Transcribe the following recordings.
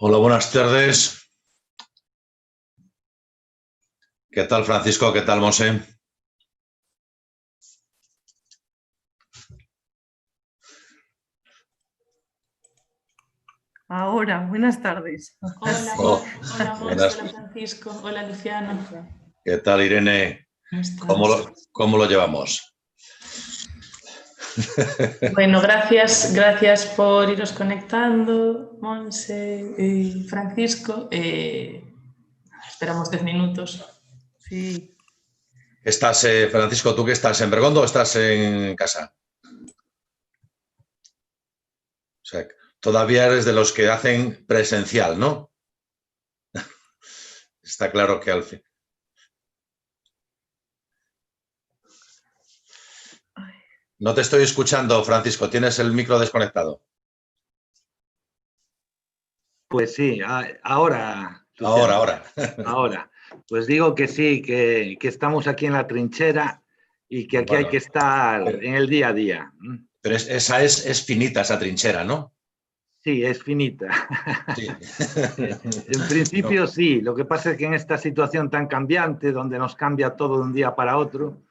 Hola, buenas tardes. ¿Qué tal, Francisco? ¿Qué tal, Monse? Ahora, buenas tardes. Hola, Oh, hola Monse, hola Francisco, hola Luciano. ¿Qué tal, Irene? ¿Cómo estás? ¿Cómo lo llevamos? Bueno, gracias por iros conectando, Monse y Francisco. Esperamos 10 minutos. Sí, ¿Estás, Francisco, tú que estás en Bergondo o estás en casa? O sea, todavía eres de los que hacen presencial, ¿no? Está claro que al fin. No te estoy escuchando, Francisco. ¿Tienes el micro desconectado? Pues sí, ahora, Ahora, Luciano, ahora. ahora. Pues digo que sí, que estamos aquí en la trinchera y que aquí hay Bueno, que estar en el día a día. pero esa es finita, esa trinchera, ¿no? Sí, es finita. Sí. En No. principio sí, lo que pasa es que en esta situación tan cambiante, donde nos cambia todo de un día para otro,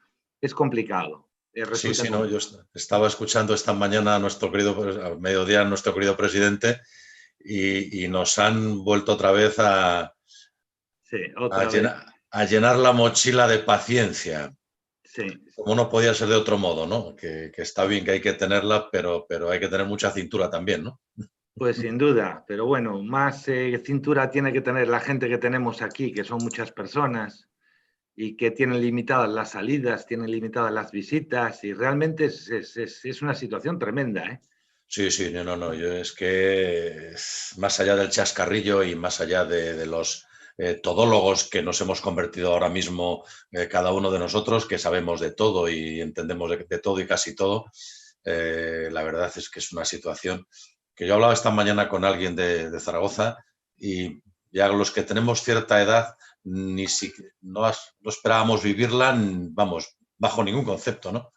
es complicado. Sí, Resulta sí, no, yo complicado. estaba escuchando esta mañana a nuestro querido, al mediodía, a nuestro querido presidente y nos han vuelto otra vez Sí, otra vez. a llenar la mochila de paciencia, Sí, como no podía ser de otro modo, ¿no? Que está bien que hay que tenerla, pero hay que tener mucha cintura también, ¿no? pues sin duda. Pero bueno, más cintura tiene que tener la gente que tenemos aquí, que son muchas personas y que tienen limitadas las salidas, tienen limitadas las visitas y realmente es una situación tremenda, ¿eh? Sí, sí, no, no, yo es que más allá del chascarrillo y más allá de los todólogos que nos hemos convertido ahora mismo cada uno de nosotros, que sabemos de todo y entendemos de todo y casi todo, la verdad es que es una situación que yo hablaba esta mañana con alguien de Zaragoza y ya los que tenemos cierta edad ni siquiera no esperábamos vivirla, vamos, bajo ningún concepto, ¿no?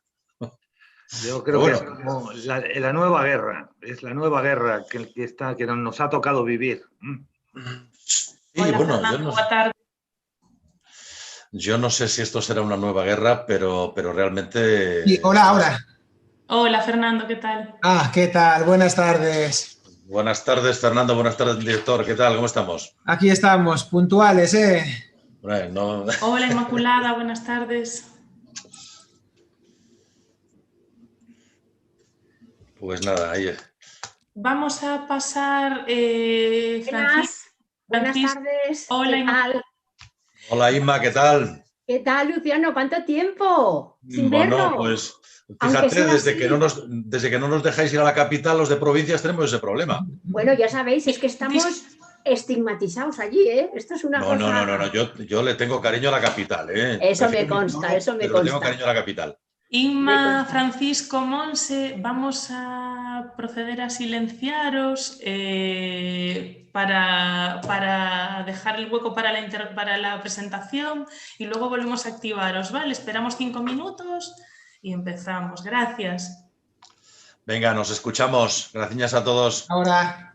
Yo Pero creo que bueno, es como la nueva guerra, es la nueva guerra que nos ha tocado vivir. sí, Hola bueno, Fernando, boa tarde. yo no sé si esto será una nueva guerra, pero Sí, realmente hola, hola. Hola Fernando, ¿qué tal? ¿Qué tal? Buenas tardes. buenas tardes, Fernando, buenas tardes, director, ¿qué tal? ¿Cómo estamos? Aquí estamos, puntuales, ¿eh? Bueno, no, Hola Inmaculada, buenas tardes. pues nada, ahí. Vamos a pasar, Buenas Francisco. tardes, Hola ¿qué tal? Hola Inma, ¿qué tal? ¿Qué tal, Luciano? ¿Cuánto tiempo sin Bueno, vernos? pues Aunque fíjate, sea así. desde que no nos dejáis ir a la capital, los de provincias tenemos ese problema. Bueno, ya sabéis, es que estamos estigmatizados allí, ¿eh? Esto es una No, no, no, cosa... no, no, yo le tengo cariño a la capital, ¿eh? Eso me Prefiero mi consta, pueblo, eso me pero le tengo consta, cariño a la capital. me Inma, consta. Francisco, Monse, vamos a proceder a silenciaros para dejar el hueco para la presentación y luego volvemos a activaros, ¿vale? Esperamos 5 minutos y empezamos. Gracias. Venga, nos escuchamos. Gracias a todos. Ahora.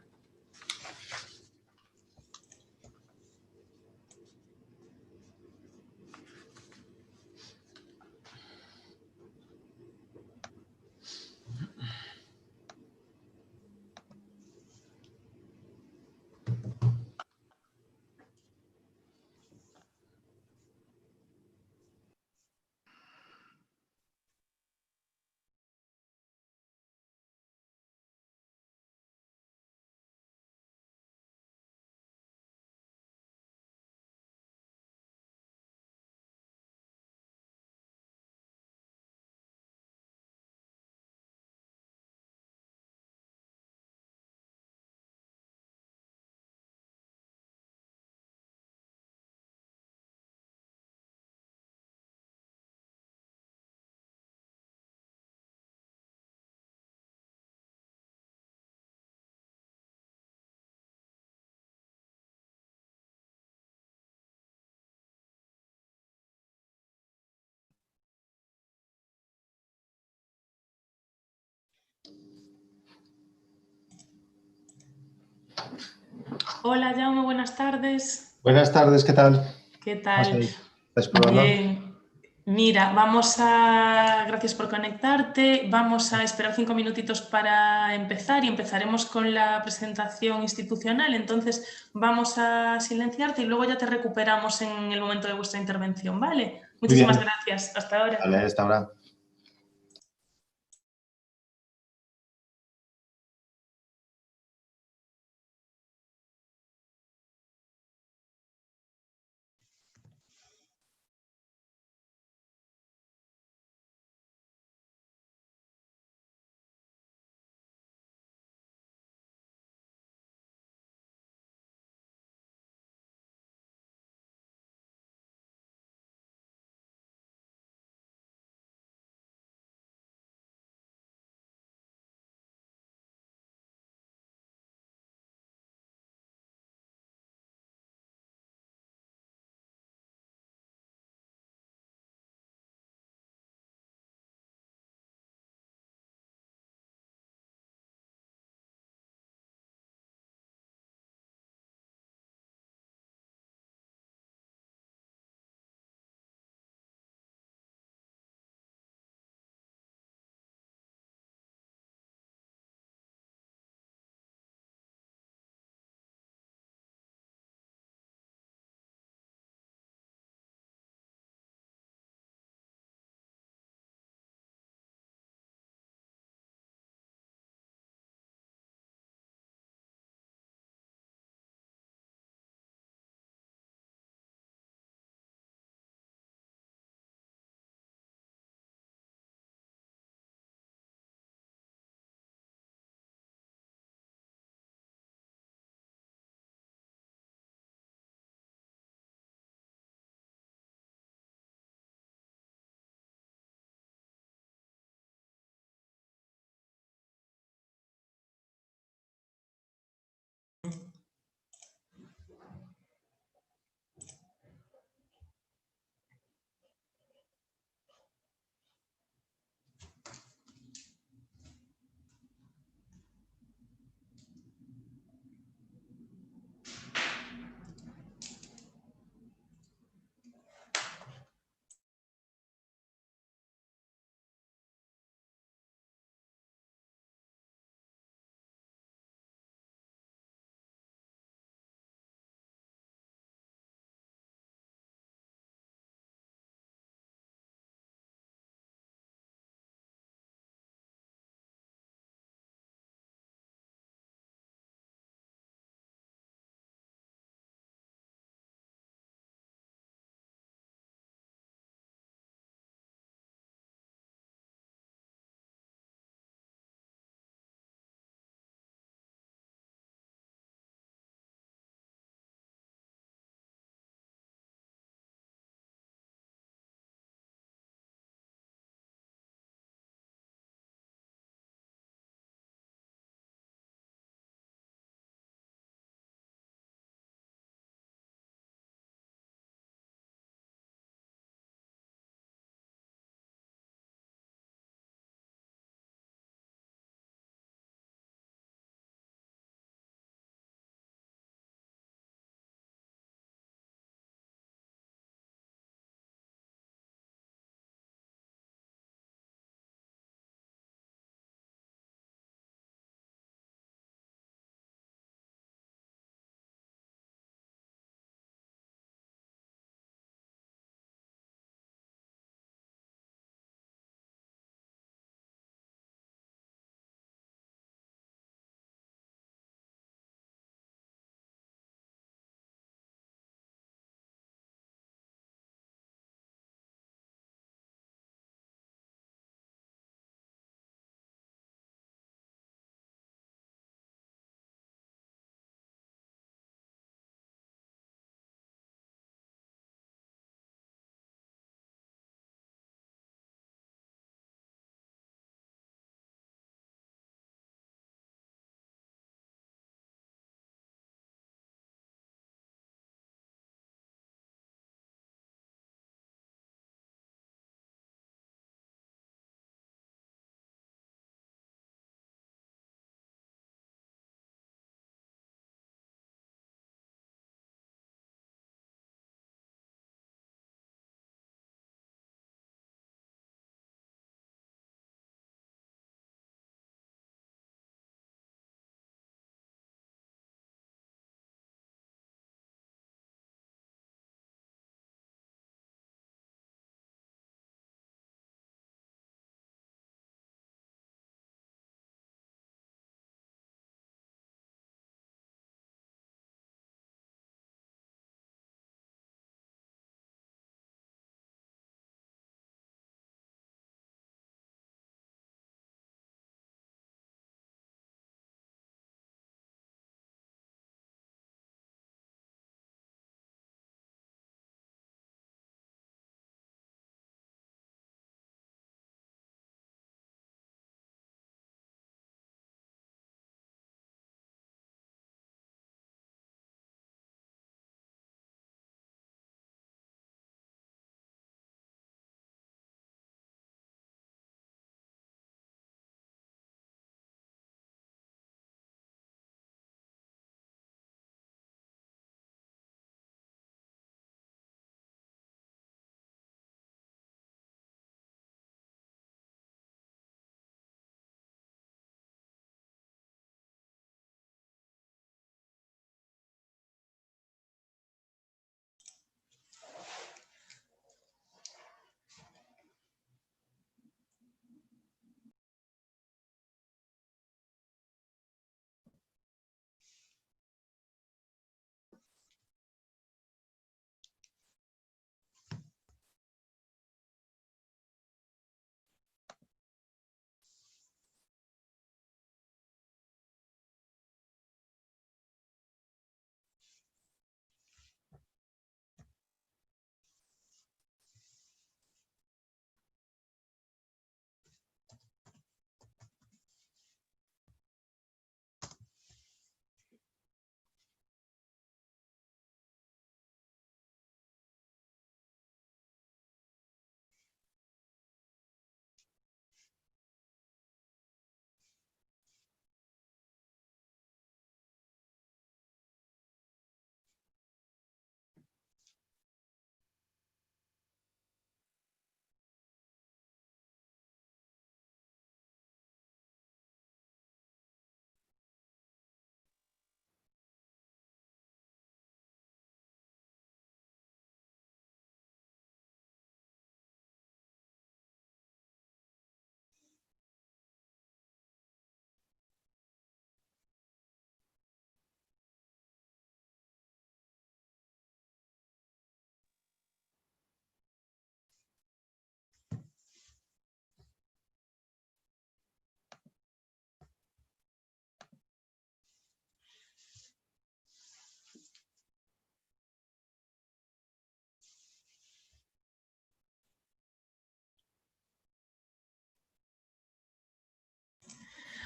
Hola, Jaume, buenas tardes. Buenas tardes, ¿qué tal? ¿Qué ¿Cómo tal? estáis? ¿Estáis probando? Bien. Mira, gracias por conectarte. Vamos a esperar 5 minutitos para empezar y empezaremos con la presentación institucional. Entonces vamos a silenciarte y luego ya te recuperamos en el momento de vuestra intervención, ¿vale? Muy bien. Muchísimas gracias. Hasta ahora. Vale, hasta ahora.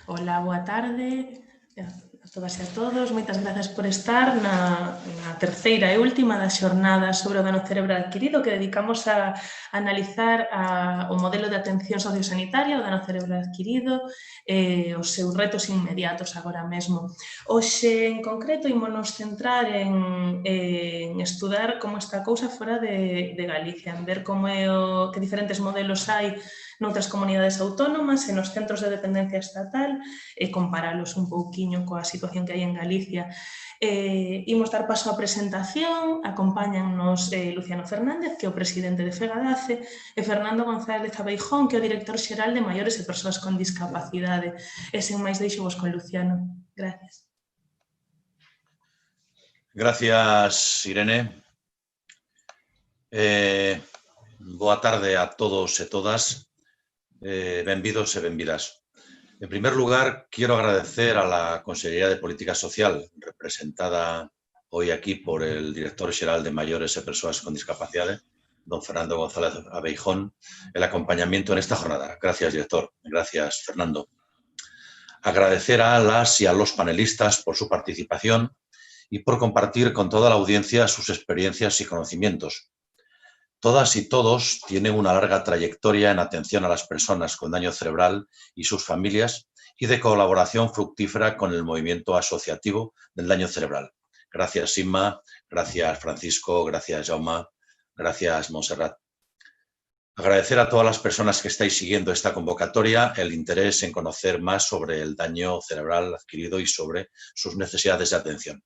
Hola, boa tarde a todas e a todos. Moitas grazas por estar na terceira e última das xornadas sobre o dano cerebral adquirido que dedicamos a analizar o modelo de atención sociosanitaria, o dano cerebral adquirido, os seus retos inmediatos agora mesmo. Hoxe, en concreto, ímonos centrar en estudar como está a cousa fora de Galicia, en ver como que diferentes modelos hai noutras comunidades autónomas e nos centros de dependencia estatal e comparalos un pouquiño coa situación que hai en Galicia. Imos dar paso á presentación, acompáñannos Luciano Fernández, que é o presidente de FEGADACE, e Fernando González Abeijón, que é o director xeral de Maiores e Persoas con Discapacidade. E sen máis deixo-vos con Luciano. Gracias. Gracias, Irene. Boa tarde a todos e todas. Benvidos e benvidas. En primer lugar, quiero agradecer a la Consellería de Política Social, representada hoy aquí por el director xeral de Maiores e Persoas con Discapacidade, don Fernando González Abeijón, el acompañamiento en esta jornada. Gracias, director. Gracias, Fernando. Agradecer a las y a los panelistas por su participación y por compartir con toda la audiencia sus experiencias y conocimientos. Todas y todos tienen una larga trayectoria en atención a las personas con daño cerebral y sus familias y de colaboración fructífera con el movimiento asociativo del daño cerebral. Gracias, Inma, gracias, Francisco, gracias, Jaume, gracias, Montserrat. Agradecer a todas las personas que estáis siguiendo esta convocatoria el interés en conocer más sobre el daño cerebral adquirido y sobre sus necesidades de atención.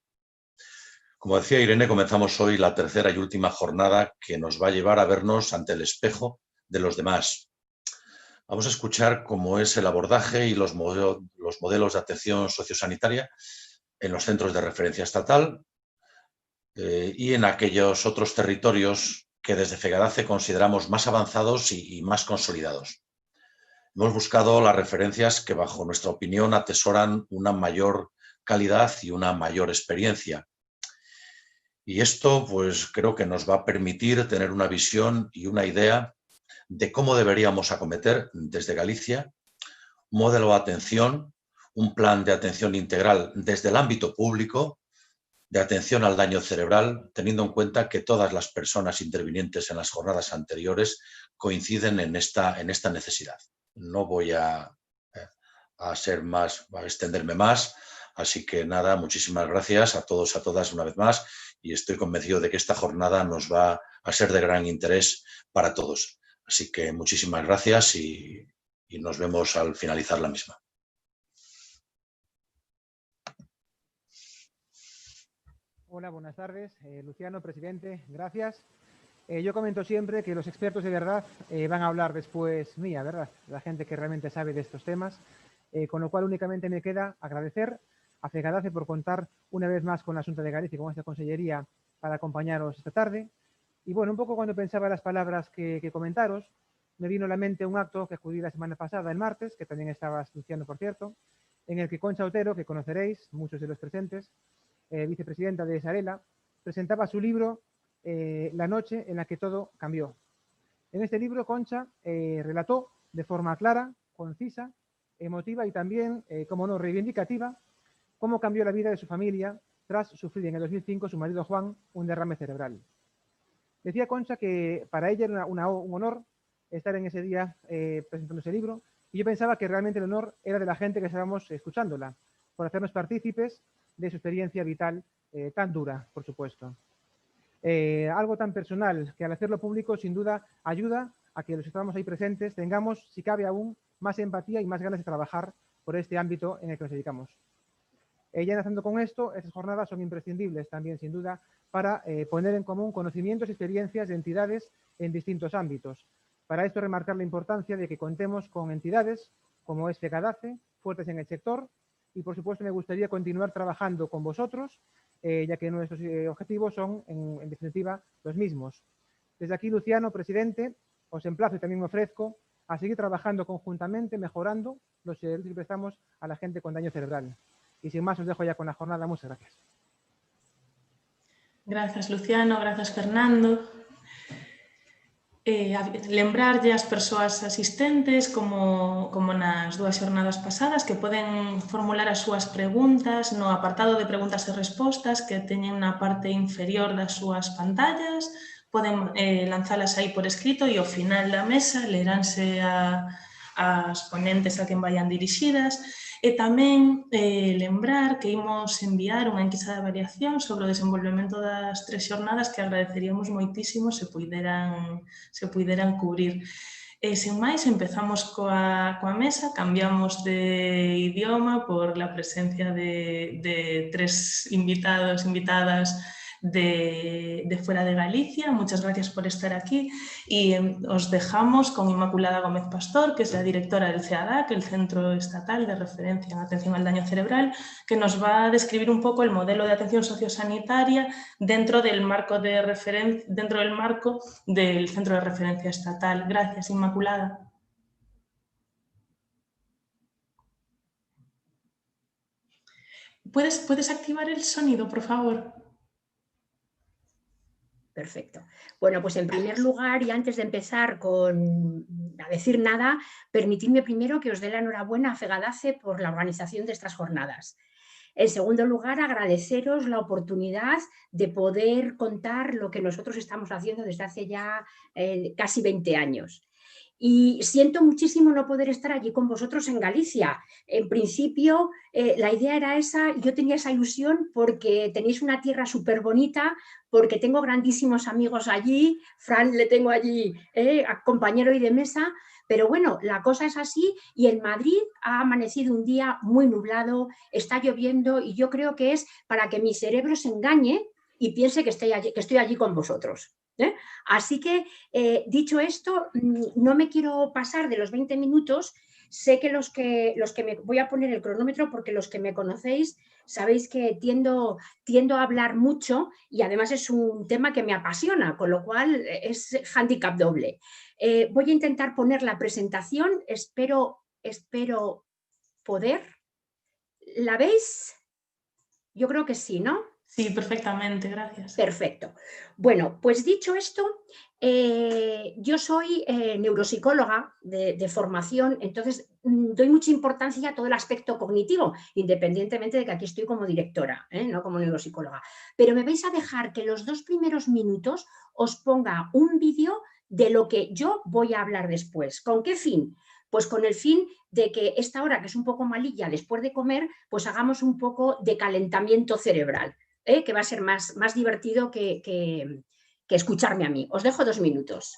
Como decía Irene, comenzamos hoy la tercera y última jornada que nos va a llevar a vernos ante el espejo de los demás. Vamos a escuchar cómo es el abordaje y los modelos de atención sociosanitaria en los centros de referencia estatal y en aquellos otros territorios que desde FEGADACE consideramos más avanzados y más consolidados. Hemos buscado las referencias que, bajo nuestra opinión, atesoran una mayor calidad y una mayor experiencia. Y esto, pues, creo que nos va a permitir tener una visión y una idea de cómo deberíamos acometer desde Galicia un modelo de atención, un plan de atención integral desde el ámbito público, de atención al daño cerebral, teniendo en cuenta que todas las personas intervinientes en las jornadas anteriores coinciden en esta necesidad. No voy a extenderme más, así que nada, muchísimas gracias a todos y a todas una vez más. Y estoy convencido de que esta jornada nos va a ser de gran interés para todos. Así que muchísimas gracias y nos vemos al finalizar la misma. Hola, buenas tardes. Luciano, presidente, gracias. Yo comento siempre que los expertos de verdad van a hablar después mía, ¿verdad? La gente que realmente sabe de estos temas. Con lo cual únicamente me queda agradecer a FEGADACE por contar una vez más con la Xunta de Galicia y con esta consellería para acompañaros esta tarde. Y bueno, un poco cuando pensaba las palabras que comentaros, me vino a la mente un acto que acudí la semana pasada, el martes, que también estabas, Luciano, por cierto, en el que Concha Otero, que conoceréis, muchos de los presentes, vicepresidenta de Sarela, presentaba su libro La noche en la que todo cambió. En este libro, Concha relató de forma clara, concisa, emotiva y también, como no, reivindicativa, cómo cambió la vida de su familia tras sufrir en el 2005 su marido Juan un derrame cerebral. Decía Concha que para ella era un honor estar en ese día presentando ese libro, y yo pensaba que realmente el honor era de la gente que estábamos escuchándola, por hacernos partícipes de su experiencia vital tan dura, por supuesto. Algo tan personal que al hacerlo público sin duda ayuda a que los que estamos ahí presentes tengamos, si cabe aún, más empatía y más ganas de trabajar por este ámbito en el que nos dedicamos. Ya enlazando con esto, estas jornadas son imprescindibles también, sin duda, para poner en común conocimientos y experiencias de entidades en distintos ámbitos. Para esto, remarcar la importancia de que contemos con entidades como es FEGADACE, fuertes en el sector, y por supuesto me gustaría continuar trabajando con vosotros, ya que nuestros objetivos son, en definitiva, los mismos. Desde aquí, Luciano, presidente, os emplazo y también me ofrezco a seguir trabajando conjuntamente, mejorando los servicios que prestamos a la gente con daño cerebral. Y sin más, os dejo ya con la jornada. Muchas gracias. Gracias, Luciano. Gracias, Fernando. lembrarlle ás persoas asistentes como nas dúas xornadas pasadas que poden formular as súas preguntas no apartado de preguntas e respostas que teñen na parte inferior das súas pantallas, poden lanzalas aí por escrito e ao final da mesa leránse as ponentes a quen vayan dirixidas. E tamén lembrar que imos enviar unha enquisa de variación sobre o desenvolvemento das 3 xornadas que agradeceríamos moitísimo se puideran cubrir. E, sen máis, empezamos coa mesa, cambiamos de idioma por la presencia de 3 invitados, invitadas de fuera de Galicia. Muchas gracias por estar aquí y os dejamos con Inmaculada Gómez Pastor, que es la directora del CEADAC, el Centro Estatal de Referencia en Atención al Daño Cerebral, que nos va a describir un poco el modelo de atención sociosanitaria dentro del marco del Centro de Referencia Estatal. Gracias, Inmaculada. ¿Puedes activar el sonido, por favor? Perfecto. Bueno, pues en primer lugar, y antes de empezar a decir nada, permitidme primero que os dé la enhorabuena a FEGADACE por la organización de estas jornadas. En segundo lugar, agradeceros la oportunidad de poder contar lo que nosotros estamos haciendo desde hace ya casi 20 años. Y siento muchísimo no poder estar allí con vosotros en Galicia. En principio, la idea era esa, yo tenía esa ilusión porque tenéis una tierra súper bonita, porque tengo grandísimos amigos allí, Fran le tengo allí, compañero y de mesa, pero bueno, la cosa es así y en Madrid ha amanecido un día muy nublado, está lloviendo y yo creo que es para que mi cerebro se engañe y piense que estoy allí con vosotros. Así que, dicho esto, no me quiero pasar de los 20 minutos. Sé que los que me voy a poner el cronómetro porque los que me conocéis sabéis que tiendo a hablar mucho y además es un tema que me apasiona, con lo cual es hándicap doble. Voy a intentar poner la presentación, espero poder. ¿La veis? Yo creo que sí, ¿no? Sí, perfectamente, gracias. Perfecto. Bueno, pues dicho esto, yo soy neuropsicóloga de formación, entonces doy mucha importancia a todo el aspecto cognitivo, independientemente de que aquí estoy como directora, no como neuropsicóloga. Pero me vais a dejar que los 2 primeros minutos os ponga un vídeo de lo que yo voy a hablar después. ¿Con qué fin? Pues con el fin de que esta hora, que es un poco malilla después de comer, pues hagamos un poco de calentamiento cerebral. Que va a ser más divertido que escucharme a mí. Os dejo 2 minutos.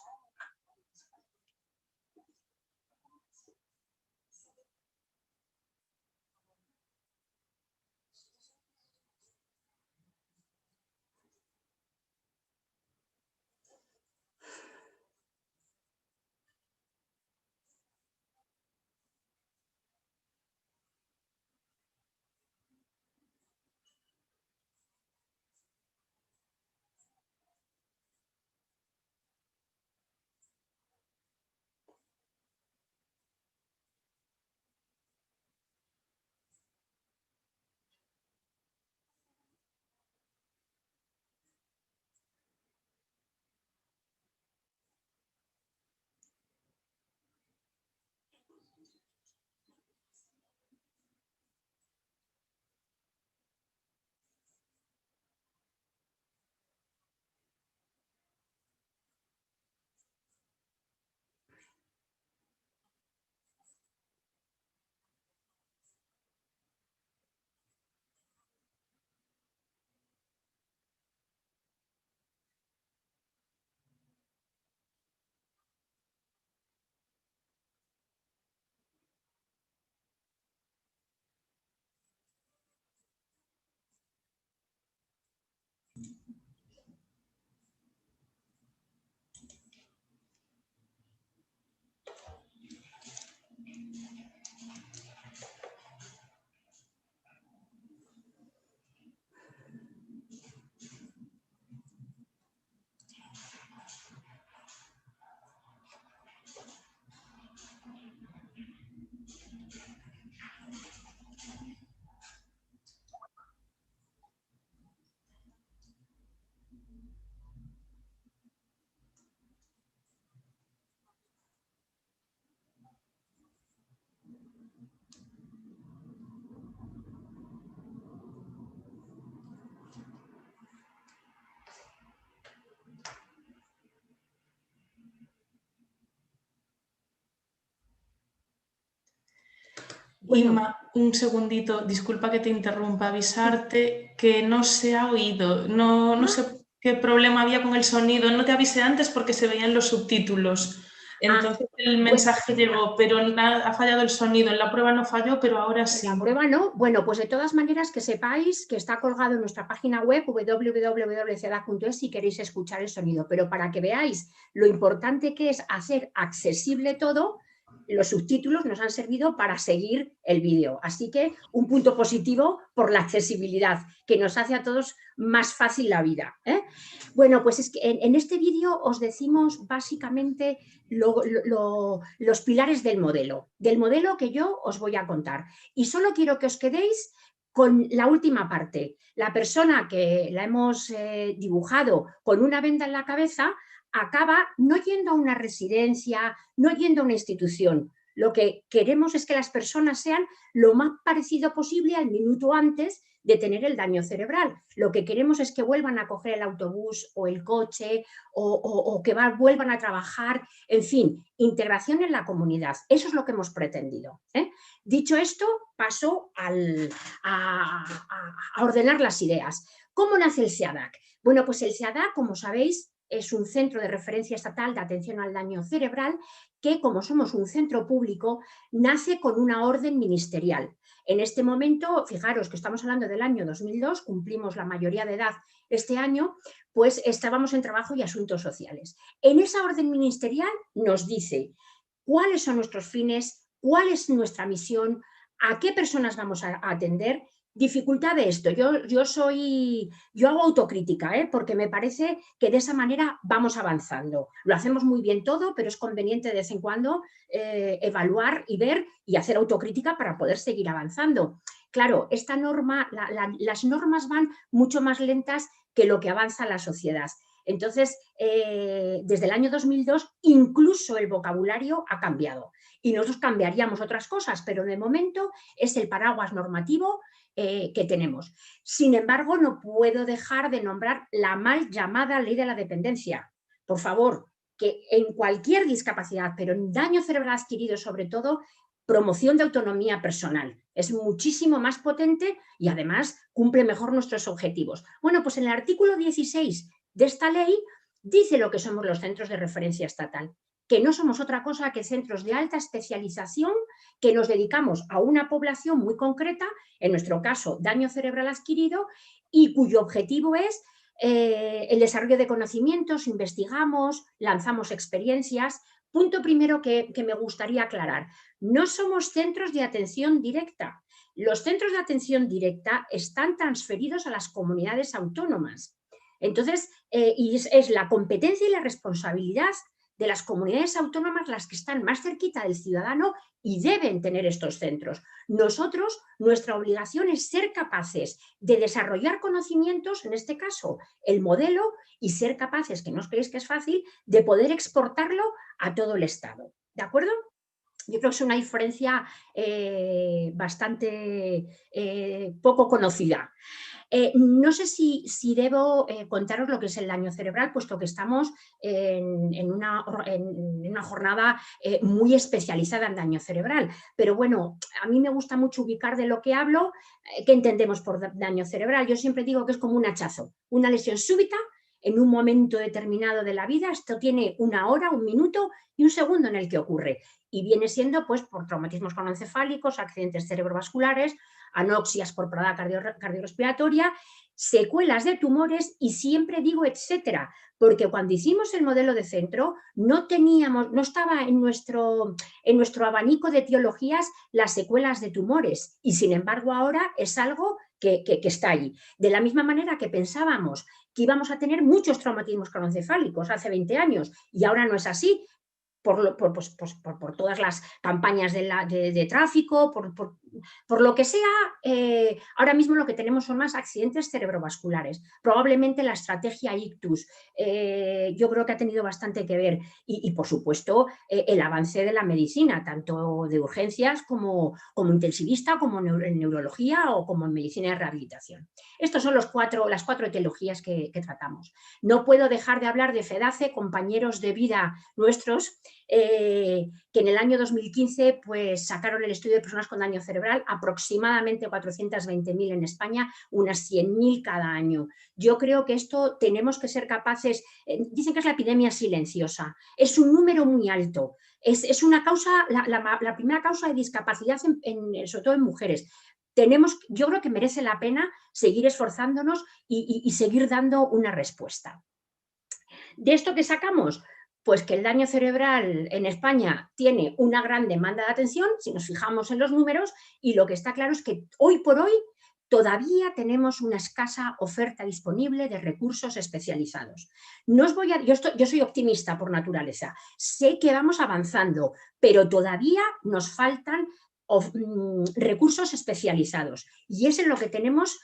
Bueno. Inma, un segundito, disculpa que te interrumpa, avisarte que no se ha oído, no sé qué problema había con el sonido, no te avisé antes porque se veían los subtítulos, entonces el mensaje llegó, pero ha fallado el sonido, en la prueba no falló, pero ahora sí. En la prueba no, bueno, pues de todas maneras que sepáis que está colgado en nuestra página web www.cedac.es si queréis escuchar el sonido, pero para que veáis lo importante que es hacer accesible todo, los subtítulos nos han servido para seguir el vídeo. Así que un punto positivo por la accesibilidad, que nos hace a todos más fácil la vida, ¿eh? Bueno, pues es que en este vídeo os decimos básicamente los pilares del modelo que yo os voy a contar. Y solo quiero que os quedéis con la última parte. La persona que la hemos dibujado con una venda en la cabeza acaba no yendo a una residencia, no yendo a una institución. Lo que queremos es que las personas sean lo más parecido posible al minuto antes de tener el daño cerebral. Lo que queremos es que vuelvan a coger el autobús o el coche o que vuelvan a trabajar, en fin, integración en la comunidad. Eso es lo que hemos pretendido, ¿eh? Dicho esto, paso a ordenar las ideas. ¿Cómo nace el SEADAC? Bueno, pues el SEADAC, como sabéis, es un centro de referencia estatal de atención al daño cerebral que, como somos un centro público, nace con una orden ministerial. En este momento, fijaros que estamos hablando del año 2002, cumplimos la mayoría de edad este año, pues estábamos en Trabajo y Asuntos Sociales. En esa orden ministerial nos dice cuáles son nuestros fines, cuál es nuestra misión, a qué personas vamos a atender. Dificultad de esto, yo hago autocrítica, porque me parece que de esa manera vamos avanzando. Lo hacemos muy bien todo, pero es conveniente de vez en cuando evaluar y ver y hacer autocrítica para poder seguir avanzando. Claro, esta norma, las normas van mucho más lentas que lo que avanza la sociedad. Entonces, desde el año 2002, incluso el vocabulario ha cambiado. Y nosotros cambiaríamos otras cosas, pero de momento es el paraguas normativo que tenemos. Sin embargo, no puedo dejar de nombrar la mal llamada ley de la dependencia. Por favor, que en cualquier discapacidad, pero en daño cerebral adquirido sobre todo, promoción de autonomía personal. Es muchísimo más potente y además cumple mejor nuestros objetivos. Bueno, pues en el artículo 16 de esta ley dice lo que somos los centros de referencia estatal, que no somos otra cosa que centros de alta especialización que nos dedicamos a una población muy concreta, en nuestro caso daño cerebral adquirido, y cuyo objetivo es el desarrollo de conocimientos, investigamos, lanzamos experiencias. Punto primero que me gustaría aclarar, no somos centros de atención directa. Los centros de atención directa están transferidos a las comunidades autónomas. Entonces, y es la competencia y la responsabilidad de las comunidades autónomas las que están más cerquita del ciudadano y deben tener estos centros. Nosotros, nuestra obligación es ser capaces de desarrollar conocimientos, en este caso el modelo, y ser capaces, que no os creéis que es fácil, de poder exportarlo a todo el Estado. ¿De acuerdo? Yo creo que es una diferencia bastante poco conocida. No sé si debo contaros lo que es el daño cerebral, puesto que estamos en una jornada muy especializada en daño cerebral. Pero bueno, a mí me gusta mucho ubicar de lo que hablo, qué entendemos por daño cerebral. Yo siempre digo que es como un hachazo, una lesión súbita en un momento determinado de la vida. Esto tiene una hora, un minuto y un segundo en el que ocurre. Y viene siendo pues por traumatismos craneoencefálicos, accidentes cerebrovasculares, anoxias por parada cardiorrespiratoria, secuelas de tumores y siempre digo etcétera, porque cuando hicimos el modelo de centro no estaba en nuestro abanico de etiologías las secuelas de tumores y sin embargo ahora es algo que está ahí. De la misma manera que pensábamos que íbamos a tener muchos traumatismos craneoencefálicos hace 20 años y ahora no es así, por todas las campañas de tráfico, por lo que sea, ahora mismo lo que tenemos son más accidentes cerebrovasculares. Probablemente la estrategia ICTUS yo creo que ha tenido bastante que ver y por supuesto el avance de la medicina, tanto de urgencias como intensivista, como en neurología o como en medicina de rehabilitación. Estas son las cuatro etiologías que tratamos. No puedo dejar de hablar de FEDACE, compañeros de vida nuestros, que en el año 2015 pues, sacaron el estudio de personas con daño cerebral cerebral, aproximadamente 420.000 en España, unas 100.000 cada año. Yo creo que esto tenemos que ser capaces, dicen que es la epidemia silenciosa, es un número muy alto, es una causa, la primera causa de discapacidad, sobre todo en mujeres. Yo creo que merece la pena seguir esforzándonos y seguir dando una respuesta. ¿De esto qué sacamos? Pues que el daño cerebral en España tiene una gran demanda de atención, si nos fijamos en los números, y lo que está claro es que hoy por hoy todavía tenemos una escasa oferta disponible de recursos especializados. No os voy a, yo soy optimista por naturaleza, sé que vamos avanzando, pero todavía nos faltan recursos especializados, y es en lo que tenemos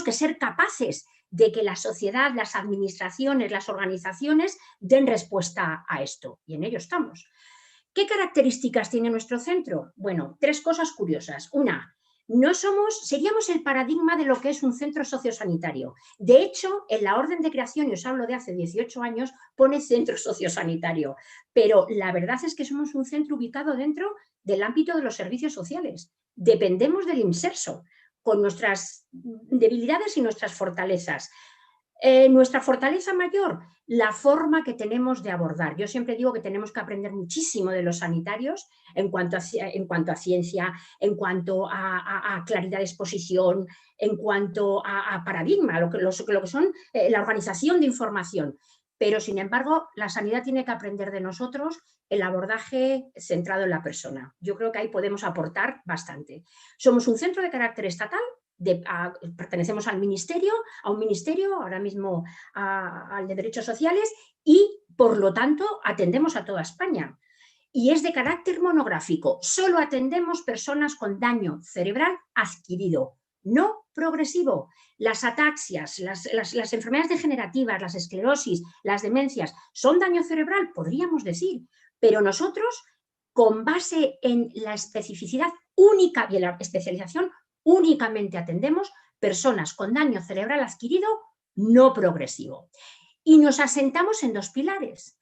que ser capaces de que la sociedad, las administraciones, las organizaciones den respuesta a esto, y en ello estamos. ¿Qué características tiene nuestro centro? Bueno, 3 cosas curiosas. Una, seríamos el paradigma de lo que es un centro sociosanitario. De hecho, en la orden de creación, y os hablo de hace 18 años, pone centro sociosanitario, pero la verdad es que somos un centro ubicado dentro del ámbito de los servicios sociales. Dependemos del INSERSO, con nuestras debilidades y nuestras fortalezas. Nuestra fortaleza mayor, la forma que tenemos de abordar. Yo siempre digo que tenemos que aprender muchísimo de los sanitarios en cuanto a ciencia, en cuanto a claridad de exposición, en cuanto a paradigma, lo que son la organización de información. Pero, sin embargo, la sanidad tiene que aprender de nosotros el abordaje centrado en la persona. Yo creo que ahí podemos aportar bastante. Somos un centro de carácter estatal, pertenecemos a un ministerio, ahora mismo al de Derechos Sociales, y, por lo tanto, atendemos a toda España. Y es de carácter monográfico. Solo atendemos personas con daño cerebral adquirido, no progresivo. Las ataxias, las enfermedades degenerativas, las esclerosis, las demencias, ¿son daño cerebral? Podríamos decir, pero nosotros, con base en la especificidad única y en la especialización, únicamente atendemos personas con daño cerebral adquirido no progresivo. Y nos asentamos en 2 pilares.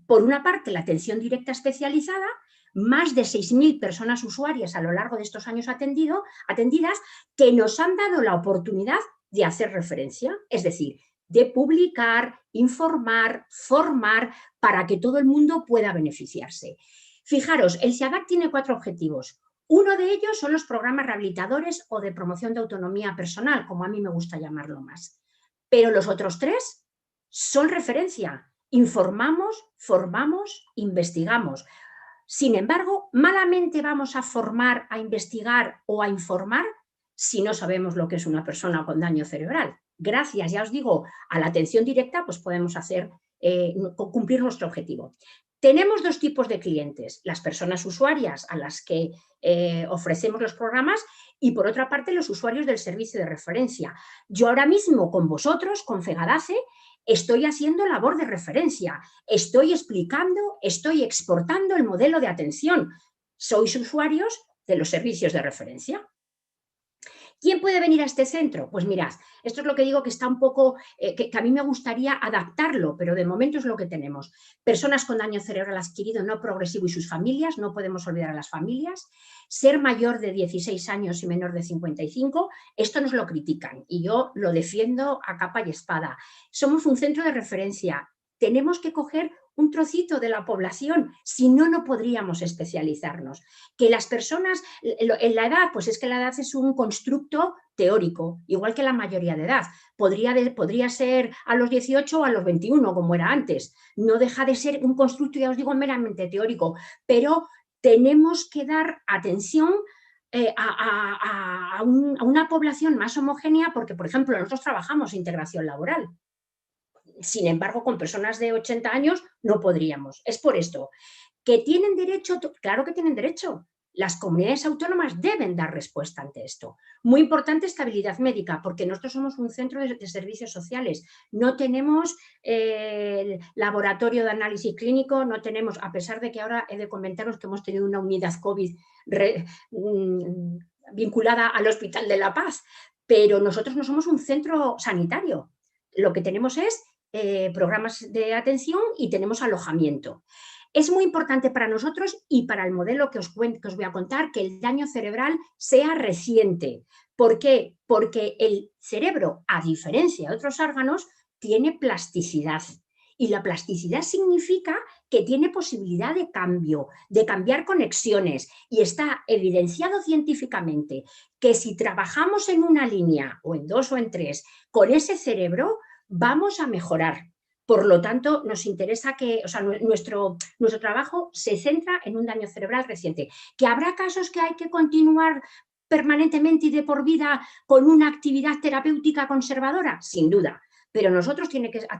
Por una parte, la atención directa especializada, más de 6.000 personas usuarias a lo largo de estos años atendidas, que nos han dado la oportunidad de hacer referencia, es decir, de publicar, informar, formar, para que todo el mundo pueda beneficiarse. Fijaros, el SIADAC tiene 4 objetivos. Uno de ellos son los programas rehabilitadores o de promoción de autonomía personal, como a mí me gusta llamarlo más. Pero los otros 3 son referencia. Informamos, formamos, investigamos. Sin embargo, malamente vamos a formar, a investigar o a informar si no sabemos lo que es una persona con daño cerebral. Gracias, ya os digo, a la atención directa, pues podemos cumplir nuestro objetivo. Tenemos 2 tipos de clientes, las personas usuarias a las que ofrecemos los programas y, por otra parte, los usuarios del servicio de referencia. Yo ahora mismo con vosotros, con FEGADACE, estoy haciendo labor de referencia, estoy explicando, estoy exportando el modelo de atención. Sois usuarios de los servicios de referencia. ¿Quién puede venir a este centro? Pues mirad, esto es lo que digo que está un poco, que a mí me gustaría adaptarlo, pero de momento es lo que tenemos. Personas con daño cerebral adquirido no progresivo y sus familias, no podemos olvidar a las familias. Ser mayor de 16 años y menor de 55, esto nos lo critican y yo lo defiendo a capa y espada. Somos un centro de referencia, tenemos que coger un trocito de la población, si no, no podríamos especializarnos. Que las personas, en la edad, pues es que la edad es un constructo teórico, igual que la mayoría de edad. Podría ser a los 18 o a los 21, como era antes. No deja de ser un constructo, ya os digo, meramente teórico, pero tenemos que dar atención a una población más homogénea porque, por ejemplo, nosotros trabajamos integración laboral. Sin embargo, con personas de 80 años no podríamos. Es por esto. ¿Que tienen derecho? Claro que tienen derecho. Las comunidades autónomas deben dar respuesta ante esto. Muy importante, estabilidad médica, porque nosotros somos un centro de servicios sociales. No tenemos laboratorio de análisis clínico, no tenemos, a pesar de que ahora he de comentaros que hemos tenido una unidad COVID vinculada al Hospital de La Paz, pero nosotros no somos un centro sanitario. Lo que tenemos es programas de atención y tenemos alojamiento. Es muy importante para nosotros y para el modelo que os voy a contar que el daño cerebral sea reciente. ¿Por qué? Porque el cerebro, a diferencia de otros órganos, tiene plasticidad. Y la plasticidad significa que tiene posibilidad de cambio, de cambiar conexiones. Y está evidenciado científicamente que si trabajamos en una línea, o en 2 o en 3, con ese cerebro, vamos a mejorar. Por lo tanto, nos interesa que, o sea, nuestro trabajo se centra en un daño cerebral reciente. ¿Que habrá casos que hay que continuar permanentemente y de por vida con una actividad terapéutica conservadora? Sin duda. Pero nosotros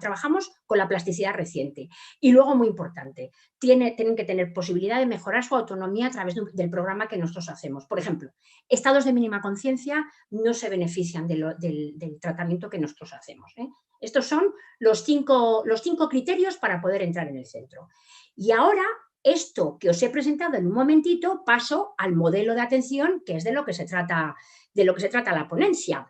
trabajamos con la plasticidad reciente. Y luego, muy importante, tienen que tener posibilidad de mejorar su autonomía a través del programa que nosotros hacemos. Por ejemplo, estados de mínima conciencia no se benefician del tratamiento que nosotros hacemos. Estos son los cinco criterios para poder entrar en el centro. Y ahora, esto que os he presentado en un momentito, paso al modelo de atención, que es de lo que se trata la ponencia.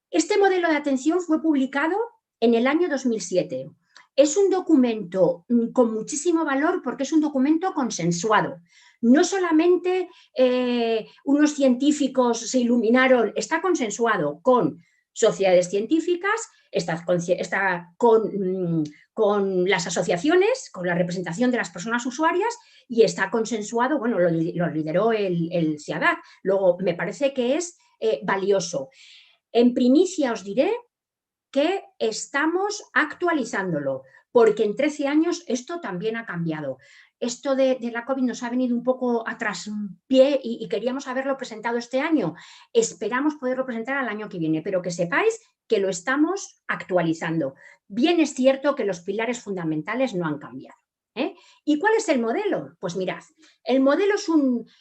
Este modelo de atención fue publicado en el año 2007. Es un documento con muchísimo valor porque es un documento consensuado. No solamente unos científicos se iluminaron, está consensuado con sociedades científicas, está con las asociaciones, con la representación de las personas usuarias y está consensuado, bueno, lo lideró el CIADAC. Luego, me parece que es valioso. En primicia os diré que estamos actualizándolo, porque en 13 años esto también ha cambiado. Esto de la COVID nos ha venido un poco a traspié y queríamos haberlo presentado este año. Esperamos poderlo presentar al año que viene, pero que sepáis que lo estamos actualizando. Bien es cierto que los pilares fundamentales no han cambiado. ¿Y cuál es el modelo? Pues mirad, el modelo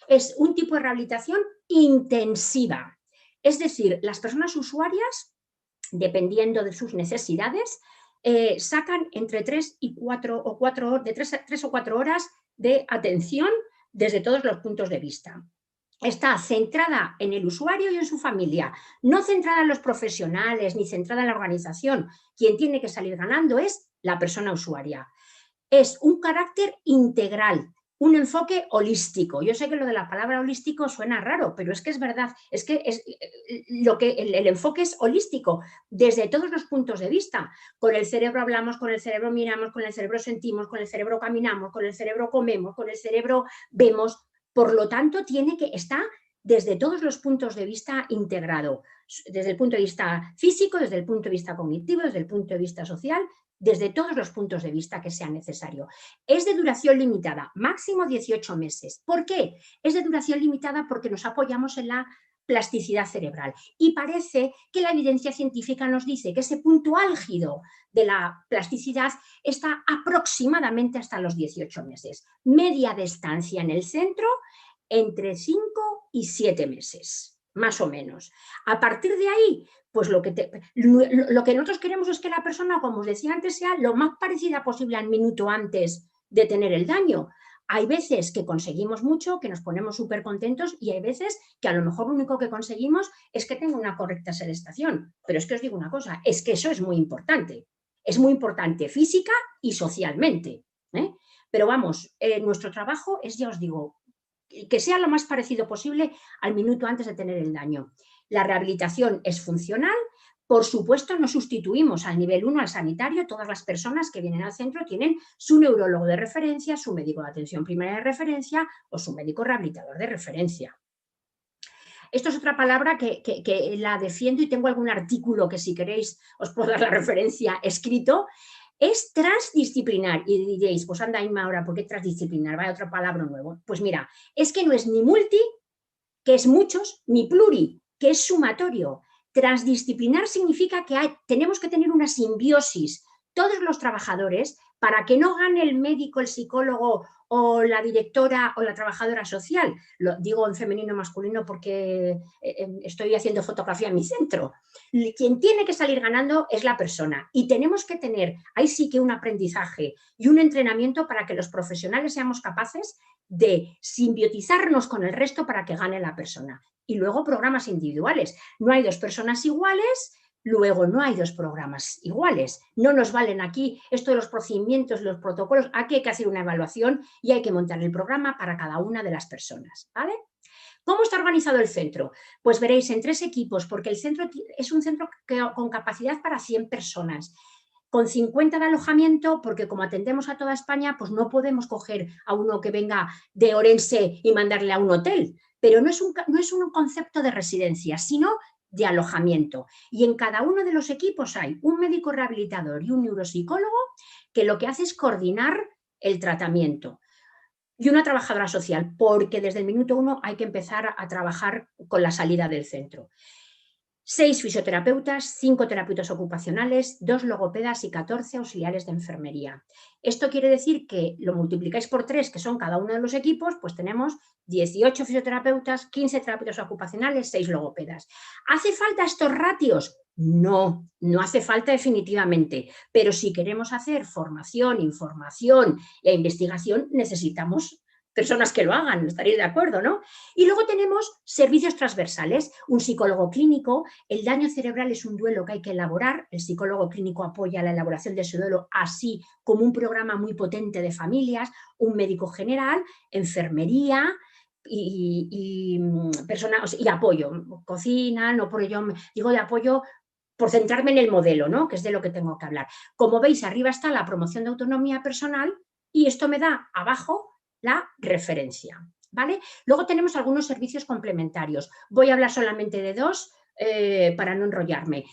es un tipo de rehabilitación intensiva. Es decir, las personas usuarias, dependiendo de sus necesidades, sacan entre 3 o 4 horas de atención desde todos los puntos de vista. Está centrada en el usuario y en su familia, no centrada en los profesionales ni centrada en la organización. Quien tiene que salir ganando es la persona usuaria. Es un carácter integral. Un enfoque holístico. Yo sé que lo de la palabra holístico suena raro, pero es que es verdad, es que el enfoque es holístico desde todos los puntos de vista. Con el cerebro hablamos, con el cerebro miramos, con el cerebro sentimos, con el cerebro caminamos, con el cerebro comemos, con el cerebro vemos. Por lo tanto, tiene que estar desde todos los puntos de vista integrado, desde el punto de vista físico, desde el punto de vista cognitivo, desde el punto de vista social, desde todos los puntos de vista que sea necesario. Es de duración limitada, máximo 18 meses. ¿Por qué? Es de duración limitada porque nos apoyamos en la plasticidad cerebral y parece que la evidencia científica nos dice que ese punto álgido de la plasticidad está aproximadamente hasta los 18 meses. Media de estancia en el centro entre 5 y 7 meses, más o menos. A partir de ahí, pues lo que nosotros queremos es que la persona, como os decía antes, sea lo más parecida posible al minuto antes de tener el daño. Hay veces que conseguimos mucho, que nos ponemos súper contentos y hay veces que a lo mejor lo único que conseguimos es que tenga una correcta sedestación. Pero es que os digo una cosa, es que eso es muy importante. Es muy importante física y socialmente. Pero vamos, nuestro trabajo es, ya os digo, que sea lo más parecido posible al minuto antes de tener el daño. La rehabilitación es funcional. Por supuesto, no sustituimos al nivel 1 al sanitario. Todas las personas que vienen al centro tienen su neurólogo de referencia, su médico de atención primaria de referencia o su médico rehabilitador de referencia. Esto es otra palabra que la defiendo y tengo algún artículo que si queréis os puedo dar la referencia escrito. Es transdisciplinar. Y diréis, pues anda Inma ahora, ¿por qué transdisciplinar? Vaya otra palabra nueva. Pues mira, es que no es ni multi, que es muchos, ni pluri, que es sumatorio. Transdisciplinar significa que tenemos que tener una simbiosis, todos los trabajadores, para que no gane el médico, el psicólogo o la directora o la trabajadora social. Lo digo en femenino masculino porque estoy haciendo fotografía en mi centro. Quien tiene que salir ganando es la persona y tenemos que tener, ahí sí que un aprendizaje y un entrenamiento para que los profesionales seamos capaces de simbiotizarnos con el resto para que gane la persona. Y luego programas individuales. No hay dos personas iguales, Luego, no hay dos programas iguales, no nos valen aquí esto de los procedimientos, los protocolos, aquí hay que hacer una evaluación y hay que montar el programa para cada una de las personas, ¿vale? ¿Cómo está organizado el centro? Pues veréis en 3 equipos, porque el centro es un centro con capacidad para 100 personas, con 50 de alojamiento, porque como atendemos a toda España, pues no podemos coger a uno que venga de Orense y mandarle a un hotel, pero no es un concepto de residencia, sino de alojamiento. Y en cada uno de los equipos hay un médico rehabilitador y un neuropsicólogo que lo que hace es coordinar el tratamiento. Y una trabajadora social, porque desde el minuto 1 hay que empezar a trabajar con la salida del centro. 6 fisioterapeutas, 5 terapeutas ocupacionales, 2 logopedas y 14 auxiliares de enfermería. Esto quiere decir que lo multiplicáis por 3, que son cada uno de los equipos, pues tenemos 18 fisioterapeutas, 15 terapeutas ocupacionales, 6 logopedas. ¿Hace falta estos ratios? No, no hace falta definitivamente, pero si queremos hacer formación, información e investigación, necesitamos personas que lo hagan, estaréis de acuerdo, ¿no? Y luego tenemos servicios transversales, un psicólogo clínico, el daño cerebral es un duelo que hay que elaborar, el psicólogo clínico apoya la elaboración de ese duelo, así como un programa muy potente de familias, un médico general, enfermería y apoyo, cocina, no por ello digo de apoyo por centrarme en el modelo, ¿no? Que es de lo que tengo que hablar. Como veis, arriba está la promoción de autonomía personal y esto me da abajo la referencia, ¿vale? Luego tenemos algunos servicios complementarios. Voy a hablar solamente de 2 para no enrollarme.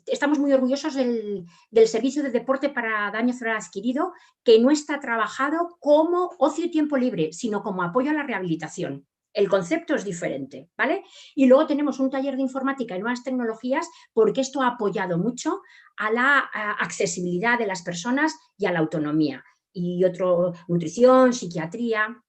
Estamos muy orgullosos del servicio de deporte para daño cerebral adquirido, que no está trabajado como ocio y tiempo libre, sino como apoyo a la rehabilitación. El concepto es diferente, ¿vale? Y luego tenemos un taller de informática y nuevas tecnologías, porque esto ha apoyado mucho a la accesibilidad de las personas y a la autonomía. Y otro, nutrición, psiquiatría.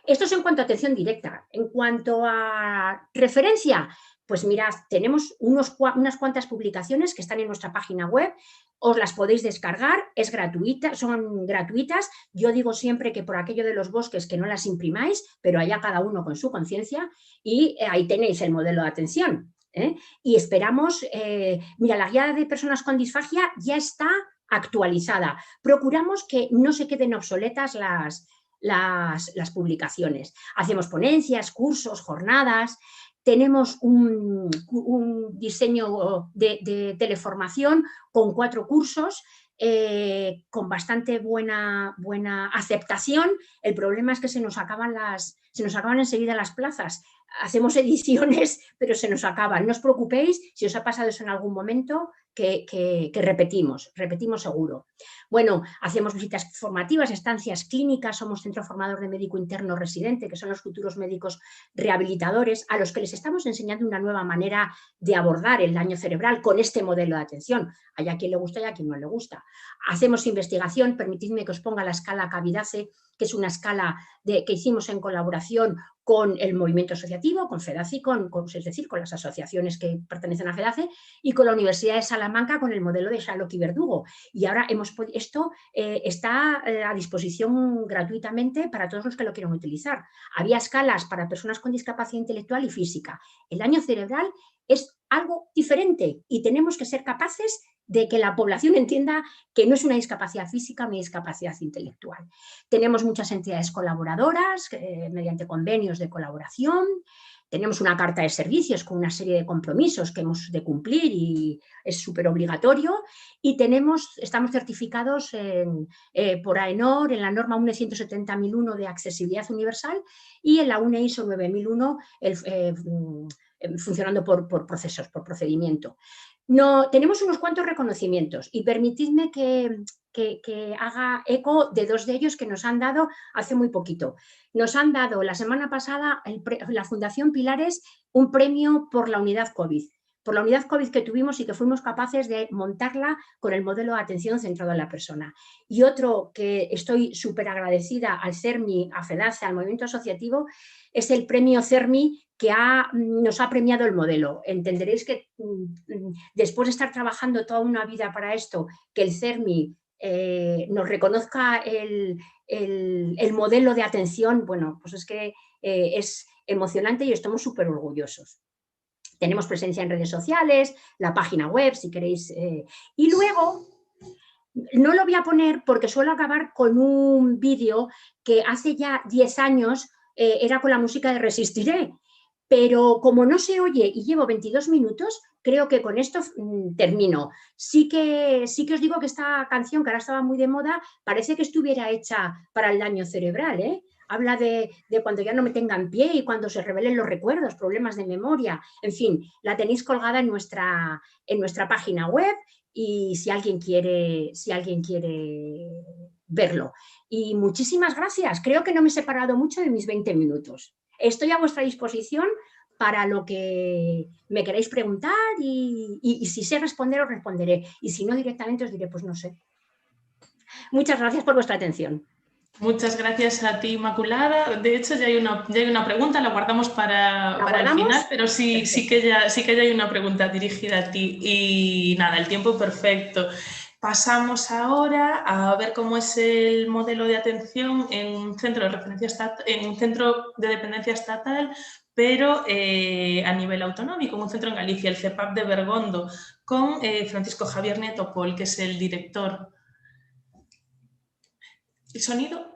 Esto es en cuanto a atención directa. En cuanto a referencia, pues mirad, tenemos unas cuantas publicaciones que están en nuestra página web, os las podéis descargar, es gratuita, son gratuitas. Yo digo siempre que por aquello de los bosques que no las imprimáis, pero allá cada uno con su conciencia, y ahí tenéis el modelo de atención. Y esperamos, mira, la guía de personas con disfagia ya está actualizada. Procuramos que no se queden obsoletas las publicaciones. Hacemos ponencias, cursos, jornadas. Tenemos un diseño de teleformación con 4 cursos con bastante buena aceptación. El problema es que se nos acaban enseguida las plazas. Hacemos ediciones, pero se nos acaban. No os preocupéis, si os ha pasado eso en algún momento, que repetimos seguro. Bueno, hacemos visitas formativas, estancias clínicas, somos centro formador de médico interno residente, que son los futuros médicos rehabilitadores, a los que les estamos enseñando una nueva manera de abordar el daño cerebral con este modelo de atención. Hay a quien le gusta y a quien no le gusta. Hacemos investigación, permitidme que os ponga la escala Cavidace, que es una escala que hicimos en colaboración con el movimiento asociativo, con FEDACE, es decir, con las asociaciones que pertenecen a FEDACE, y con la Universidad de Salamanca con el modelo de Shalok y Verdugo. Y ahora esto está a disposición gratuitamente para todos los que lo quieran utilizar. Había escalas para personas con discapacidad intelectual y física. El daño cerebral es algo diferente y tenemos que ser capaces de que la población entienda que no es una discapacidad física ni discapacidad intelectual. Tenemos muchas entidades colaboradoras mediante convenios de colaboración. Tenemos una carta de servicios con una serie de compromisos que hemos de cumplir y es súper obligatorio. Y estamos certificados por AENOR en la norma UNE 170.001 de accesibilidad universal y en la UNE ISO 9001 funcionando por procesos, por procedimiento. Tenemos unos cuantos reconocimientos y permitidme que haga eco de 2 de ellos que nos han dado hace muy poquito. Nos han dado la semana pasada la Fundación Pilares un premio por la unidad COVID. Por la unidad COVID que tuvimos y que fuimos capaces de montarla con el modelo de atención centrado en la persona. Y otro que estoy súper agradecida al CERMI, a FEDACE, al movimiento asociativo, es el premio CERMI que nos ha premiado el modelo. Entenderéis que después de estar trabajando toda una vida para esto, que el CERMI nos reconozca el modelo de atención, bueno, pues es que es emocionante y estamos súper orgullosos. Tenemos presencia en redes sociales, la página web, si queréis. Y luego, no lo voy a poner porque suelo acabar con un vídeo que hace ya 10 años era con la música de Resistiré. Pero como no se oye y llevo 22 minutos, creo que con esto termino. Sí que os digo que esta canción, que ahora estaba muy de moda, parece que estuviera hecha para el daño cerebral, ¿eh? Habla de cuando ya no me tengan pie y cuando se revelen los recuerdos, problemas de memoria. En fin, la tenéis colgada en nuestra página web y si alguien quiere verlo. Y muchísimas gracias. Creo que no me he separado mucho de mis 20 minutos. Estoy a vuestra disposición para lo que me queráis preguntar y si sé responder os responderé. Y si no, directamente os diré, pues no sé. Muchas gracias por vuestra atención. Muchas gracias a ti, Inmaculada. De hecho, ya hay una pregunta, la guardamos para el final, pero sí que ya hay una pregunta dirigida a ti. Y nada, el tiempo perfecto. Pasamos ahora a ver cómo es el modelo de atención en un centro de referencia en un centro de dependencia estatal, pero a nivel autonómico, en un centro en Galicia, el CEPAP de Bergondo, con Francisco Javier Nieto Pol, que es el director. ¿El sonido?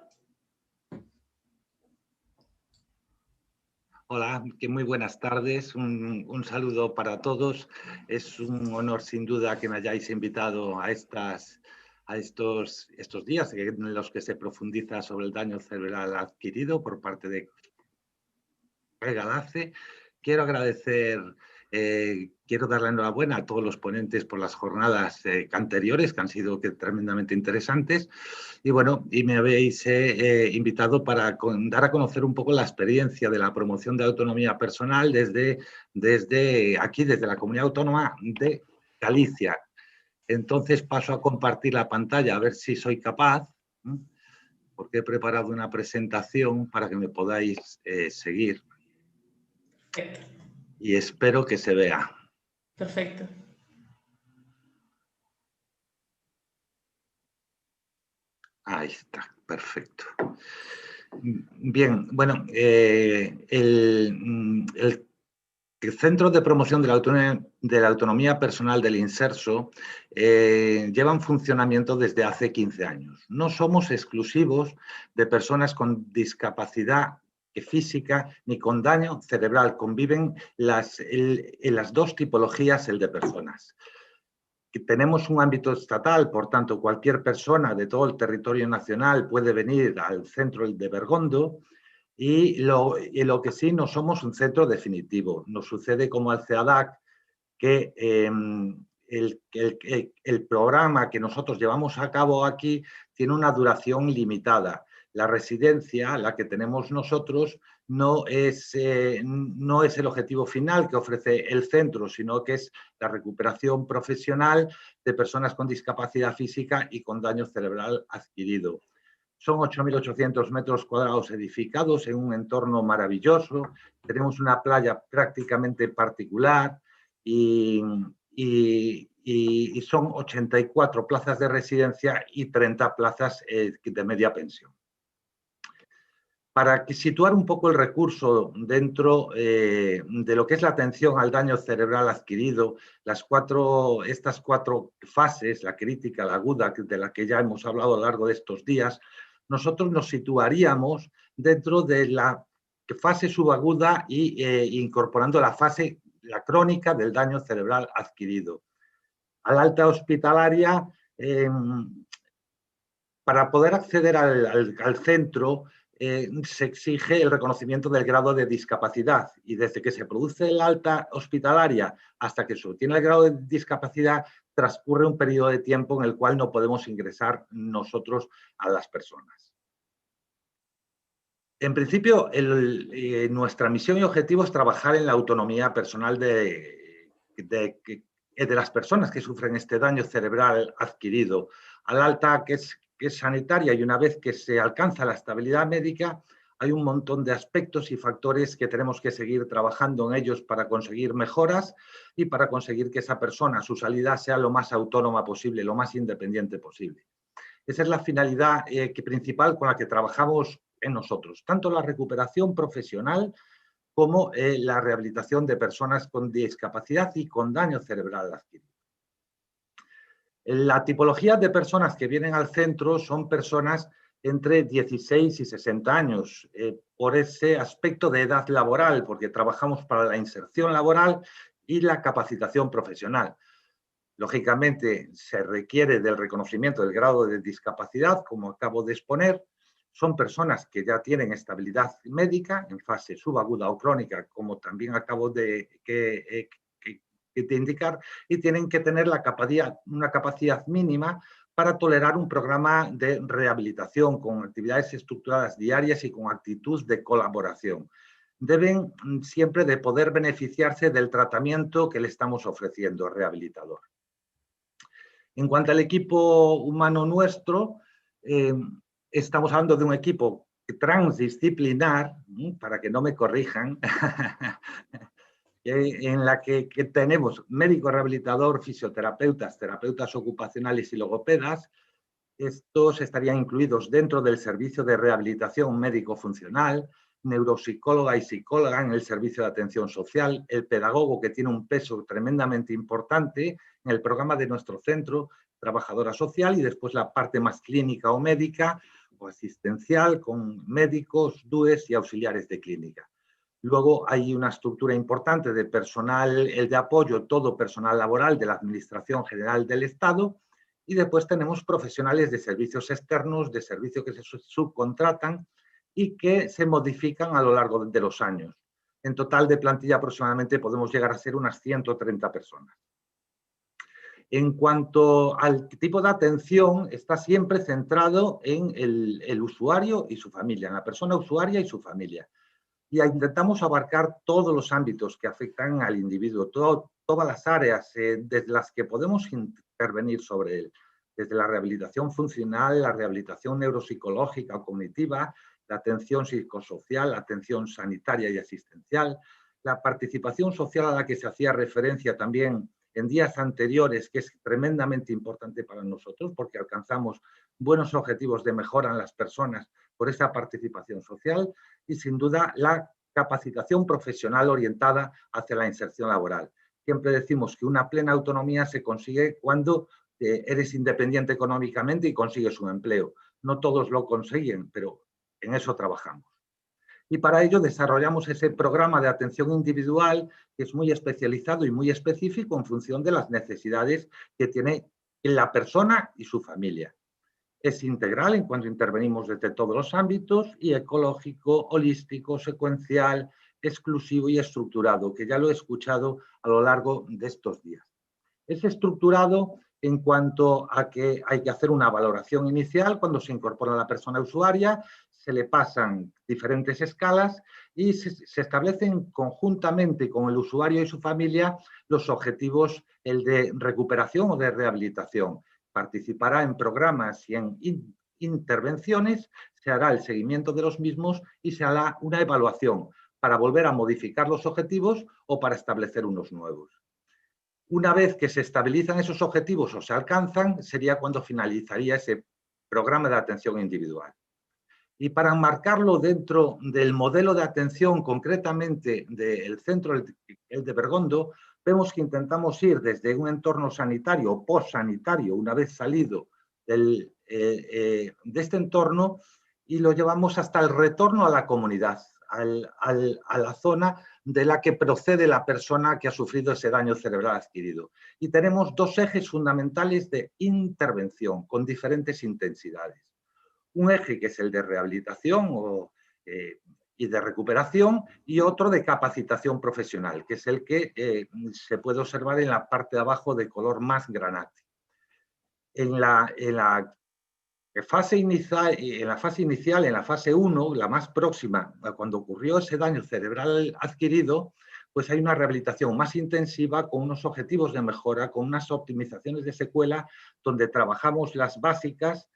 Hola, muy buenas tardes, un saludo para todos. Es un honor sin duda que me hayáis invitado a estos días en los que se profundiza sobre el daño cerebral adquirido por parte de FEGADACE. Quiero dar la enhorabuena a todos los ponentes por las jornadas anteriores, que han sido tremendamente interesantes. Y bueno, me habéis invitado para dar a conocer un poco la experiencia de la promoción de autonomía personal desde aquí, desde la Comunidad Autónoma de Galicia. Entonces paso a compartir la pantalla, a ver si soy capaz, porque he preparado una presentación para que me podáis seguir. Y espero que se vea. Perfecto. Ahí está, perfecto. Bien, bueno, el Centro de Promoción de la Autonomía Personal del Inserso lleva en funcionamiento desde hace 15 años. No somos exclusivos de personas con discapacidad física ni con daño cerebral. Conviven en las dos tipologías el de personas. Tenemos un ámbito estatal, por tanto, cualquier persona de todo el territorio nacional puede venir al centro de Bergondo y lo que sí no somos un centro definitivo. Nos sucede como al CEADAC que el programa que nosotros llevamos a cabo aquí tiene una duración limitada. La residencia, la que tenemos nosotros, no es el objetivo final que ofrece el centro, sino que es la recuperación profesional de personas con discapacidad física y con daño cerebral adquirido. Son 8.800 metros cuadrados edificados en un entorno maravilloso. Tenemos una playa prácticamente particular y son 84 plazas de residencia y 30 plazas de media pensión. Para situar un poco el recurso dentro de lo que es la atención al daño cerebral adquirido, estas cuatro fases, la crítica, la aguda, de la que ya hemos hablado a lo largo de estos días, nosotros nos situaríamos dentro de la fase subaguda e incorporando la crónica del daño cerebral adquirido. A la alta hospitalaria, para poder acceder al centro, se exige el reconocimiento del grado de discapacidad y desde que se produce el alta hospitalaria hasta que se obtiene el grado de discapacidad transcurre un periodo de tiempo en el cual no podemos ingresar nosotros a las personas. En principio, nuestra misión y objetivo es trabajar en la autonomía personal de las personas que sufren este daño cerebral adquirido. Al alta, que es sanitaria, y una vez que se alcanza la estabilidad médica, hay un montón de aspectos y factores que tenemos que seguir trabajando en ellos para conseguir mejoras y para conseguir que esa persona, su salida, sea lo más autónoma posible, lo más independiente posible. Esa es la finalidad principal con la que trabajamos en nosotros, tanto la recuperación profesional como la rehabilitación de personas con discapacidad y con daño cerebral adquirido. La tipología de personas que vienen al centro son personas entre 16 y 60 años, por ese aspecto de edad laboral, porque trabajamos para la inserción laboral y la capacitación profesional. Lógicamente, se requiere del reconocimiento del grado de discapacidad, como acabo de exponer. Son personas que ya tienen estabilidad médica en fase subaguda o crónica, como también acabo de indicar, y tienen que tener una capacidad mínima para tolerar un programa de rehabilitación con actividades estructuradas diarias y con actitud de colaboración. Deben siempre de poder beneficiarse del tratamiento que le estamos ofreciendo, rehabilitador. En cuanto al equipo humano nuestro, estamos hablando de un equipo transdisciplinar, para que no me corrijan, en la que tenemos médico rehabilitador, fisioterapeutas, terapeutas ocupacionales y logopedas. Estos estarían incluidos dentro del servicio de rehabilitación médico-funcional, neuropsicóloga y psicóloga en el servicio de atención social, el pedagogo, que tiene un peso tremendamente importante en el programa de nuestro centro, trabajadora social, y después la parte más clínica o médica o asistencial con médicos, DUEs y auxiliares de clínica. Luego hay una estructura importante de personal, el de apoyo, todo personal laboral de la Administración General del Estado, y después tenemos profesionales de servicios externos, de servicios que se subcontratan y que se modifican a lo largo de los años. En total de plantilla aproximadamente podemos llegar a ser unas 130 personas. En cuanto al tipo de atención, está siempre centrado en el usuario y su familia, en la persona usuaria y su familia. Y intentamos abarcar todos los ámbitos que afectan al individuo, todas las áreas desde las que podemos intervenir sobre él, desde la rehabilitación funcional, la rehabilitación neuropsicológica o cognitiva, la atención psicosocial, la atención sanitaria y asistencial, la participación social a la que se hacía referencia también en días anteriores, que es tremendamente importante para nosotros porque alcanzamos buenos objetivos de mejora en las personas por esa participación social, y sin duda la capacitación profesional orientada hacia la inserción laboral. Siempre decimos que una plena autonomía se consigue cuando eres independiente económicamente y consigues un empleo. No todos lo consiguen, pero en eso trabajamos. Y para ello desarrollamos ese programa de atención individual que es muy especializado y muy específico en función de las necesidades que tiene la persona y su familia. Es integral en cuanto intervenimos desde todos los ámbitos, y ecológico, holístico, secuencial, exclusivo y estructurado, que ya lo he escuchado a lo largo de estos días. Es estructurado en cuanto a que hay que hacer una valoración inicial cuando se incorpora la persona usuaria, se le pasan diferentes escalas y se establecen conjuntamente con el usuario y su familia los objetivos, el de recuperación o de rehabilitación. Participará en programas y en intervenciones, se hará el seguimiento de los mismos y se hará una evaluación para volver a modificar los objetivos o para establecer unos nuevos. Una vez que se estabilizan esos objetivos o se alcanzan, sería cuando finalizaría ese programa de atención individual. Y para enmarcarlo dentro del modelo de atención concretamente del centro, el de Bergondo, vemos que intentamos ir desde un entorno sanitario o postsanitario, una vez salido de este entorno, y lo llevamos hasta el retorno a la comunidad, a la zona de la que procede la persona que ha sufrido ese daño cerebral adquirido. Y tenemos dos ejes fundamentales de intervención con diferentes intensidades. Un eje que es el de rehabilitación y de recuperación, y otro de capacitación profesional, que es el que se puede observar en la parte de abajo de color más granate. En la fase inicial, en la fase 1, la más próxima, cuando ocurrió ese daño cerebral adquirido, pues hay una rehabilitación más intensiva con unos objetivos de mejora, con unas optimizaciones de secuela, donde trabajamos las básicas.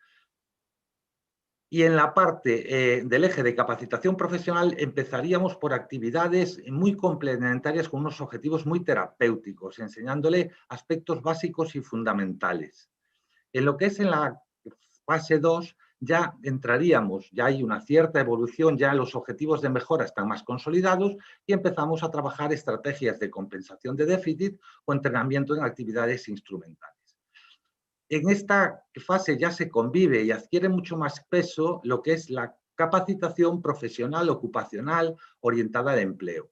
Y en la parte del eje de capacitación profesional empezaríamos por actividades muy complementarias con unos objetivos muy terapéuticos, enseñándole aspectos básicos y fundamentales. En lo que es en la fase 2, ya entraríamos, ya hay una cierta evolución, ya los objetivos de mejora están más consolidados y empezamos a trabajar estrategias de compensación de déficit o entrenamiento en actividades instrumentales. En esta fase ya se convive y adquiere mucho más peso lo que es la capacitación profesional ocupacional orientada al empleo.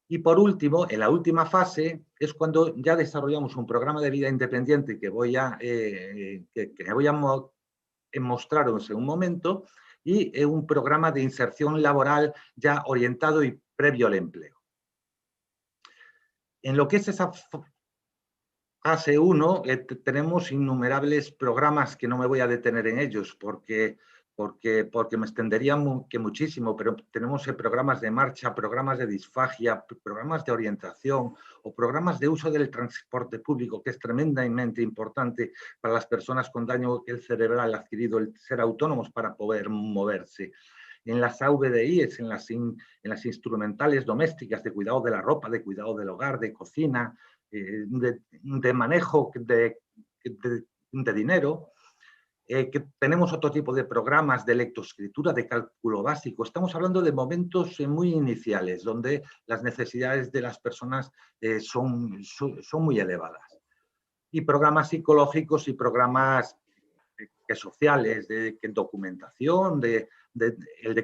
Y por último, en la última fase, es cuando ya desarrollamos un programa de vida independiente que voy a mostraros en un momento, y un programa de inserción laboral ya orientado y previo al empleo. En lo que es esa fase 1, tenemos innumerables programas que no me voy a detener en ellos porque me extendería muchísimo, pero tenemos programas de marcha, programas de disfagia, programas de orientación o programas de uso del transporte público, que es tremendamente importante para las personas con daño cerebral adquirido, el ser autónomos para poder moverse. En las AVDIs, en las instrumentales domésticas de cuidado de la ropa, de cuidado del hogar, de cocina, de manejo de dinero. Que tenemos otro tipo de programas de lectoescritura, de cálculo básico. Estamos hablando de momentos muy iniciales, donde las necesidades de las personas son muy elevadas. Y programas psicológicos y programas sociales, de documentación, de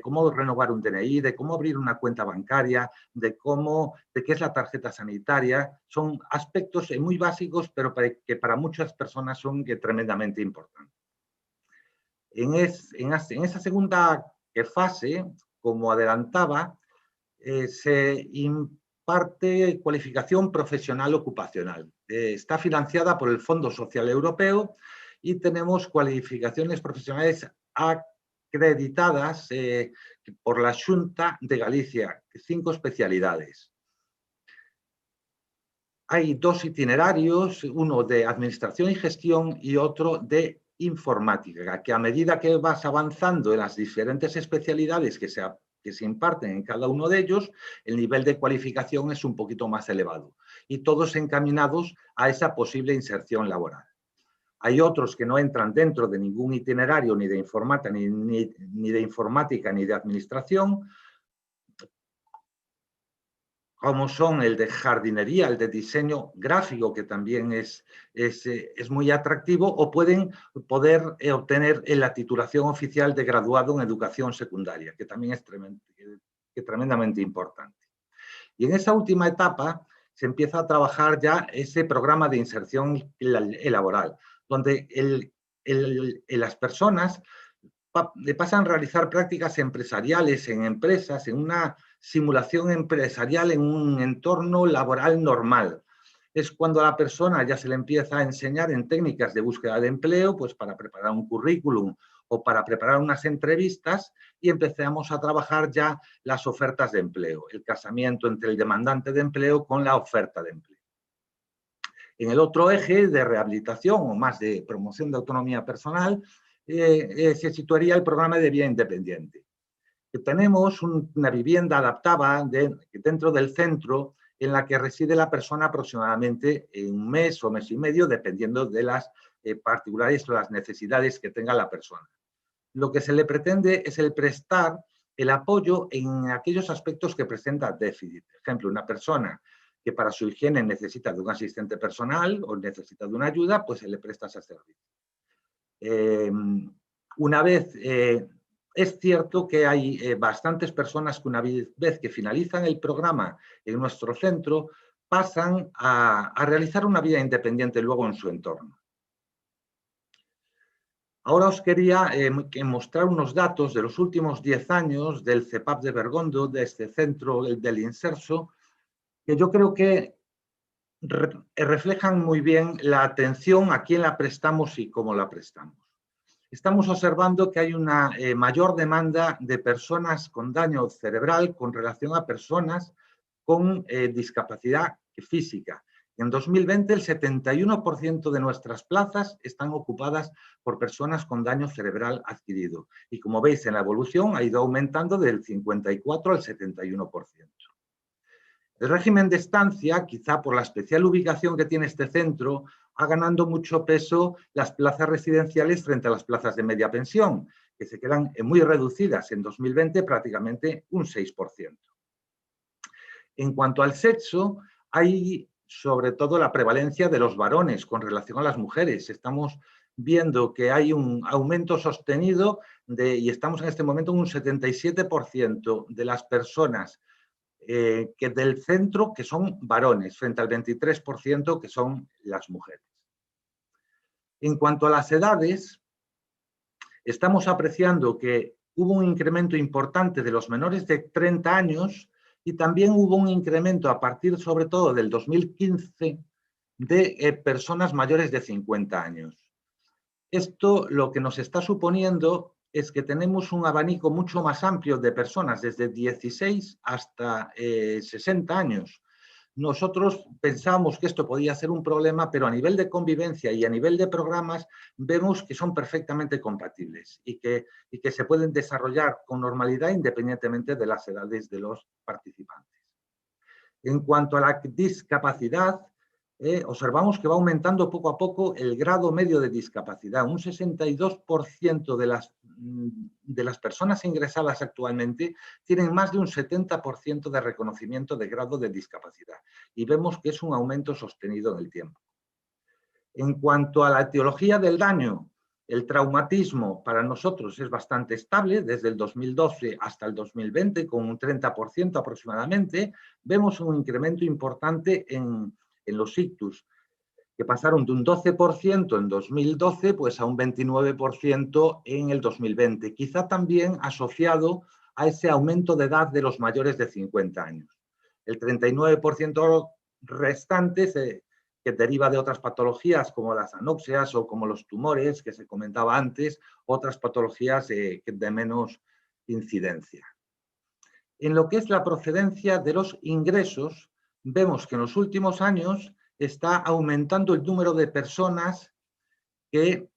cómo renovar un DNI, de cómo abrir una cuenta bancaria, de qué es la tarjeta sanitaria. Son aspectos muy básicos, pero que para muchas personas son tremendamente importantes. En esa segunda fase, como adelantaba, se imparte cualificación profesional ocupacional. Está financiada por el Fondo Social Europeo y tenemos cualificaciones profesionales acreditadas por la Xunta de Galicia, 5 especialidades. Hay 2 itinerarios, uno de administración y gestión y otro de informática, que a medida que vas avanzando en las diferentes especialidades que se imparten en cada uno de ellos, el nivel de cualificación es un poquito más elevado y todos encaminados a esa posible inserción laboral. Hay otros que no entran dentro de ningún itinerario ni de informática ni de administración, como son el de jardinería, el de diseño gráfico, que también es muy atractivo, o pueden obtener la titulación oficial de graduado en educación secundaria, que también es tremendamente importante. Y en esa última etapa se empieza a trabajar ya ese programa de inserción laboral, donde las personas pasan a realizar prácticas empresariales en empresas, en una simulación empresarial en un entorno laboral normal. Es cuando a la persona ya se le empieza a enseñar en técnicas de búsqueda de empleo, pues para preparar un currículum o para preparar unas entrevistas, y empezamos a trabajar ya las ofertas de empleo, el casamiento entre el demandante de empleo con la oferta de empleo. En el otro eje de rehabilitación o más de promoción de autonomía personal, se situaría el programa de vida independiente. Tenemos una vivienda adaptada dentro del centro en la que reside la persona aproximadamente en un mes o mes y medio, dependiendo de las particulares o las necesidades que tenga la persona. Lo que se le pretende es el prestar el apoyo en aquellos aspectos que presenta déficit. Por ejemplo, una persona que para su higiene necesita de un asistente personal o necesita de una ayuda, pues se le presta ese servicio. Una vez... es cierto que hay bastantes personas que una vez que finalizan el programa en nuestro centro pasan a realizar una vida independiente luego en su entorno. Ahora os quería mostrar unos datos de los últimos 10 años del CEPAP de Bergondo, de este centro del Inserso, que yo creo que reflejan muy bien la atención a quién la prestamos y cómo la prestamos. Estamos observando que hay una mayor demanda de personas con daño cerebral con relación a personas con discapacidad física. En 2020, el 71% de nuestras plazas están ocupadas por personas con daño cerebral adquirido. Y como veis en la evolución, ha ido aumentando del 54 al 71%. El régimen de estancia, quizá por la especial ubicación que tiene este centro, ha ganado mucho peso las plazas residenciales frente a las plazas de media pensión. que se quedan muy reducidas. En 2020 prácticamente un 6%. En cuanto al sexo, hay sobre todo la prevalencia de los varones con relación a las mujeres. Estamos viendo que hay un aumento sostenido y estamos en este momento en un 77% de las personas que del centro que son varones, frente al 23% que son las mujeres. En cuanto a las edades, estamos apreciando que hubo un incremento importante de los menores de 30 años y también hubo un incremento a partir sobre todo del 2015 de personas mayores de 50 años. Esto lo que nos está suponiendo es que tenemos un abanico mucho más amplio de personas, desde 16 hasta 60 años. Nosotros pensábamos que esto podía ser un problema, pero a nivel de convivencia y a nivel de programas vemos que son perfectamente compatibles y que se pueden desarrollar con normalidad independientemente de las edades de los participantes. En cuanto a la discapacidad, observamos que va aumentando poco a poco el grado medio de discapacidad. Un 62% de las personas ingresadas actualmente tienen más de un 70% de reconocimiento de grado de discapacidad y vemos que es un aumento sostenido en el tiempo. En cuanto a la etiología del daño, el traumatismo para nosotros es bastante estable, desde el 2012 hasta el 2020, con un 30% aproximadamente. Vemos un incremento importante en los ictus, que pasaron de un 12% en 2012 pues a un 29% en el 2020, quizá también asociado a ese aumento de edad de los mayores de 50 años. El 39% restante que deriva de otras patologías como las anoxias o como los tumores que se comentaba antes, otras patologías de menos incidencia. En lo que es la procedencia de los ingresos, vemos que en los últimos años está aumentando el número de personas que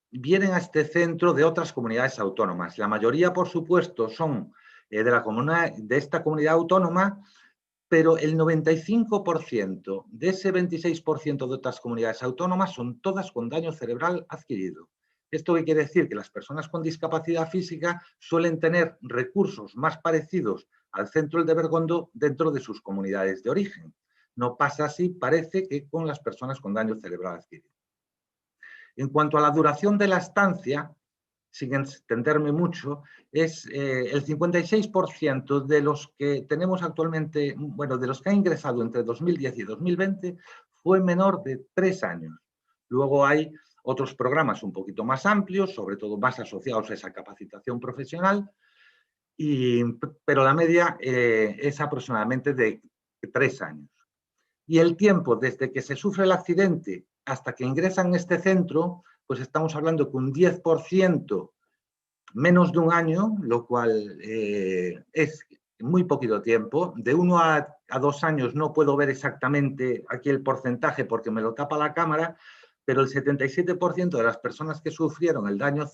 vienen a este centro de otras comunidades autónomas. La mayoría, por supuesto, son de esta comunidad autónoma, pero el 95% de ese 26% de otras comunidades autónomas son todas con daño cerebral adquirido. ¿Esto qué quiere decir? Que las personas con discapacidad física suelen tener recursos más parecidos al centro de Bergondo dentro de sus comunidades de origen. No pasa así, parece, que con las personas con daño cerebral adquirido. En cuanto a la duración de la estancia, sin extenderme mucho, es el 56% de los que tenemos actualmente, bueno, de los que han ingresado entre 2010 y 2020, fue menor de 3 años. Luego hay otros programas un poquito más amplios, sobre todo más asociados a esa capacitación profesional, pero la media es aproximadamente de 3 años. Y el tiempo desde que se sufre el accidente hasta que ingresan en este centro, pues estamos hablando que un 10% menos de un año, lo cual es muy poquito tiempo. De 1 a 2 años no puedo ver exactamente aquí el porcentaje porque me lo tapa la cámara, pero el 77% de las personas que sufrieron el daño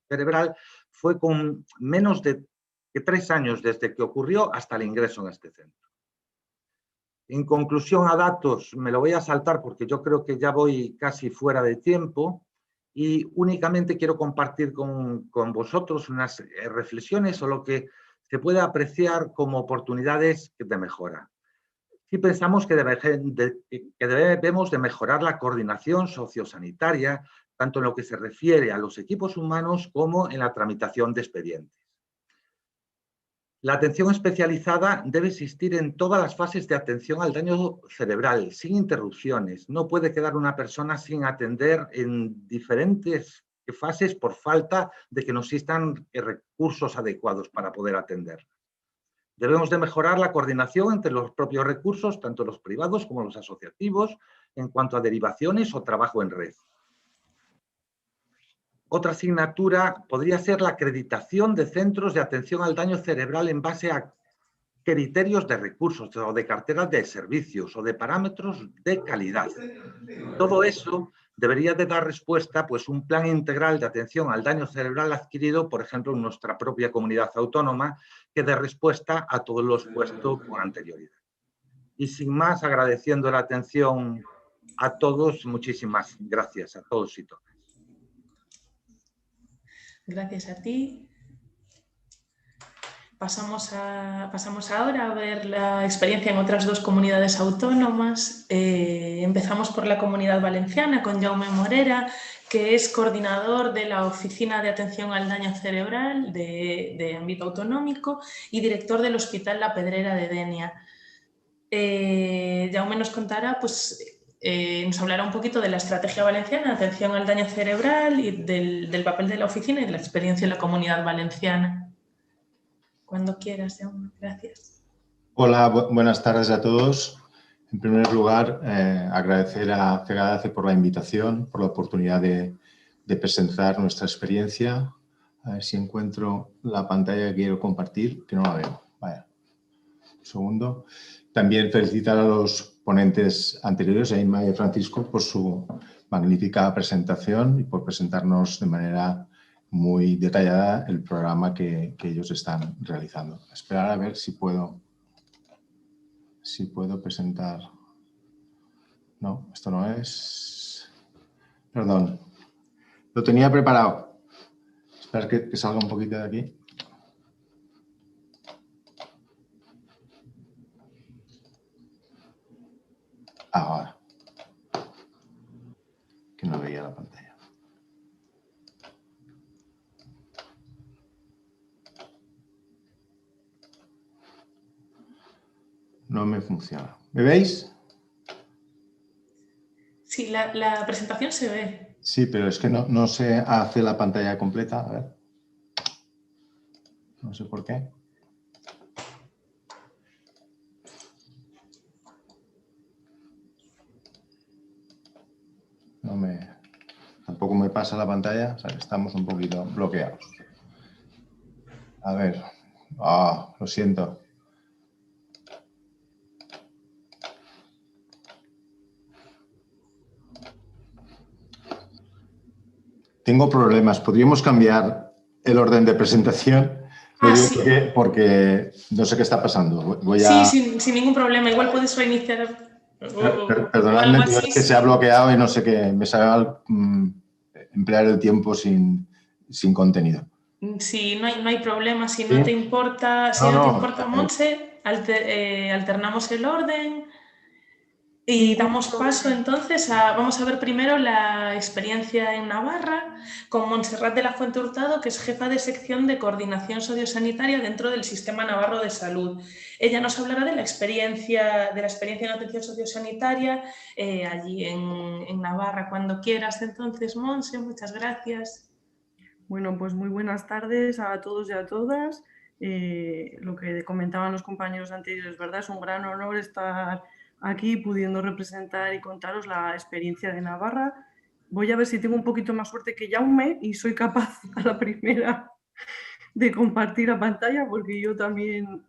cerebral fue con menos de 3 años desde que ocurrió hasta el ingreso en este centro. En conclusión, a datos, me lo voy a saltar porque yo creo que ya voy casi fuera de tiempo y únicamente quiero compartir con vosotros unas reflexiones o lo que se puede apreciar como oportunidades de mejora. Sí pensamos que debemos de mejorar la coordinación sociosanitaria, tanto en lo que se refiere a los equipos humanos como en la tramitación de expedientes. La atención especializada debe existir en todas las fases de atención al daño cerebral, sin interrupciones. No puede quedar una persona sin atender en diferentes fases por falta de que no existan recursos adecuados para poder atender. Debemos de mejorar la coordinación entre los propios recursos, tanto los privados como los asociativos, en cuanto a derivaciones o trabajo en red. Otra asignatura podría ser la acreditación de centros de atención al daño cerebral en base a criterios de recursos o de carteras de servicios o de parámetros de calidad. Todo eso debería de dar respuesta pues un plan integral de atención al daño cerebral adquirido, por ejemplo, en nuestra propia comunidad autónoma, que dé respuesta a todos los puestos con anterioridad. Y sin más, agradeciendo la atención a todos, muchísimas gracias a todos y todas. Gracias a ti. Pasamos ahora a ver la experiencia en otras dos comunidades autónomas. Empezamos por la Comunidad Valenciana con Jaume Morera, que es coordinador de la Oficina de Atención al Daño Cerebral de ámbito autonómico y director del Hospital La Pedrera de Denia. Jaume nos contará, nos hablará un poquito de la estrategia valenciana de atención al daño cerebral y del papel de la oficina y de la experiencia en la Comunidad Valenciana. Cuando quieras, Jaume. Gracias. Hola, buenas tardes a todos. En primer lugar, agradecer a FEGADACE por la invitación, por la oportunidad de presentar nuestra experiencia. A ver si encuentro la pantalla que quiero compartir, que no la veo. Vaya. Un segundo. También felicitar a los ponentes anteriores, a Inma y a Francisco, por su magnífica presentación y por presentarnos de manera muy detallada el programa que ellos están realizando. Esperar a ver si puedo presentar. No, esto no es. Perdón. Lo tenía preparado. Espera que salga un poquito de aquí. Ahora. Que no veía la pantalla. No me funciona. ¿Me veis? Sí, la presentación se ve. Sí, pero es que no se hace la pantalla completa. A ver. No sé por qué. Tampoco me pasa la pantalla, o sea que estamos un poquito bloqueados. A ver. Lo siento. Tengo problemas. ¿Podríamos cambiar el orden de presentación? Sí. Porque no sé qué está pasando. Sí, sin ningún problema. Igual puedes reiniciar. Perdonadme, es que se ha bloqueado y no sé qué. Me sabe emplear el tiempo sin contenido. Sí, no hay problema. Si ¿Sí? no te importa, No, Montse, alternamos el orden. Y damos paso entonces vamos a ver primero la experiencia en Navarra con Montserrat de la Fuente Hurtado, que es jefa de sección de coordinación sociosanitaria dentro del Sistema Navarro de Salud. Ella nos hablará de la experiencia en atención sociosanitaria allí en Navarra. Cuando quieras entonces, Montse, muchas gracias. Bueno, pues muy buenas tardes a todos y a todas. Lo que comentaban los compañeros anteriores, ¿verdad? Es un gran honor estar aquí pudiendo representar y contaros la experiencia de Navarra. Voy a ver si tengo un poquito más suerte que Jaume y soy capaz a la primera de compartir la pantalla, porque yo también,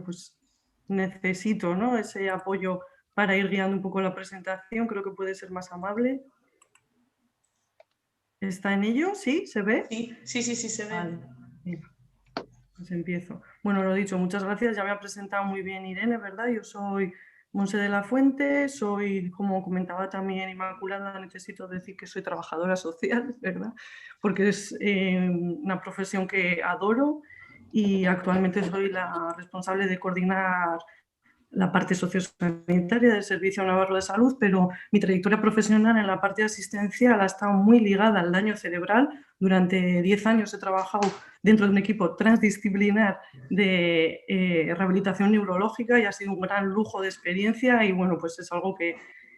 pues necesito, ¿no?, ese apoyo para ir guiando un poco la presentación. Creo que puede ser más amable. ¿Está en ello? ¿Sí? ¿Se ve? Sí, se ve. Vale. Venga, pues empiezo. Bueno, lo dicho, muchas gracias. Ya me ha presentado muy bien Irene, ¿verdad? Yo soy Montse de la Fuente, soy, como comentaba también Inmaculada, necesito decir que soy trabajadora social, ¿verdad? Porque es una profesión que adoro y actualmente soy la responsable de coordinar la parte sociosanitaria del Servicio Navarro de Salud, pero mi trayectoria profesional en la parte asistencial ha estado muy ligada al daño cerebral. Durante 10 años he trabajado dentro de un equipo transdisciplinar de rehabilitación neurológica y ha sido un gran lujo de experiencia y bueno, pues es algo que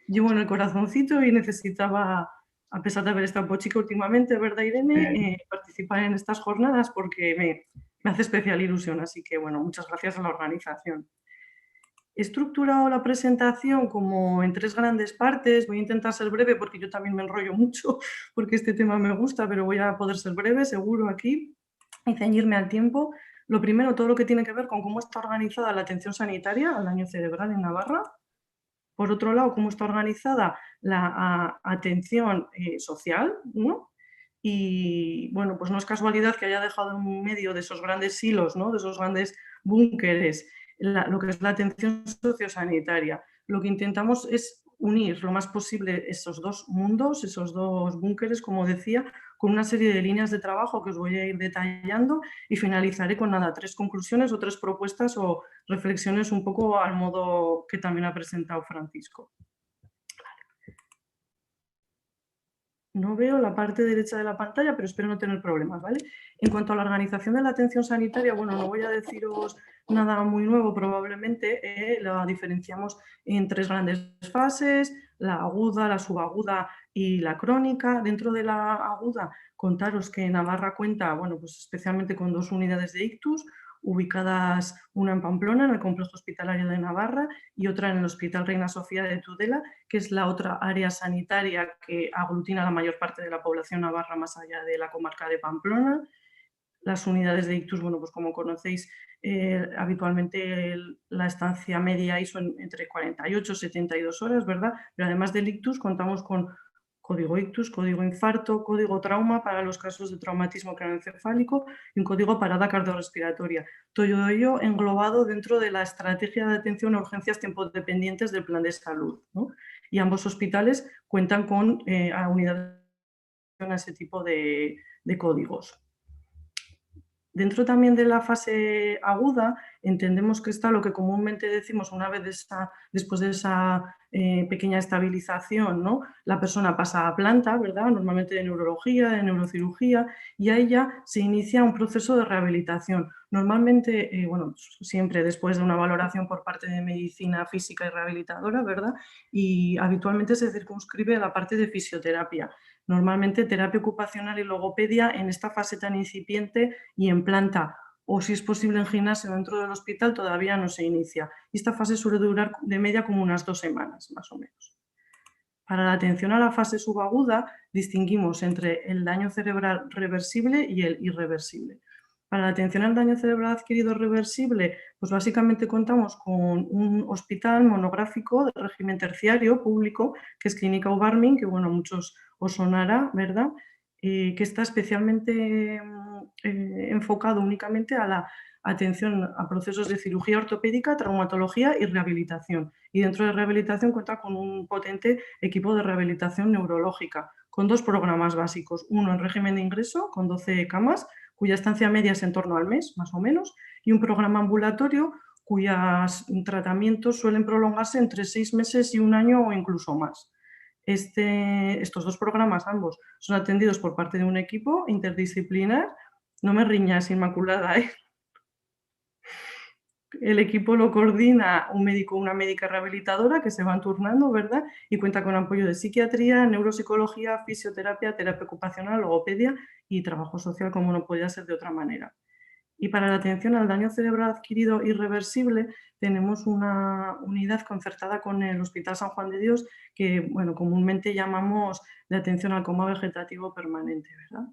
llevo en el corazoncito y necesitaba, a pesar de haber estado pochica últimamente, ¿verdad, Irene?, participar en estas jornadas porque me hace especial ilusión. Así que bueno, muchas gracias a la organización. He estructurado la presentación como en 3 grandes partes. Voy a intentar ser breve porque yo también me enrollo mucho porque este tema me gusta, pero voy a poder ser breve, seguro, aquí y ceñirme al tiempo. Lo primero, todo lo que tiene que ver con cómo está organizada la atención sanitaria al daño cerebral en Navarra. Por otro lado, cómo está organizada la atención social, ¿no? Y bueno, pues no es casualidad que haya dejado en medio de esos grandes silos, ¿no?, de esos grandes búnkeres, lo que es la atención sociosanitaria. Lo que intentamos es unir lo más posible esos dos mundos, esos dos búnkeres, como decía, con una serie de líneas de trabajo que os voy a ir detallando y finalizaré con 3 conclusiones o 3 propuestas o reflexiones un poco al modo que también ha presentado Francisco. No veo la parte derecha de la pantalla, pero espero no tener problemas, ¿vale? En cuanto a la organización de la atención sanitaria, bueno, no voy a deciros nada muy nuevo probablemente, la diferenciamos en 3 grandes fases, la aguda, la subaguda y la crónica. Dentro de la aguda, contaros que Navarra cuenta, bueno, pues especialmente con 2 unidades de ictus, ubicadas una en Pamplona, en el complejo hospitalario de Navarra, y otra en el Hospital Reina Sofía de Tudela, que es la otra área sanitaria que aglutina la mayor parte de la población navarra más allá de la comarca de Pamplona. Las unidades de ictus, bueno, pues como conocéis, habitualmente la estancia media hizo entre 48 y 72 horas, ¿verdad? Pero además del ictus contamos con código ictus, código infarto, código trauma para los casos de traumatismo craneoencefálico y un código parada cardiorrespiratoria. Todo ello englobado dentro de la estrategia de atención a urgencias tiempodependientes del plan de salud, ¿no? Y ambos hospitales cuentan con unidades a ese tipo de códigos. Dentro también de la fase aguda entendemos que está lo que comúnmente decimos una vez después de esa pequeña estabilización, ¿no? La persona pasa a planta, ¿verdad? Normalmente de neurología, de neurocirugía, y a ella se inicia un proceso de rehabilitación. Normalmente, bueno, siempre después de una valoración por parte de medicina física y rehabilitadora, ¿verdad? Y habitualmente se circunscribe a la parte de fisioterapia. Normalmente terapia ocupacional y logopedia en esta fase tan incipiente y en planta, o si es posible en gimnasio dentro del hospital, todavía no se inicia. Y esta fase suele durar de media como unas 2 semanas, más o menos. Para la atención a la fase subaguda distinguimos entre el daño cerebral reversible y el irreversible. Para la atención al daño cerebral adquirido reversible, pues básicamente contamos con un hospital monográfico de régimen terciario público, que es Clínica Ubarmin, que bueno, a muchos os sonará, ¿verdad? Que está especialmente enfocado únicamente a la atención a procesos de cirugía ortopédica, traumatología y rehabilitación. Y dentro de rehabilitación cuenta con un potente equipo de rehabilitación neurológica, con 2 programas básicos. Uno en régimen de ingreso, con 12 camas, cuya estancia media es en torno al mes, más o menos, y un programa ambulatorio cuyos tratamientos suelen prolongarse entre 6 meses y 1 año o incluso más. Estos 2 programas, ambos, son atendidos por parte de un equipo interdisciplinar. No me riñas, Inmaculada, ¿eh? El equipo lo coordina un médico o una médica rehabilitadora que se van turnando, ¿verdad? Y cuenta con apoyo de psiquiatría, neuropsicología, fisioterapia, terapia ocupacional, logopedia y trabajo social, como no podía ser de otra manera. Y para la atención al daño cerebral adquirido irreversible tenemos una unidad concertada con el Hospital San Juan de Dios que, bueno, comúnmente llamamos de atención al coma vegetativo permanente, ¿verdad?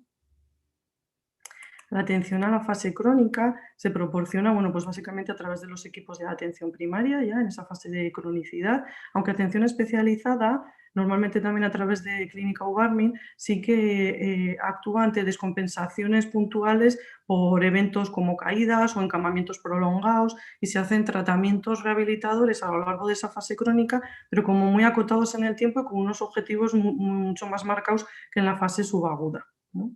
La atención a la fase crónica se proporciona, bueno, pues básicamente a través de los equipos de atención primaria, ya en esa fase de cronicidad, aunque atención especializada, normalmente también a través de Clínica Ubarmin, sí que actúa ante descompensaciones puntuales por eventos como caídas o encamamientos prolongados y se hacen tratamientos rehabilitadores a lo largo de esa fase crónica, pero como muy acotados en el tiempo y con unos objetivos mucho más marcados que en la fase subaguda, ¿no?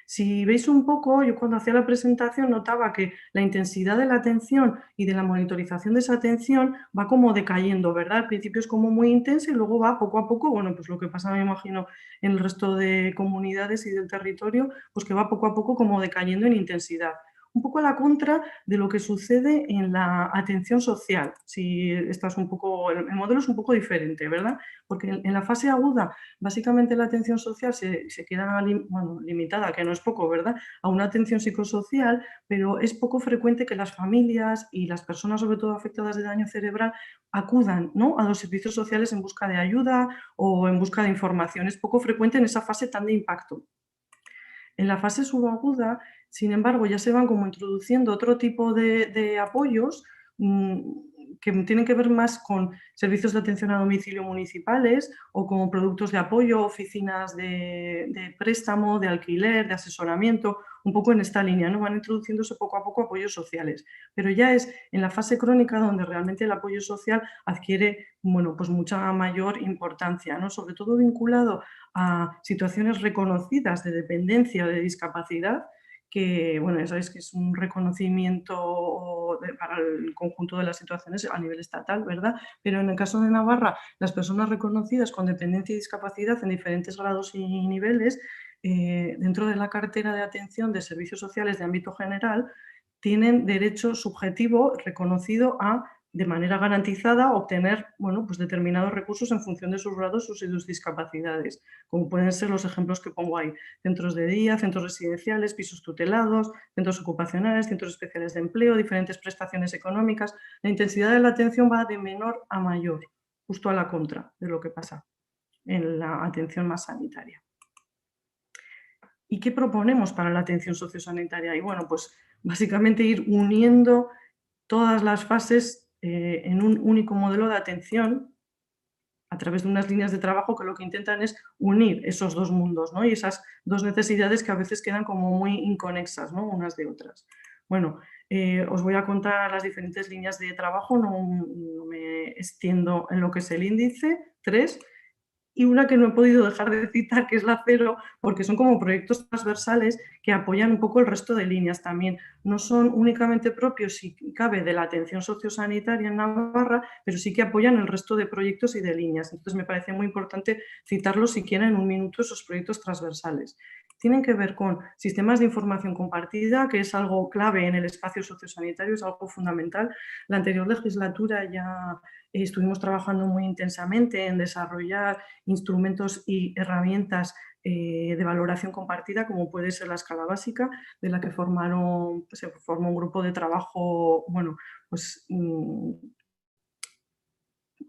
Si veis un poco, yo cuando hacía la presentación notaba que la intensidad de la atención y de la monitorización de esa atención va como decayendo, ¿verdad? Al principio es como muy intensa y luego va poco a poco, bueno, pues lo que pasa me imagino en el resto de comunidades y del territorio, pues que va poco a poco como decayendo en intensidad. Un poco a la contra de lo que sucede en la atención social. Si estás un poco, el modelo es un poco diferente, ¿verdad? Porque en la fase aguda, básicamente la atención social se queda limitada, que no es poco, ¿verdad?, a una atención psicosocial, pero es poco frecuente que las familias y las personas, sobre todo afectadas de daño cerebral, acudan, ¿no?, a los servicios sociales en busca de ayuda o en busca de información. Es poco frecuente en esa fase tan de impacto. En la fase subaguda, sin embargo, ya se van como introduciendo otro tipo de apoyos, que tienen que ver más con servicios de atención a domicilio municipales o con productos de apoyo, oficinas de préstamo, de alquiler, de asesoramiento, un poco en esta línea, ¿no? Van introduciéndose poco a poco apoyos sociales, pero ya es en la fase crónica donde realmente el apoyo social adquiere, bueno, pues mucha mayor importancia, ¿no? Sobre todo vinculado a situaciones reconocidas de dependencia o de discapacidad, que, bueno, ya sabéis que es un reconocimiento para el conjunto de las situaciones a nivel estatal, ¿verdad? Pero en el caso de Navarra, las personas reconocidas con dependencia y discapacidad en diferentes grados y niveles, dentro de la cartera de atención de servicios sociales de ámbito general, tienen derecho subjetivo reconocido a, de manera garantizada, obtener, bueno, pues determinados recursos en función de sus grados y sus discapacidades, como pueden ser los ejemplos que pongo ahí: centros de día, centros residenciales, pisos tutelados, centros ocupacionales, centros especiales de empleo, diferentes prestaciones económicas. La intensidad de la atención va de menor a mayor, justo a la contra de lo que pasa en la atención más sanitaria. ¿Y qué proponemos para la atención sociosanitaria? Y bueno, pues básicamente ir uniendo todas las fases en un único modelo de atención a través de unas líneas de trabajo que lo que intentan es unir esos dos mundos, ¿no? Y esas dos necesidades que a veces quedan como muy inconexas, ¿no? Unas de otras. Bueno, os voy a contar las diferentes líneas de trabajo, no me extiendo en lo que es el índice, 3, y una que no he podido dejar de citar, que es la 0, porque son como proyectos transversales que apoyan un poco el resto de líneas también. No son únicamente propios, si cabe, de la atención sociosanitaria en Navarra, pero sí que apoyan el resto de proyectos y de líneas. Entonces me parece muy importante citarlos siquiera en un minuto, esos proyectos transversales. Tienen que ver con sistemas de información compartida, que es algo clave en el espacio sociosanitario, es algo fundamental. La anterior legislatura ya estuvimos trabajando muy intensamente en desarrollar instrumentos y herramientas de valoración compartida, como puede ser la escala básica, de la que se formó un grupo de trabajo, bueno, pues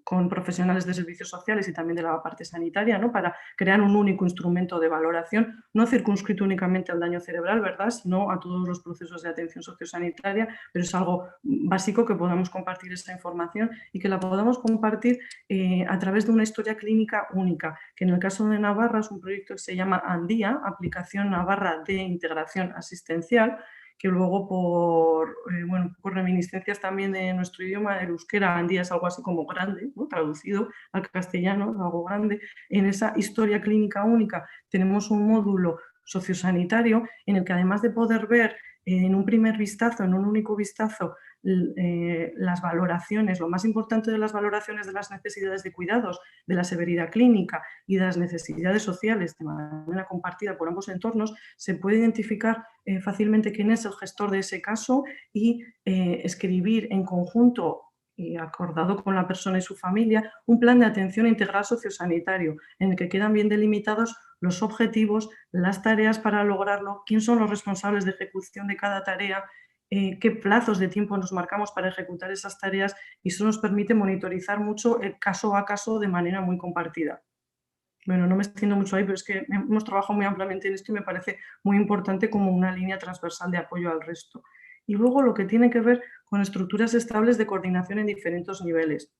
con profesionales de servicios sociales y también de la parte sanitaria, ¿no? Para crear un único instrumento de valoración, no circunscrito únicamente al daño cerebral, ¿verdad?, sino a todos los procesos de atención sociosanitaria, pero es algo básico que podamos compartir esta información y que la podamos compartir a través de una historia clínica única, que en el caso de Navarra es un proyecto que se llama ANDIA, Aplicación Navarra de Integración Asistencial, que luego por reminiscencias también de nuestro idioma, el euskera, Andía es algo así como grande, ¿no? Traducido al castellano, algo grande. En esa historia clínica única tenemos un módulo sociosanitario en el que, además de poder ver en un primer vistazo, en un único vistazo, las valoraciones, lo más importante de las valoraciones de las necesidades de cuidados, de la severidad clínica y de las necesidades sociales de manera compartida por ambos entornos, se puede identificar fácilmente quién es el gestor de ese caso y escribir en conjunto y acordado con la persona y su familia un plan de atención integral sociosanitario en el que quedan bien delimitados los objetivos, las tareas para lograrlo, quién son los responsables de ejecución de cada tarea, qué plazos de tiempo nos marcamos para ejecutar esas tareas, y eso nos permite monitorizar mucho el caso a caso de manera muy compartida. Bueno, no me extiendo mucho ahí, pero es que hemos trabajado muy ampliamente en esto y me parece muy importante como una línea transversal de apoyo al resto. Y luego lo que tiene que ver con estructuras estables de coordinación en diferentes niveles.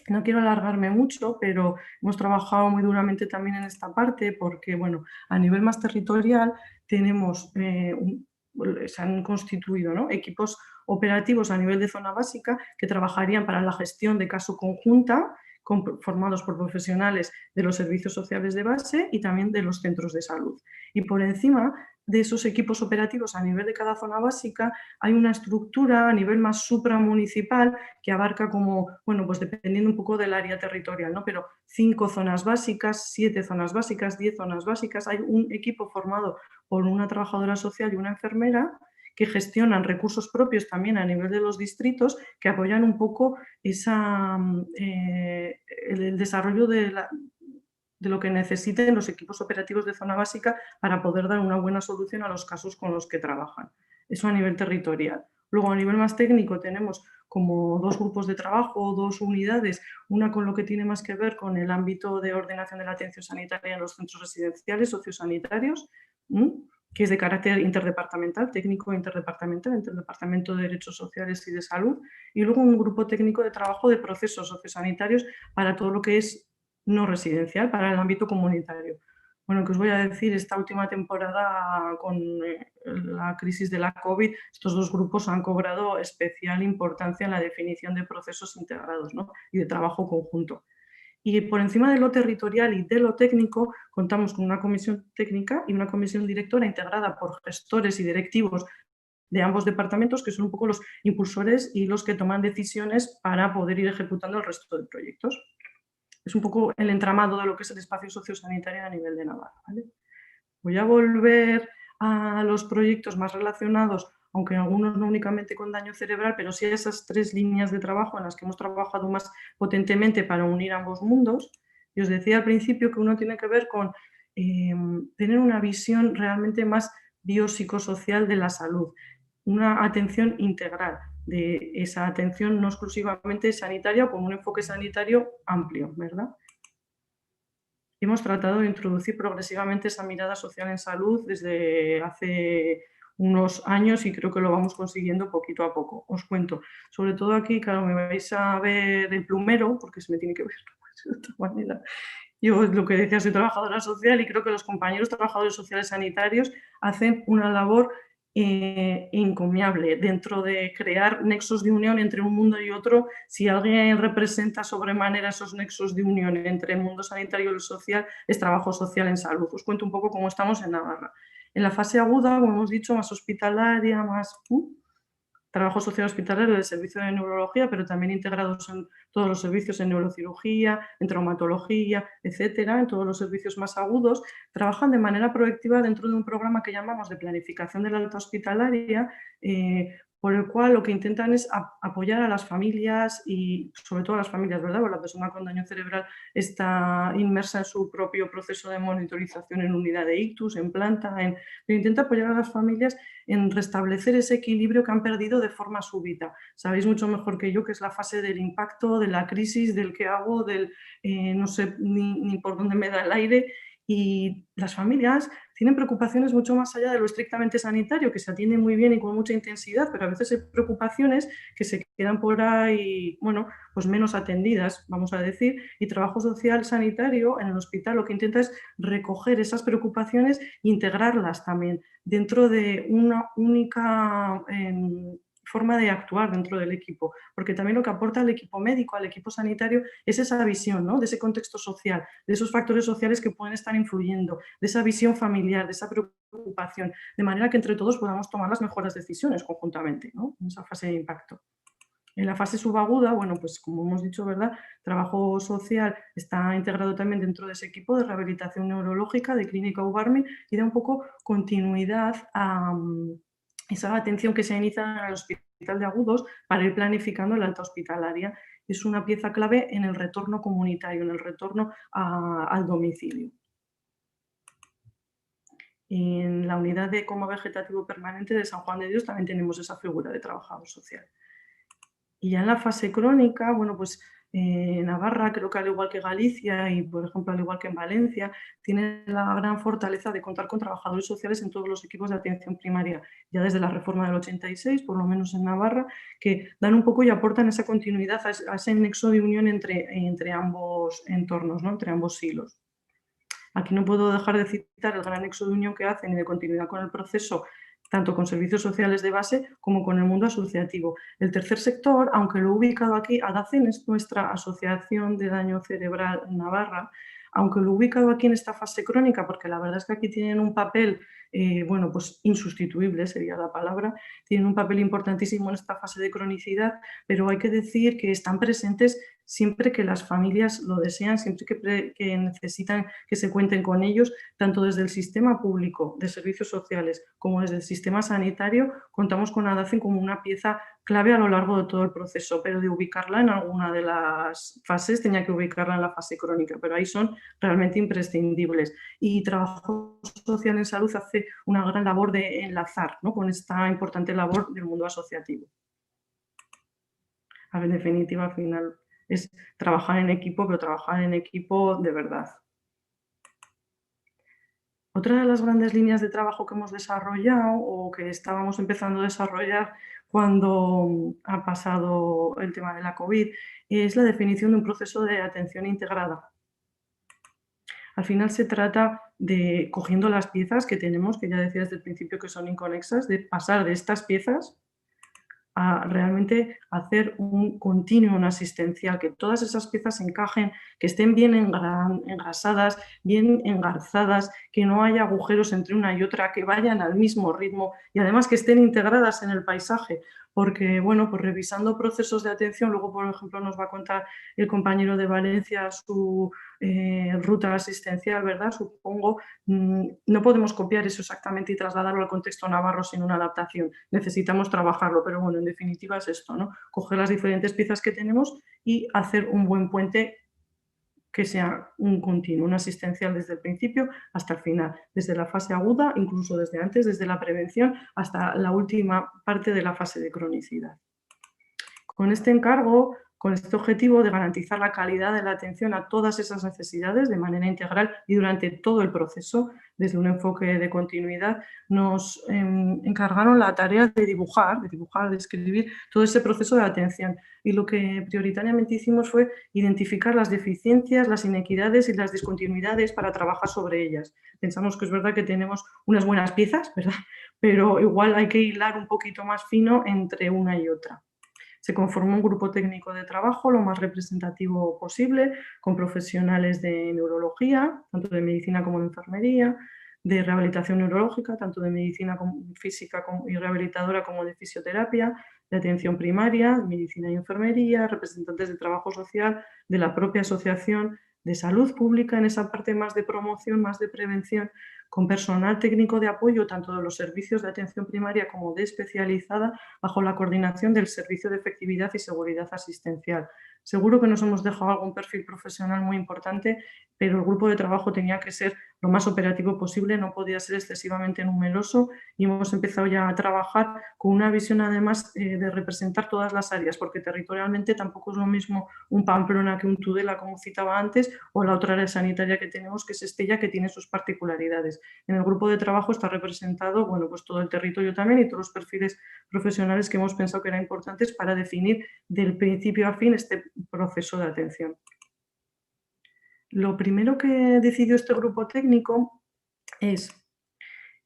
No quiero alargarme mucho, pero hemos trabajado muy duramente también en esta parte porque, bueno, a nivel más territorial tenemos, se han constituido, ¿no?, equipos operativos a nivel de zona básica que trabajarían para la gestión de caso conjunta, formados por profesionales de los servicios sociales de base y también de los centros de salud. Y por encima de esos equipos operativos a nivel de cada zona básica hay una estructura a nivel más supramunicipal que abarca, como, bueno, pues dependiendo un poco del área territorial, ¿no?, pero 5 zonas básicas, 7 zonas básicas, 10 zonas básicas. Hay un equipo formado por una trabajadora social y una enfermera que gestionan recursos propios también a nivel de los distritos, que apoyan un poco el desarrollo de lo que necesiten los equipos operativos de zona básica para poder dar una buena solución a los casos con los que trabajan. Eso a nivel territorial. Luego, a nivel más técnico, tenemos como 2 grupos de trabajo, 2 unidades, una con lo que tiene más que ver con el ámbito de ordenación de la atención sanitaria en los centros residenciales sociosanitarios, que es de carácter interdepartamental, técnico interdepartamental, entre el Departamento de Derechos Sociales y de Salud, y luego un grupo técnico de trabajo de procesos sociosanitarios para todo lo que es no residencial, para el ámbito comunitario. Bueno, que os voy a decir, esta última temporada con la crisis de la COVID, estos dos grupos han cobrado especial importancia en la definición de procesos integrados, ¿no? Y de trabajo conjunto. Y por encima de lo territorial y de lo técnico, contamos con una comisión técnica y una comisión directora integrada por gestores y directivos de ambos departamentos, que son un poco los impulsores y los que toman decisiones para poder ir ejecutando el resto de proyectos. Es un poco el entramado de lo que es el espacio sociosanitario a nivel de Navarra, ¿vale? Voy a volver a los proyectos más relacionados, aunque algunos no únicamente con daño cerebral, pero sí a esas 3 líneas de trabajo en las que hemos trabajado más potentemente para unir ambos mundos. Y os decía al principio que uno tiene que ver con tener una visión realmente más biopsicosocial de la salud, una atención integral, de esa atención no exclusivamente sanitaria o con un enfoque sanitario amplio, ¿verdad? Hemos tratado de introducir progresivamente esa mirada social en salud desde hace unos años y creo que lo vamos consiguiendo poquito a poco. Os cuento, sobre todo aquí, claro, me vais a ver el plumero, porque se me tiene que ver de otra manera. Yo, lo que decía, soy trabajadora social y creo que los compañeros trabajadores sociales sanitarios hacen una labor encomiable dentro de crear nexos de unión entre un mundo y otro. Si alguien representa sobremanera esos nexos de unión entre el mundo sanitario y el social, es trabajo social en salud. Os cuento un poco cómo estamos en Navarra. En la fase aguda, como hemos dicho, más hospitalaria, más trabajo social hospitalario del servicio de neurología, pero también integrados en todos los servicios en neurocirugía, en traumatología, etcétera, en todos los servicios más agudos, trabajan de manera proactiva dentro de un programa que llamamos de planificación de la alta hospitalaria, por el cual lo que intentan es apoyar a las familias y sobre todo a las familias, ¿verdad? Porque la persona con daño cerebral está inmersa en su propio proceso de monitorización en unidad de ictus, en planta, pero intenta apoyar a las familias en restablecer ese equilibrio que han perdido de forma súbita. Sabéis mucho mejor que yo que es la fase del impacto, de la crisis, del qué hago, del no sé ni por dónde me da el aire, y las familias tienen preocupaciones mucho más allá de lo estrictamente sanitario, que se atiende muy bien y con mucha intensidad, pero a veces hay preocupaciones que se quedan por ahí, bueno, pues menos atendidas, vamos a decir, y trabajo social sanitario en el hospital lo que intenta es recoger esas preocupaciones e integrarlas también dentro de una única forma de actuar dentro del equipo, porque también lo que aporta al equipo médico, al equipo sanitario, es esa visión, ¿no? De ese contexto social, de esos factores sociales que pueden estar influyendo, de esa visión familiar, de esa preocupación, de manera que entre todos podamos tomar las mejores decisiones conjuntamente, ¿no? En esa fase de impacto. En la fase subaguda, bueno, pues como hemos dicho, ¿verdad? Trabajo social está integrado también dentro de ese equipo de rehabilitación neurológica, de clínica Ubarmi, y da un poco continuidad a esa atención que se inicia en el hospital de agudos para ir planificando la alta hospitalaria. Es una pieza clave en el retorno comunitario, en el retorno al domicilio. En la unidad de coma vegetativo permanente de San Juan de Dios también tenemos esa figura de trabajador social. Y ya en la fase crónica, bueno, pues Navarra, creo que al igual que Galicia y, por ejemplo, al igual que en Valencia, tiene la gran fortaleza de contar con trabajadores sociales en todos los equipos de atención primaria, ya desde la reforma del 86, por lo menos en Navarra, que dan un poco y aportan esa continuidad a ese nexo de unión entre ambos entornos, ¿no? Entre ambos silos. Aquí no puedo dejar de citar el gran nexo de unión que hacen y de continuidad con el proceso, tanto con servicios sociales de base como con el mundo asociativo. El tercer sector, aunque lo he ubicado aquí, ADACEN es nuestra Asociación de Daño Cerebral en Navarra, aunque lo he ubicado aquí en esta fase crónica, porque la verdad es que aquí tienen un papel, bueno, pues insustituible sería la palabra, tienen un papel importantísimo en esta fase de cronicidad, pero hay que decir que están presentes siempre que las familias lo desean, siempre que necesitan que se cuenten con ellos, tanto desde el sistema público de servicios sociales como desde el sistema sanitario, contamos con ADACEN como una pieza clave a lo largo de todo el proceso, pero de ubicarla en alguna de las fases tenía que ubicarla en la fase crónica, pero ahí son realmente imprescindibles. Y Trabajo Social en Salud hace una gran labor de enlazar, ¿no? Con esta importante labor del mundo asociativo. A ver, en definitiva, al final es trabajar en equipo, pero trabajar en equipo de verdad. Otra de las grandes líneas de trabajo que hemos desarrollado o que estábamos empezando a desarrollar cuando ha pasado el tema de la COVID es la definición de un proceso de atención integrada. Al final se trata de, cogiendo las piezas que tenemos, que ya decía desde el principio que son inconexas, de pasar de estas piezas a realmente hacer un continuum asistencial, que todas esas piezas encajen, que estén bien engrasadas, bien engarzadas, que no haya agujeros entre una y otra, que vayan al mismo ritmo y además que estén integradas en el paisaje. Porque, bueno, pues revisando procesos de atención, luego, por ejemplo, nos va a contar el compañero de Valencia su ruta asistencial, ¿verdad? Supongo, no podemos copiar eso exactamente y trasladarlo al contexto navarro sin una adaptación. Necesitamos trabajarlo, pero bueno, en definitiva es esto, ¿no? Coger las diferentes piezas que tenemos y hacer un buen puente que sea un continuo, un asistencial desde el principio hasta el final, desde la fase aguda, incluso desde antes, desde la prevención hasta la última parte de la fase de cronicidad. Con este encargo, con este objetivo de garantizar la calidad de la atención a todas esas necesidades de manera integral y durante todo el proceso, desde un enfoque de continuidad, nos encargaron la tarea de dibujar, de escribir todo ese proceso de atención. Y lo que prioritariamente hicimos fue identificar las deficiencias, las inequidades y las discontinuidades para trabajar sobre ellas. Pensamos que es verdad que tenemos unas buenas piezas, ¿verdad? Pero igual hay que hilar un poquito más fino entre una y otra. Se conformó un grupo técnico de trabajo lo más representativo posible, con profesionales de neurología, tanto de medicina como de enfermería, de rehabilitación neurológica, tanto de medicina física y rehabilitadora como de fisioterapia, de atención primaria, de medicina y enfermería, representantes de trabajo social, de la propia asociación de salud pública en esa parte más de promoción, más de prevención, con personal técnico de apoyo tanto de los servicios de atención primaria como de especializada bajo la coordinación del Servicio de Efectividad y Seguridad Asistencial. Seguro que nos hemos dejado algún perfil profesional muy importante, pero el grupo de trabajo tenía que ser lo más operativo posible, no podía ser excesivamente numeroso y hemos empezado ya a trabajar con una visión además de representar todas las áreas, porque territorialmente tampoco es lo mismo un Pamplona que un Tudela, como citaba antes, o la otra área sanitaria que tenemos, que es Estella, que tiene sus particularidades. En el grupo de trabajo está representado, bueno, pues todo el territorio también y todos los perfiles profesionales que hemos pensado que eran importantes para definir del principio a fin este proceso de atención. Lo primero que decidió este grupo técnico es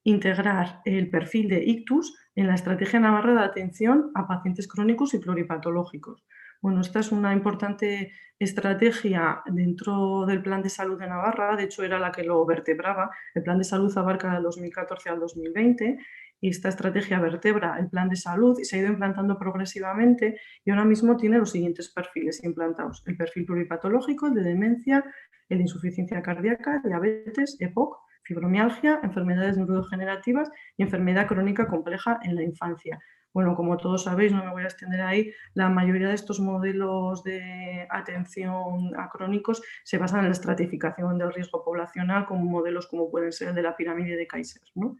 integrar el perfil de ictus en la estrategia navarra de atención a pacientes crónicos y pluripatológicos. Bueno, esta es una importante estrategia dentro del Plan de Salud de Navarra, de hecho era la que lo vertebraba. El Plan de Salud abarca del 2014 al 2020 y esta estrategia vertebra el Plan de Salud y se ha ido implantando progresivamente y ahora mismo tiene los siguientes perfiles implantados. El perfil pluripatológico, el de demencia, el de insuficiencia cardíaca, diabetes, EPOC, fibromialgia, enfermedades neurodegenerativas y enfermedad crónica compleja en la infancia. Bueno, como todos sabéis, no me voy a extender ahí, la mayoría de estos modelos de atención a crónicos se basan en la estratificación del riesgo poblacional con modelos como pueden ser el de la pirámide de Kaiser, ¿no?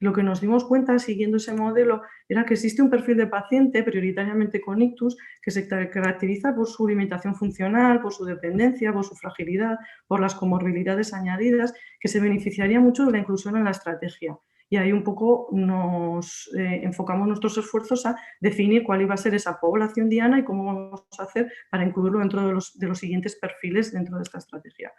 Lo que nos dimos cuenta siguiendo ese modelo era que existe un perfil de paciente prioritariamente con ictus que se caracteriza por su limitación funcional, por su dependencia, por su fragilidad, por las comorbilidades añadidas, que se beneficiaría mucho de la inclusión en la estrategia. Y ahí un poco nos enfocamos nuestros esfuerzos a definir cuál iba a ser esa población diana y cómo vamos a hacer para incluirlo dentro de los siguientes perfiles dentro de esta estrategia.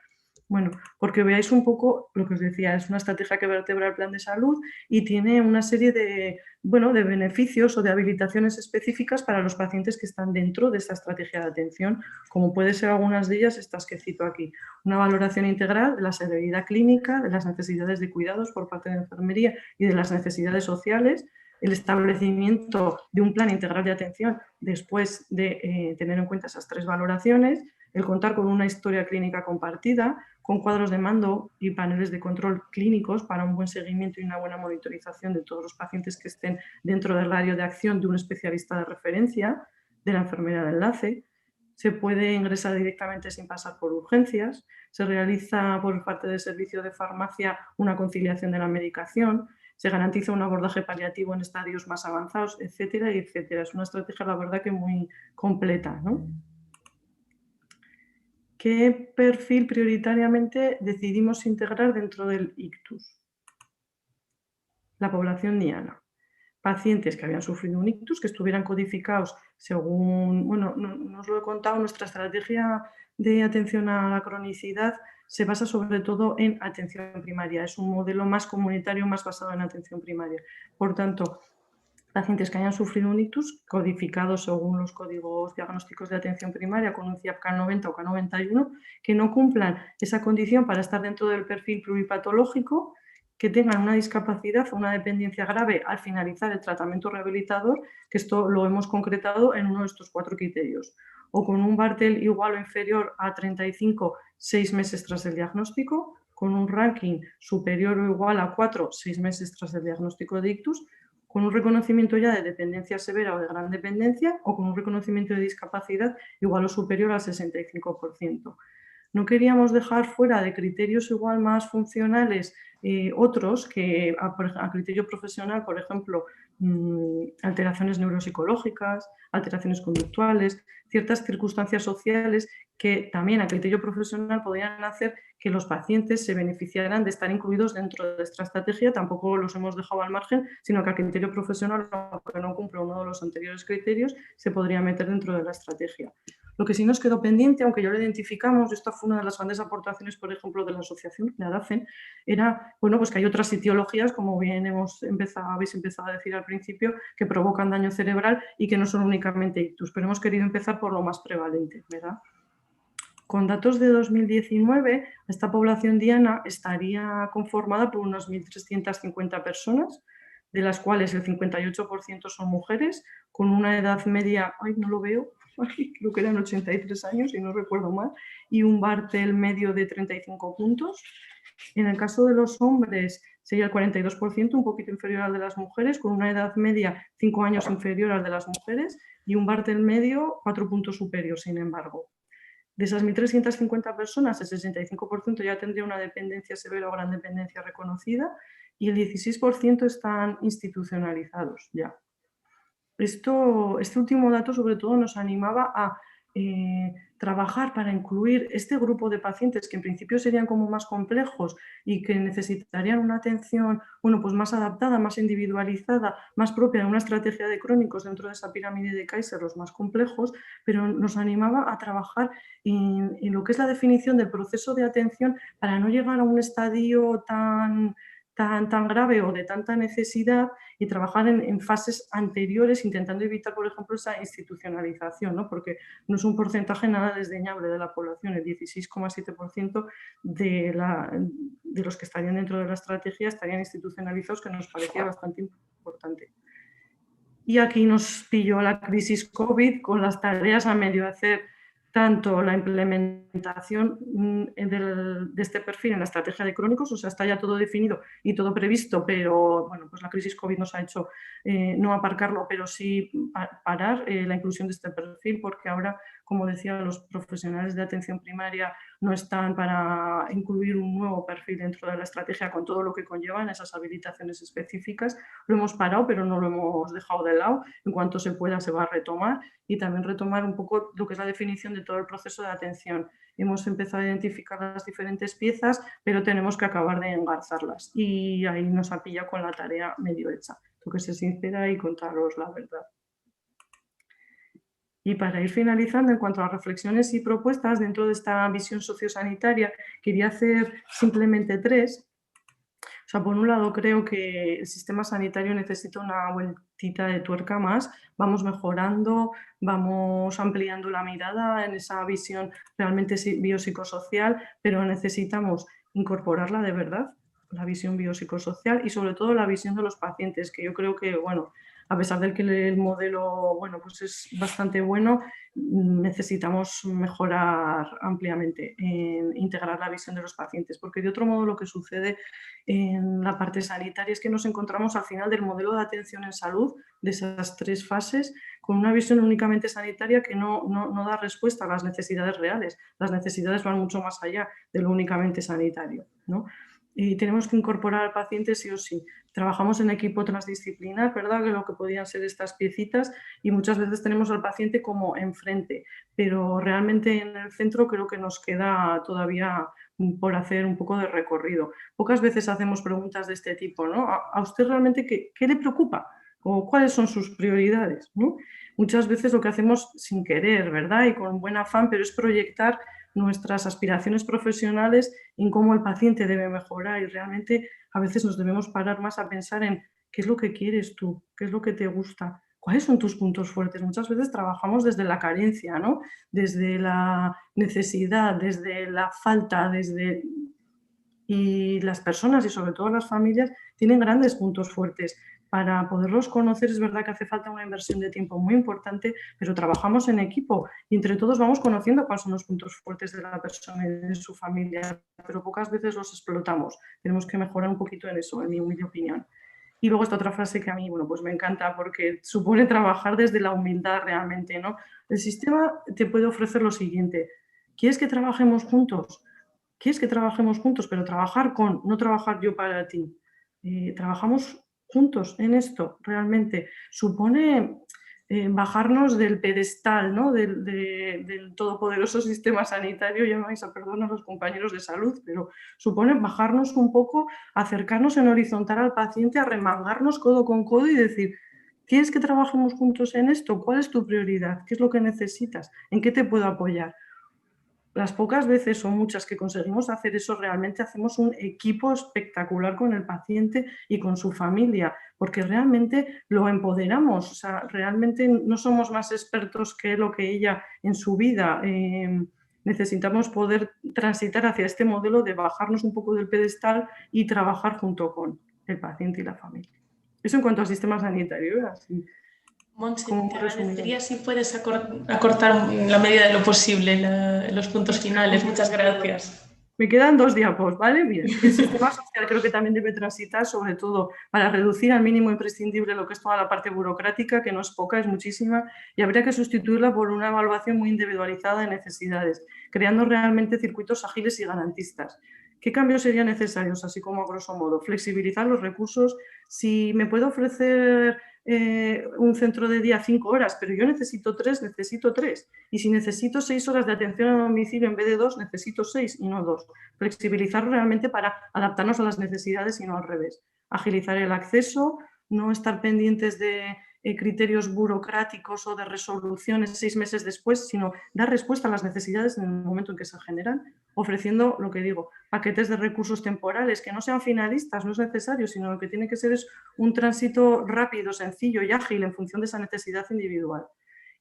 Bueno, porque veáis un poco lo que os decía, es una estrategia que vertebra el plan de salud y tiene una serie de, bueno, de beneficios o de habilitaciones específicas para los pacientes que están dentro de esta estrategia de atención, como puede ser algunas de ellas estas que cito aquí. Una valoración integral de la severidad clínica, de las necesidades de cuidados por parte de la enfermería y de las necesidades sociales, el establecimiento de un plan integral de atención después de tener en cuenta esas 3 valoraciones, el contar con una historia clínica compartida, con cuadros de mando y paneles de control clínicos para un buen seguimiento y una buena monitorización de todos los pacientes que estén dentro del radio de acción de un especialista de referencia, de la enfermera de enlace. Se puede ingresar directamente sin pasar por urgencias, se realiza por parte del servicio de farmacia una conciliación de la medicación, se garantiza un abordaje paliativo en estadios más avanzados, etcétera, etcétera. Es una estrategia, la verdad, que muy completa, ¿no? ¿Qué perfil prioritariamente decidimos integrar dentro del ictus? la población diana. Pacientes que habían sufrido un ictus, que estuvieran codificados según, bueno, no os lo he contado, nuestra estrategia de atención a la cronicidad se basa sobre todo en atención primaria. Es un modelo más comunitario, más basado en atención primaria. Por tanto, pacientes que hayan sufrido un ictus, codificados según los códigos diagnósticos de atención primaria con un CIAP K90 o K91, que no cumplan esa condición para estar dentro del perfil pluripatológico, que tengan una discapacidad o una dependencia grave al finalizar el tratamiento rehabilitador, que esto lo hemos concretado en uno de estos 4 criterios, o con un Bartel igual o inferior a 35 6 meses tras el diagnóstico, con un ranking superior o igual a 4 6 meses tras el diagnóstico de ictus, con un reconocimiento ya de dependencia severa o de gran dependencia, o con un reconocimiento de discapacidad igual o superior al 65%. No queríamos dejar fuera de criterios igual más funcionales otros que a criterio profesional, por ejemplo, alteraciones neuropsicológicas, alteraciones conductuales, ciertas circunstancias sociales que también a criterio profesional podrían hacer que los pacientes se beneficiaran de estar incluidos dentro de esta estrategia. Tampoco los hemos dejado al margen, sino que a criterio profesional, aunque no cumple uno de los anteriores criterios, se podría meter dentro de la estrategia. Lo que sí nos quedó pendiente, aunque ya lo identificamos, esta fue una de las grandes aportaciones, por ejemplo, de la asociación, de ADACEN, era bueno, pues que hay otras etiologías, como bien habéis empezado a decir al principio, que provocan daño cerebral y que no son únicamente ictus, pero hemos querido empezar por lo más prevalente, ¿verdad? Con datos de 2019, esta población diana estaría conformada por unas 1.350 personas, de las cuales el 58% son mujeres, con una edad media, ay, no lo veo, creo que eran 83 años, si no recuerdo mal, y un Bartel medio de 35 puntos. En el caso de los hombres sería el 42%, un poquito inferior al de las mujeres, con una edad media 5 años inferior al de las mujeres y un Bartel medio 4 puntos superior, sin embargo. De esas 1.350 personas, el 65% ya tendría una dependencia severa o gran dependencia reconocida y el 16% están institucionalizados ya. Este último dato sobre todo nos animaba a trabajar para incluir este grupo de pacientes que en principio serían como más complejos y que necesitarían una atención pues más adaptada, más individualizada, más propia de una estrategia de crónicos dentro de esa pirámide de Kaiser, los más complejos, pero nos animaba a trabajar en lo que es la definición del proceso de atención para no llegar a un estadio tan grave o de tanta necesidad y trabajar en fases anteriores intentando evitar, por ejemplo, esa institucionalización, ¿no? Porque no es un porcentaje nada desdeñable de la población, el 16,7% de los que estarían dentro de la estrategia estarían institucionalizados, que nos parecía bastante importante. Y aquí nos pilló la crisis COVID con las tareas a medio hacer, tanto la implementación de este perfil en la estrategia de crónicos, o sea, está ya todo definido y todo previsto, pero bueno, pues la crisis COVID nos ha hecho no aparcarlo, pero sí parar la inclusión de este perfil, porque ahora, como decía, los profesionales de atención primaria no están para incluir un nuevo perfil dentro de la estrategia con todo lo que conllevan esas habilitaciones específicas. Lo hemos parado, pero no lo hemos dejado de lado. En cuanto se pueda se va a retomar y también retomar un poco lo que es la definición de todo el proceso de atención. Hemos empezado a identificar las diferentes piezas, pero tenemos que acabar de engarzarlas y ahí nos ha pillado con la tarea medio hecha. Tengo que ser sincera y contaros la verdad. Y para ir finalizando, en cuanto a reflexiones y propuestas dentro de esta visión sociosanitaria, quería hacer simplemente 3. O sea, por un lado creo que el sistema sanitario necesita una vueltita de tuerca más, vamos mejorando, vamos ampliando la mirada en esa visión realmente biopsicosocial, pero necesitamos incorporarla de verdad, la visión biopsicosocial y sobre todo la visión de los pacientes, que yo creo que, bueno, a pesar de que el modelo, bueno, pues es bastante bueno, necesitamos mejorar ampliamente en integrar la visión de los pacientes, porque de otro modo lo que sucede en la parte sanitaria es que nos encontramos al final del modelo de atención en salud, de esas 3 fases, con una visión únicamente sanitaria que no da respuesta a las necesidades reales. Las necesidades van mucho más allá de lo únicamente sanitario, ¿no? Y tenemos que incorporar al paciente sí o sí. Trabajamos en equipo transdisciplinar, ¿verdad? Que lo que podían ser estas piecitas y muchas veces tenemos al paciente como enfrente, pero realmente en el centro creo que nos queda todavía por hacer un poco de recorrido. Pocas veces hacemos preguntas de este tipo, ¿no? ¿A usted realmente qué le preocupa? ¿O cuáles son sus prioridades, ¿no? Muchas veces lo que hacemos sin querer, ¿verdad? Y con buen afán, pero es proyectar nuestras aspiraciones profesionales en cómo el paciente debe mejorar, y realmente a veces nos debemos parar más a pensar en qué es lo que quieres tú, qué es lo que te gusta, cuáles son tus puntos fuertes. Muchas veces trabajamos desde la carencia, ¿no? Desde la necesidad, desde la falta, y las personas y sobre todo las familias tienen grandes puntos fuertes. Para poderlos conocer es verdad que hace falta una inversión de tiempo muy importante, pero trabajamos en equipo y entre todos vamos conociendo cuáles son los puntos fuertes de la persona y de su familia, pero pocas veces los explotamos. Tenemos que mejorar un poquito en eso, en mi humilde opinión. Y luego esta otra frase que a mí, bueno, pues me encanta porque supone trabajar desde la humildad realmente, ¿no? El sistema te puede ofrecer lo siguiente: ¿quieres que trabajemos juntos? ¿Quieres que trabajemos juntos? Pero trabajar con, no trabajar yo para ti. Trabajamos juntos en esto, realmente. Supone bajarnos del pedestal, ¿no? del todopoderoso sistema sanitario. Ya me vais a perdonar los compañeros de salud, pero supone bajarnos un poco, acercarnos en horizontal al paciente, arremangarnos codo con codo y decir: ¿quieres que trabajemos juntos en esto? ¿Cuál es tu prioridad? ¿Qué es lo que necesitas? ¿En qué te puedo apoyar? Las pocas veces o muchas que conseguimos hacer eso, realmente hacemos un equipo espectacular con el paciente y con su familia, porque realmente lo empoderamos. O sea, realmente no somos más expertos que él o que ella en su vida. Necesitamos poder transitar hacia este modelo de bajarnos un poco del pedestal y trabajar junto con el paciente y la familia. Eso en cuanto al sistema sanitario, así. Montse, te agradecería si puedes acortar en la medida de lo posible los puntos finales. Muchas gracias. Me quedan 2 diapos, ¿vale? Bien. El sistema social creo que también debe transitar, sobre todo para reducir al mínimo imprescindible lo que es toda la parte burocrática, que no es poca, es muchísima, y habría que sustituirla por una evaluación muy individualizada de necesidades, creando realmente circuitos ágiles y garantistas. ¿Qué cambios serían necesarios, así como a grosso modo? Flexibilizar los recursos. Si me puedo ofrecer un centro de día 5 horas, pero yo necesito 3, necesito 3. Y si necesito 6 horas de atención a domicilio en vez de 2, necesito 6 y no 2. Flexibilizarlo realmente para adaptarnos a las necesidades y no al revés. Agilizar el acceso, no estar pendientes de criterios burocráticos o de resoluciones 6 meses después, sino dar respuesta a las necesidades en el momento en que se generan, ofreciendo, lo que digo, paquetes de recursos temporales que no sean finalistas, no es necesario, sino lo que tiene que ser es un tránsito rápido, sencillo y ágil en función de esa necesidad individual.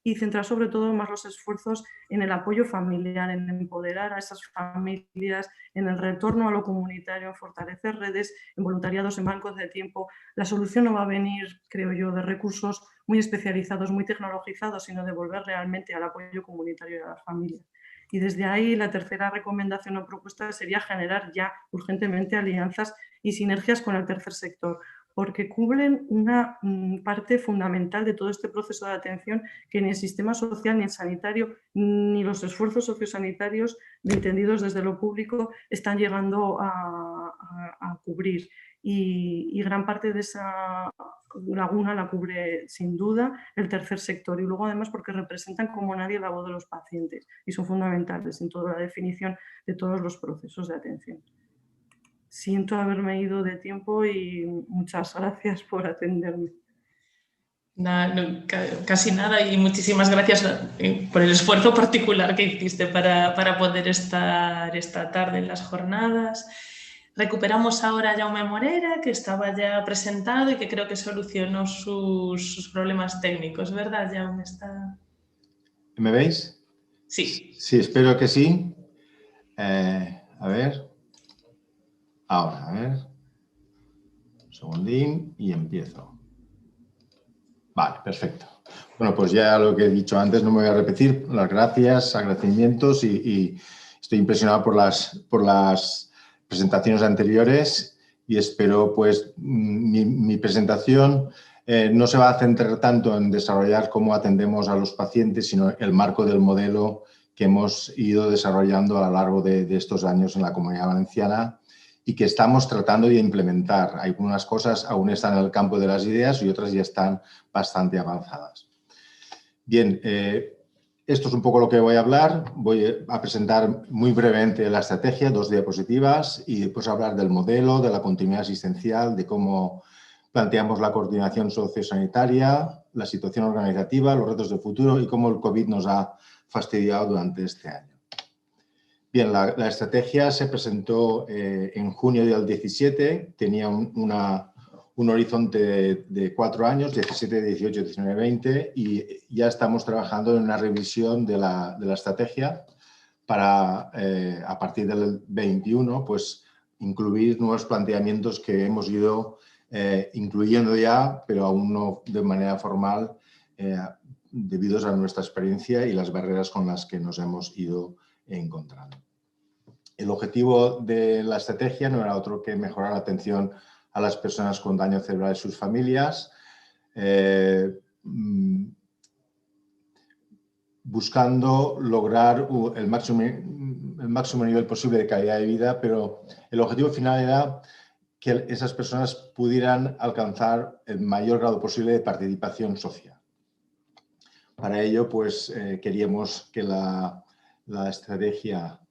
Y centrar sobre todo más los esfuerzos en el apoyo familiar, en empoderar a esas familias, en el retorno a lo comunitario, en fortalecer redes, en voluntariados, en bancos de tiempo. La solución no va a venir, creo yo, de recursos muy especializados, muy tecnologizados, sino de volver realmente al apoyo comunitario y a la familia. Y desde ahí la tercera recomendación o propuesta sería generar ya urgentemente alianzas y sinergias con el tercer sector, porque cubren una parte fundamental de todo este proceso de atención que ni el sistema social, ni el sanitario, ni los esfuerzos sociosanitarios entendidos desde lo público están llegando a cubrir. Y gran parte de esa laguna la cubre sin duda el tercer sector, y luego además porque representan como nadie la voz de los pacientes y son fundamentales en toda la definición de todos los procesos de atención. Siento haberme ido de tiempo y muchas gracias por atenderme. Casi nada, y muchísimas gracias por el esfuerzo particular que hiciste para poder estar esta tarde en las jornadas. Recuperamos ahora a Jaume Morera, que estaba ya presentado y que creo que solucionó sus problemas técnicos, ¿verdad, Jaume? ¿Me veis? Sí. Sí, espero que sí. A ver. Ahora, a ver. Un segundín y empiezo. Vale, perfecto. Bueno, pues ya lo que he dicho antes no me voy a repetir. Las gracias, agradecimientos y estoy impresionado por las presentaciones anteriores y espero, pues, mi presentación no se va a centrar tanto en desarrollar cómo atendemos a los pacientes, sino el marco del modelo que hemos ido desarrollando a lo largo de estos años en la Comunidad Valenciana y que estamos tratando de implementar. Algunas cosas aún están en el campo de las ideas y otras ya están bastante avanzadas. Bien, esto es un poco lo que voy a hablar. Voy a presentar muy brevemente la estrategia, 2 diapositivas, y después hablar del modelo, de la continuidad asistencial, de cómo planteamos la coordinación sociosanitaria, la situación organizativa, los retos de futuro y cómo el COVID nos ha fastidiado durante este año. Bien, la estrategia se presentó en junio del 17, tenía un horizonte de 4 años, 17, 18, 19, 20, y ya estamos trabajando en una revisión de la estrategia para, a partir del 21, pues incluir nuevos planteamientos que hemos ido incluyendo ya, pero aún no de manera formal, debido a nuestra experiencia y las barreras con las que nos hemos ido encontrando. El objetivo de la estrategia no era otro que mejorar la atención a las personas con daño cerebral y sus familias, buscando lograr el máximo nivel posible de calidad de vida, pero el objetivo final era que esas personas pudieran alcanzar el mayor grado posible de participación social. Para ello, pues, queríamos que la estrategia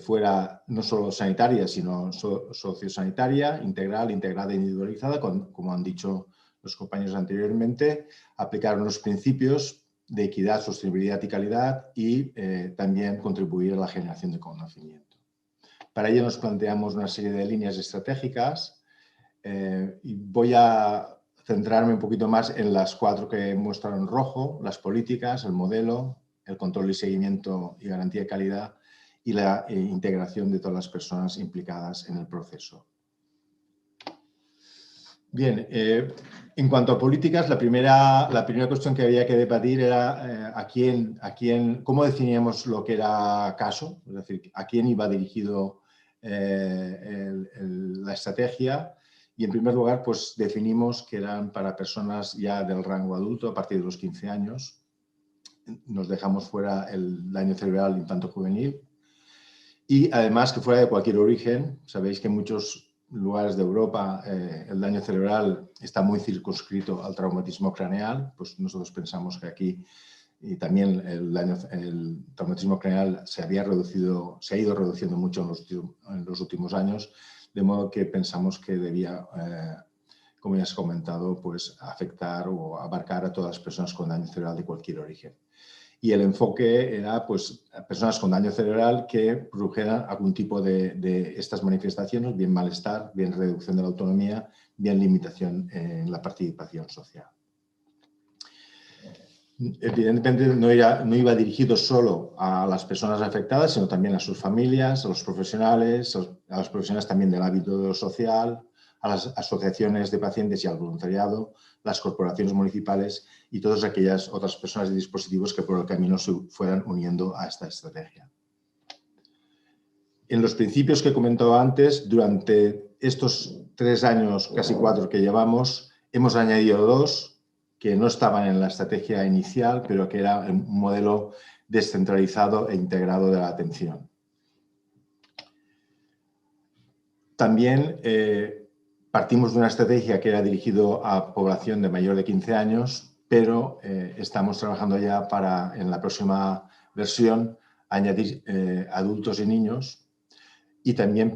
fuera no solo sanitaria, sino sociosanitaria, integral, integrada e individualizada, como han dicho los compañeros anteriormente, aplicar unos principios de equidad, sostenibilidad y calidad y también contribuir a la generación de conocimiento. Para ello nos planteamos una serie de líneas estratégicas y voy a centrarme un poquito más en las 4 que muestro en rojo: las políticas, el modelo, el control y seguimiento y garantía de calidad y la integración de todas las personas implicadas en el proceso. Bien, en cuanto a políticas, la primera cuestión que había que debatir era cómo definíamos lo que era caso, es decir, a quién iba dirigido la estrategia. Y en primer lugar, pues definimos que eran para personas ya del rango adulto a partir de los 15 años. Nos dejamos fuera el daño cerebral infanto-juvenil y además que fuera de cualquier origen. Sabéis que en muchos lugares de Europa el daño cerebral está muy circunscrito al traumatismo craneal. Pues nosotros pensamos que aquí y también el traumatismo craneal se ha ido reduciendo mucho en los últimos años, de modo que pensamos que debía, como ya has comentado, pues afectar o abarcar a todas las personas con daño cerebral de cualquier origen. Y el enfoque era, pues, personas con daño cerebral que produjeran algún tipo de estas manifestaciones, bien malestar, bien reducción de la autonomía, bien limitación en la participación social. Evidentemente no iba dirigido solo a las personas afectadas, sino también a sus familias, a los profesionales, a los profesionales también del ámbito social, a las asociaciones de pacientes y al voluntariado, las corporaciones municipales y todas aquellas otras personas y dispositivos que por el camino se fueran uniendo a esta estrategia. En los principios que he comentado antes, durante estos 3 años, casi 4 que llevamos, hemos añadido 2 que no estaban en la estrategia inicial, pero que era un modelo descentralizado e integrado de la atención. También partimos de una estrategia que era dirigido a población de mayor de 15 años, pero estamos trabajando ya para, en la próxima versión, añadir adultos y niños y también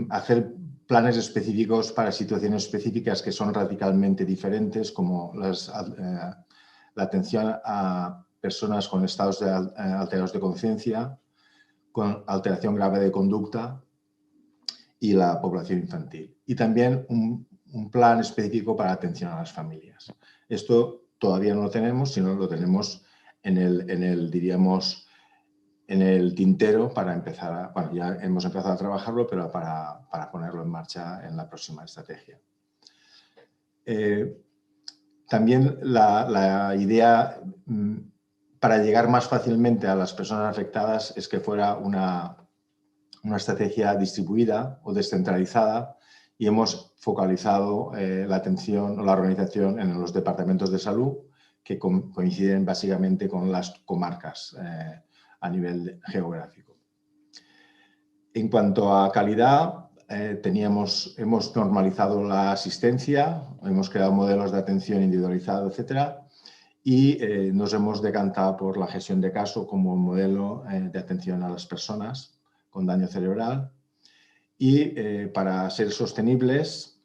hacer planes específicos para situaciones específicas que son radicalmente diferentes, como la atención a personas con estados alterados de conciencia, con alteración grave de conducta y la población infantil. Y también un plan específico para atención a las familias. Esto todavía no lo tenemos, sino lo tenemos en el tintero para empezar bueno, ya hemos empezado a trabajarlo, pero para ponerlo en marcha en la próxima estrategia. También la idea para llegar más fácilmente a las personas afectadas es que fuera una estrategia distribuida o descentralizada y hemos focalizado la atención o la organización en los departamentos de salud que coinciden básicamente con las comarcas a nivel geográfico. En cuanto a calidad, hemos normalizado la asistencia, hemos creado modelos de atención individualizado, etcétera, y nos hemos decantado por la gestión de caso como modelo de atención a las personas con daño cerebral. Y para ser sostenibles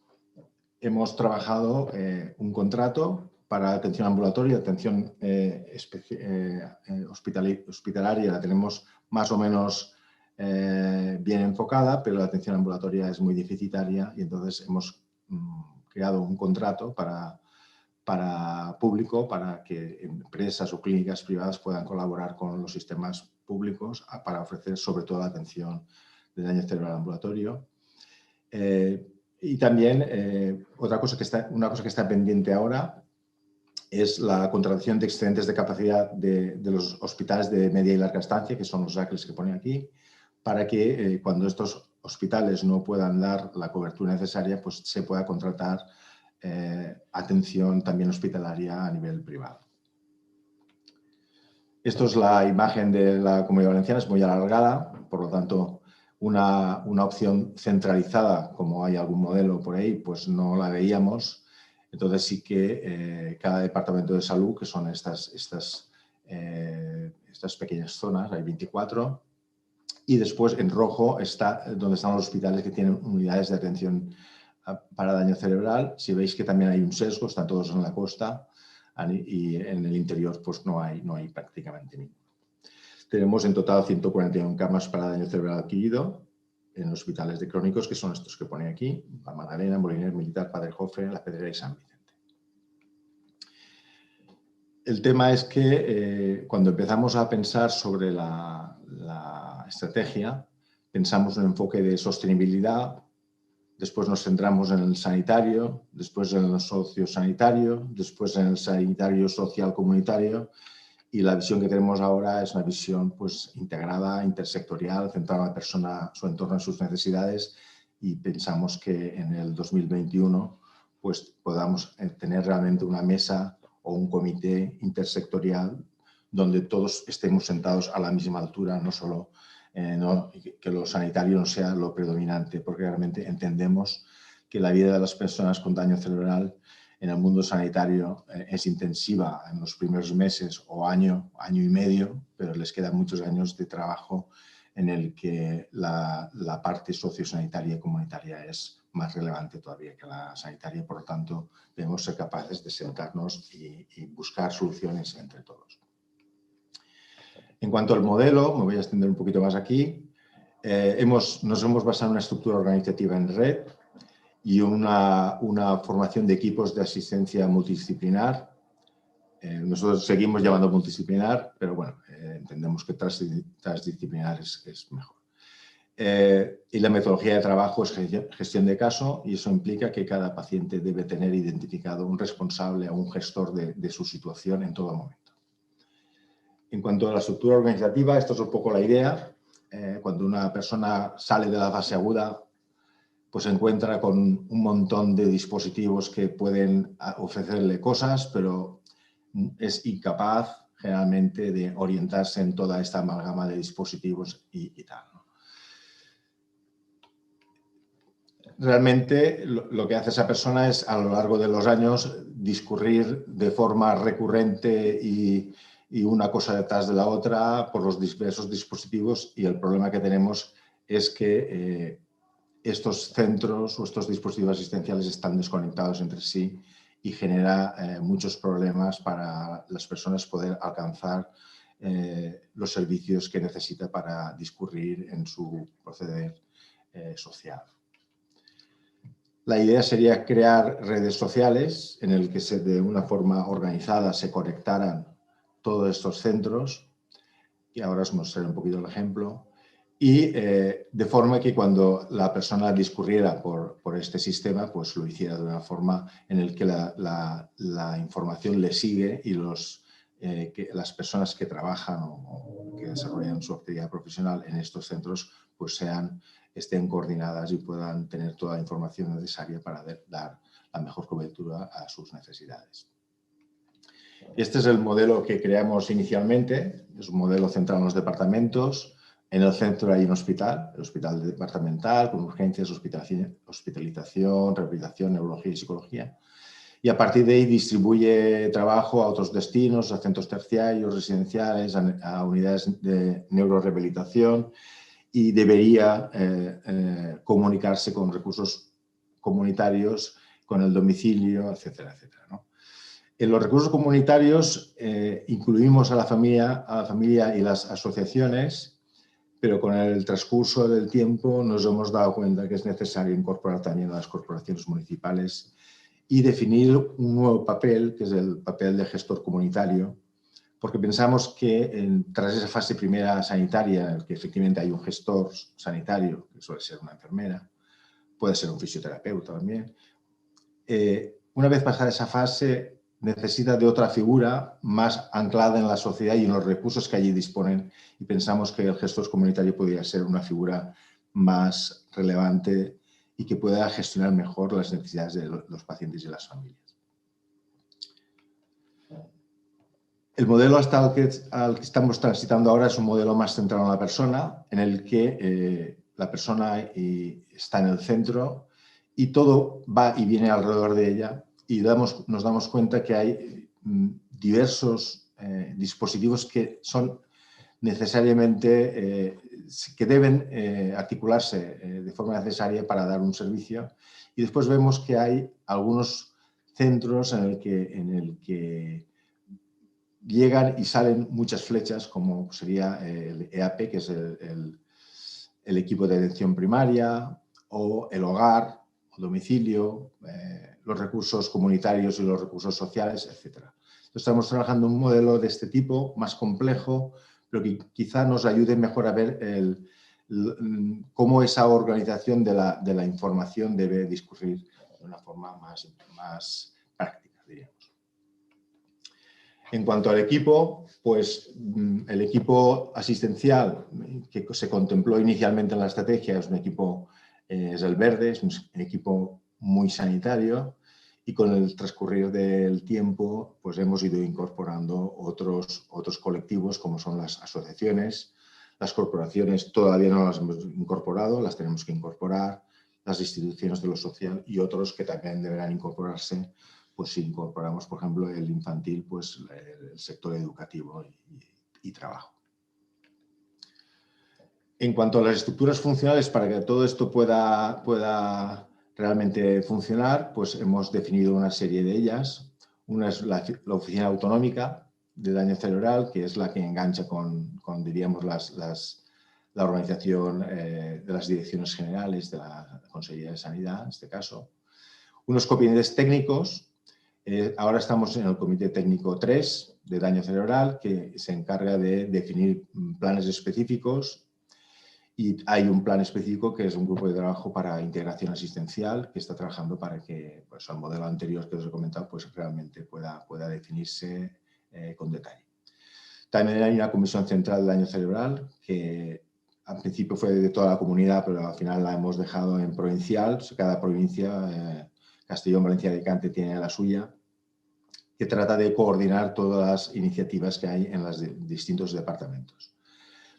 hemos trabajado un contrato para atención ambulatoria, atención hospitalaria la tenemos más o menos bien enfocada, pero la atención ambulatoria es muy deficitaria y entonces hemos creado un contrato para público para que empresas o clínicas privadas puedan colaborar con los sistemas públicos para ofrecer sobre todo la atención de daño cerebral ambulatorio. Y también una cosa que está pendiente ahora es la contratación de excedentes de capacidad de los hospitales de media y larga estancia, que son los ACLES que pone aquí, para que cuando estos hospitales no puedan dar la cobertura necesaria, pues se pueda contratar atención también hospitalaria a nivel privado. Esto es la imagen de la Comunidad Valenciana, es muy alargada, por lo tanto una opción centralizada, como hay algún modelo por ahí, pues no la veíamos. Entonces sí que cada departamento de salud, que son estas pequeñas zonas, hay 24, y después en rojo está donde están los hospitales que tienen unidades de atención para daño cerebral. Si veis que también hay un sesgo, están todos en la costa y en el interior pues no hay prácticamente ninguno. Tenemos en total 141 camas para daño cerebral adquirido en hospitales de crónicos, que son estos que pone aquí: La Magdalena, Moliner Militar, Padre Jofre, La Pedrera y San Vicente. El tema es que cuando empezamos a pensar sobre la estrategia, pensamos en un enfoque de sostenibilidad. Después nos centramos en el sanitario, después en el sociosanitario, después en el sanitario social comunitario, y la visión que tenemos ahora es una visión pues integrada, intersectorial, centrada en la persona, su entorno y sus necesidades, y pensamos que en el 2021 pues podamos tener realmente una mesa o un comité intersectorial donde todos estemos sentados a la misma altura, no solo que lo sanitario no sea lo predominante, porque realmente entendemos que la vida de las personas con daño cerebral en el mundo sanitario es intensiva en los primeros meses o año y medio, pero les quedan muchos años de trabajo en el que la parte sociosanitaria y comunitaria es más relevante todavía que la sanitaria. Por lo tanto, debemos ser capaces de sentarnos y buscar soluciones entre todos. En cuanto al modelo, me voy a extender un poquito más aquí. Nos hemos basado en una estructura organizativa en red y una formación de equipos de asistencia multidisciplinar. Nosotros seguimos llamando multidisciplinar, pero bueno, entendemos que transdisciplinar es mejor. Y la metodología de trabajo es gestión de caso, y eso implica que cada paciente debe tener identificado un responsable o un gestor de su situación en todo momento. En cuanto a la estructura organizativa, esto es un poco la idea. Cuando una persona sale de la fase aguda, pues se encuentra con un montón de dispositivos que pueden ofrecerle cosas, pero es incapaz generalmente de orientarse en toda esta amalgama de dispositivos y tal, ¿no? Realmente lo que hace esa persona es, a lo largo de los años, discurrir de forma recurrente y una cosa detrás de la otra por los diversos dispositivos, y el problema que tenemos es que estos centros o estos dispositivos asistenciales están desconectados entre sí y genera muchos problemas para las personas poder alcanzar los servicios que necesita para discurrir en su proceder social. La idea sería crear redes sociales en el que de una forma organizada se conectaran todos estos centros, y ahora os mostraré un poquito el ejemplo, y de forma que cuando la persona discurriera por este sistema, pues lo hiciera de una forma en la que la información le sigue y las personas que trabajan o que desarrollan su actividad profesional en estos centros pues estén coordinadas y puedan tener toda la información necesaria para dar la mejor cobertura a sus necesidades. Este es el modelo que creamos inicialmente, es un modelo centrado en los departamentos. En el centro hay un hospital, el hospital departamental, con urgencias, hospitalización, rehabilitación, neurología y psicología. y a partir de ahí distribuye trabajo a otros destinos, a centros terciarios, residenciales, a unidades de neurorehabilitación, y debería comunicarse con recursos comunitarios, con el domicilio, etcétera, etcétera, ¿no? En los recursos comunitarios incluimos a la familia y las asociaciones, pero con el transcurso del tiempo nos hemos dado cuenta que es necesario incorporar también a las corporaciones municipales y definir un nuevo papel, que es el papel de gestor comunitario, porque pensamos que tras esa fase primera sanitaria, en la que efectivamente hay un gestor sanitario, que suele ser una enfermera, puede ser un fisioterapeuta también, una vez pasada esa fase necesita de otra figura más anclada en la sociedad y en los recursos que allí disponen, y pensamos que el gestor comunitario podría ser una figura más relevante y que pueda gestionar mejor las necesidades de los pacientes y las familias. El modelo al que estamos transitando ahora es un modelo más centrado en la persona, en el que la persona está en el centro y todo va y viene alrededor de ella, y nos damos cuenta que hay diversos dispositivos que son necesariamente, que deben articularse de forma necesaria para dar un servicio, y después vemos que hay algunos centros en el que llegan y salen muchas flechas, como sería el EAP, que es el equipo de atención primaria, o el hogar, o domicilio, los recursos comunitarios y los recursos sociales, etc. Entonces, estamos trabajando un modelo de este tipo, más complejo, pero que quizá nos ayude mejor a ver cómo esa organización de la información debe discurrir de una forma más práctica, diríamos. En cuanto al equipo, pues el equipo asistencial que se contempló inicialmente en la estrategia es un equipo, es el verde, es un equipo muy sanitario, y con el transcurrir del tiempo pues hemos ido incorporando otros colectivos, como son las asociaciones, las corporaciones todavía no las hemos incorporado, las tenemos que incorporar, las instituciones de lo social y otros que también deberán incorporarse, pues si incorporamos, por ejemplo, el infantil, pues el sector educativo y trabajo. En cuanto a las estructuras funcionales, para que todo esto pueda realmente funcionar, pues hemos definido una serie de ellas. Una es la oficina autonómica de daño cerebral, que es la que engancha con diríamos, la organización de las direcciones generales de la Consejería de Sanidad, en este caso. Unos comités técnicos. Ahora estamos en el Comité Técnico 3 de daño cerebral, que se encarga de definir planes específicos, y hay un plan específico que es un grupo de trabajo para integración asistencial que está trabajando para que pues, el modelo anterior que os he comentado pues, realmente pueda definirse con detalle. También hay una comisión central de daño cerebral que al principio fue de toda la comunidad, pero al final la hemos dejado en provincial. Cada provincia, Castellón, Valencia y Alicante, tiene la suya, que trata de coordinar todas las iniciativas que hay en los distintos departamentos.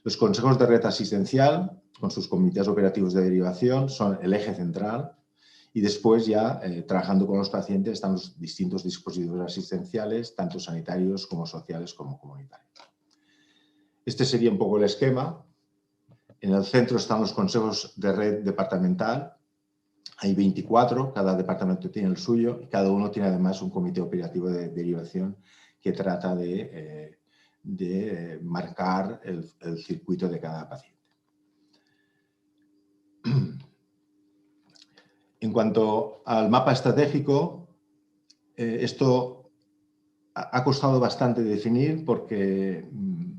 Los consejos de red asistencial, con sus comités operativos de derivación, son el eje central, y después ya, trabajando con los pacientes, están los distintos dispositivos asistenciales, tanto sanitarios como sociales como comunitarios. Este sería un poco el esquema. En el centro están los consejos de red departamental. Hay 24, cada departamento tiene el suyo, y cada uno tiene además un comité operativo de derivación que trata de marcar el circuito de cada paciente. En cuanto al mapa estratégico, esto ha costado bastante definir porque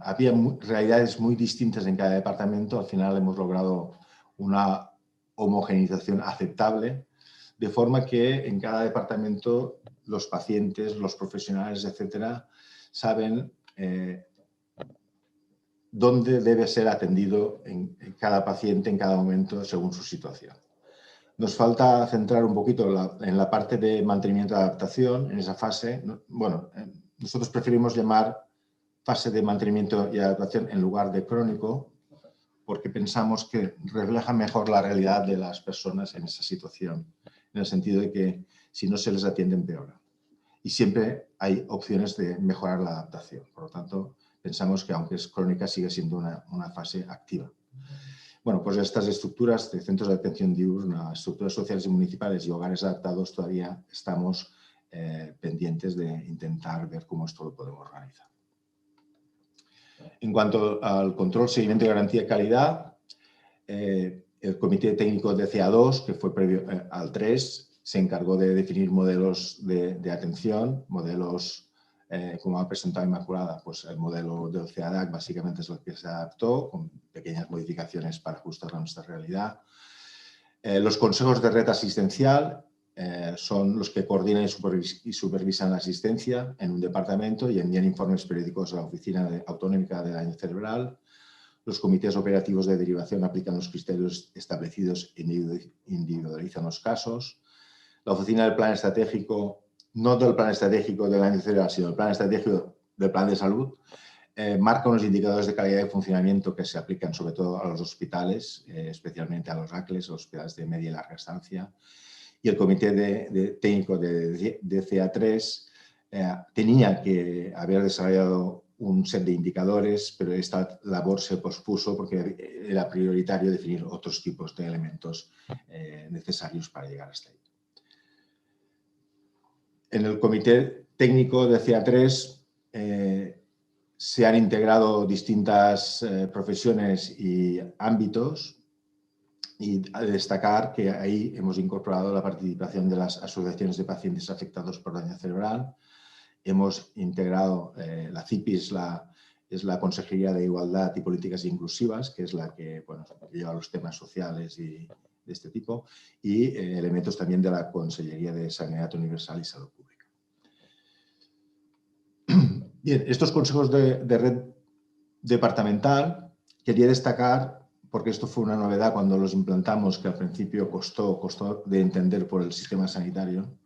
había realidades muy distintas en cada departamento. Al final hemos logrado una homogeneización aceptable, de forma que en cada departamento los pacientes, los profesionales, etcétera, saben dónde debe ser atendido en cada paciente en cada momento según su situación. Nos falta centrar un poquito en la parte de mantenimiento de adaptación, en esa fase. Bueno, nosotros preferimos llamar fase de mantenimiento y adaptación en lugar de crónico, porque pensamos que refleja mejor la realidad de las personas en esa situación, en el sentido de que si no se les atiende empeora. y siempre hay opciones de mejorar la adaptación. Por lo tanto, pensamos que aunque es crónica, sigue siendo una fase activa. Bueno, pues estas estructuras de centros de atención diurna, estructuras sociales y municipales y hogares adaptados, todavía estamos pendientes de intentar ver cómo esto lo podemos organizar. En cuanto al control, seguimiento y garantía de calidad, el Comité Técnico de CA2, que fue previo al 3, se encargó de definir modelos de atención, modelos, como ha presentado Inmaculada, pues el modelo del CADAC básicamente es el que se adaptó, con pequeñas modificaciones para ajustar a nuestra realidad. Los consejos de red asistencial son los que coordinan y supervisan la asistencia en un departamento y envían informes periódicos a la Oficina Autonómica de Daño Cerebral. Los comités operativos de derivación aplican los criterios establecidos e individualizan los casos. La Oficina del Plan Estratégico, no del Plan Estratégico del Daño Cerebral, sino del Plan Estratégico del Plan de Salud, marca unos indicadores de calidad de funcionamiento que se aplican sobre todo a los hospitales, especialmente a los RACLES, los hospitales de media y larga estancia. Y el Comité Técnico de CA3 tenía que haber desarrollado un set de indicadores, pero esta labor se pospuso porque era prioritario definir otros tipos de elementos necesarios para llegar hasta ahí. En el Comité Técnico de CA3 se han integrado distintas profesiones y ámbitos, y a destacar que ahí hemos incorporado la participación de las asociaciones de pacientes afectados por daño cerebral. Hemos integrado la CIPI, es la Consejería de Igualdad y Políticas Inclusivas, que es la que lleva los temas sociales y de este tipo, y elementos también de la Consellería de Sanidad Universal y Salud Pública. Bien, estos consejos de red departamental quería destacar, porque esto fue una novedad cuando los implantamos, que al principio costó de entender por el sistema sanitario,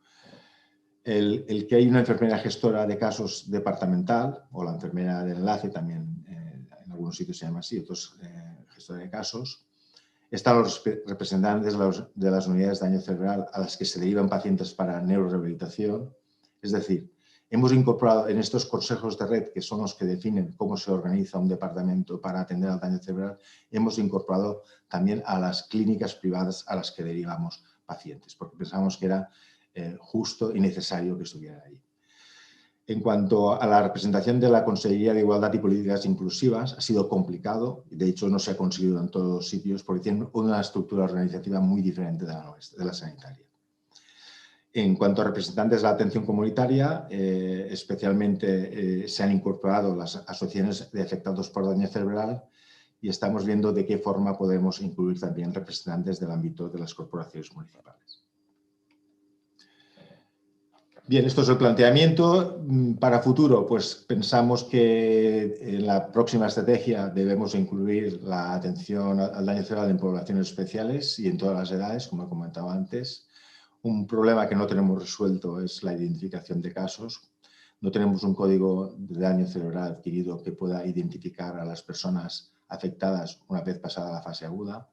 el que hay una enfermera gestora de casos departamental, o la enfermera de enlace también, en algunos sitios se llama así, otros gestora de casos. Están los representantes de las unidades de daño cerebral a las que se derivan pacientes para neurorehabilitación. Es decir, hemos incorporado en estos consejos de red, que son los que definen cómo se organiza un departamento para atender al daño cerebral, hemos incorporado también a las clínicas privadas a las que derivamos pacientes, porque pensamos que era justo y necesario que estuviera ahí. En cuanto a la representación de la Consejería de Igualdad y Políticas Inclusivas, ha sido complicado, de hecho no se ha conseguido en todos los sitios, porque tienen una estructura organizativa muy diferente de la nuestra, de la sanitaria. En cuanto a representantes de la atención comunitaria, especialmente se han incorporado las asociaciones de afectados por daño cerebral y estamos viendo de qué forma podemos incluir también representantes del ámbito de las corporaciones municipales. Bien, esto es el planteamiento. Para futuro, pues pensamos que en la próxima estrategia debemos incluir la atención al daño cerebral en poblaciones especiales y en todas las edades, como he comentado antes. Un problema que no tenemos resuelto es la identificación de casos. No tenemos un código de daño cerebral adquirido que pueda identificar a las personas afectadas una vez pasada la fase aguda.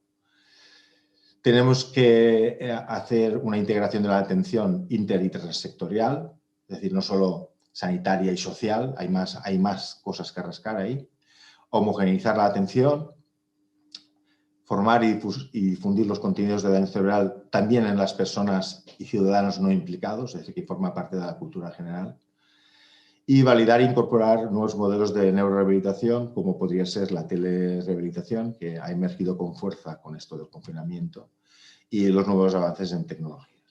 Tenemos que hacer una integración de la atención inter y transsectorial, es decir, no solo sanitaria y social, hay más cosas que rascar ahí. Homogeneizar la atención, formar y difundir los contenidos de daño cerebral también en las personas y ciudadanos no implicados, es decir, que forma parte de la cultura general. Y validar e incorporar nuevos modelos de neurorehabilitación, como podría ser la telerehabilitación, que ha emergido con fuerza con esto del confinamiento, y los nuevos avances en tecnología.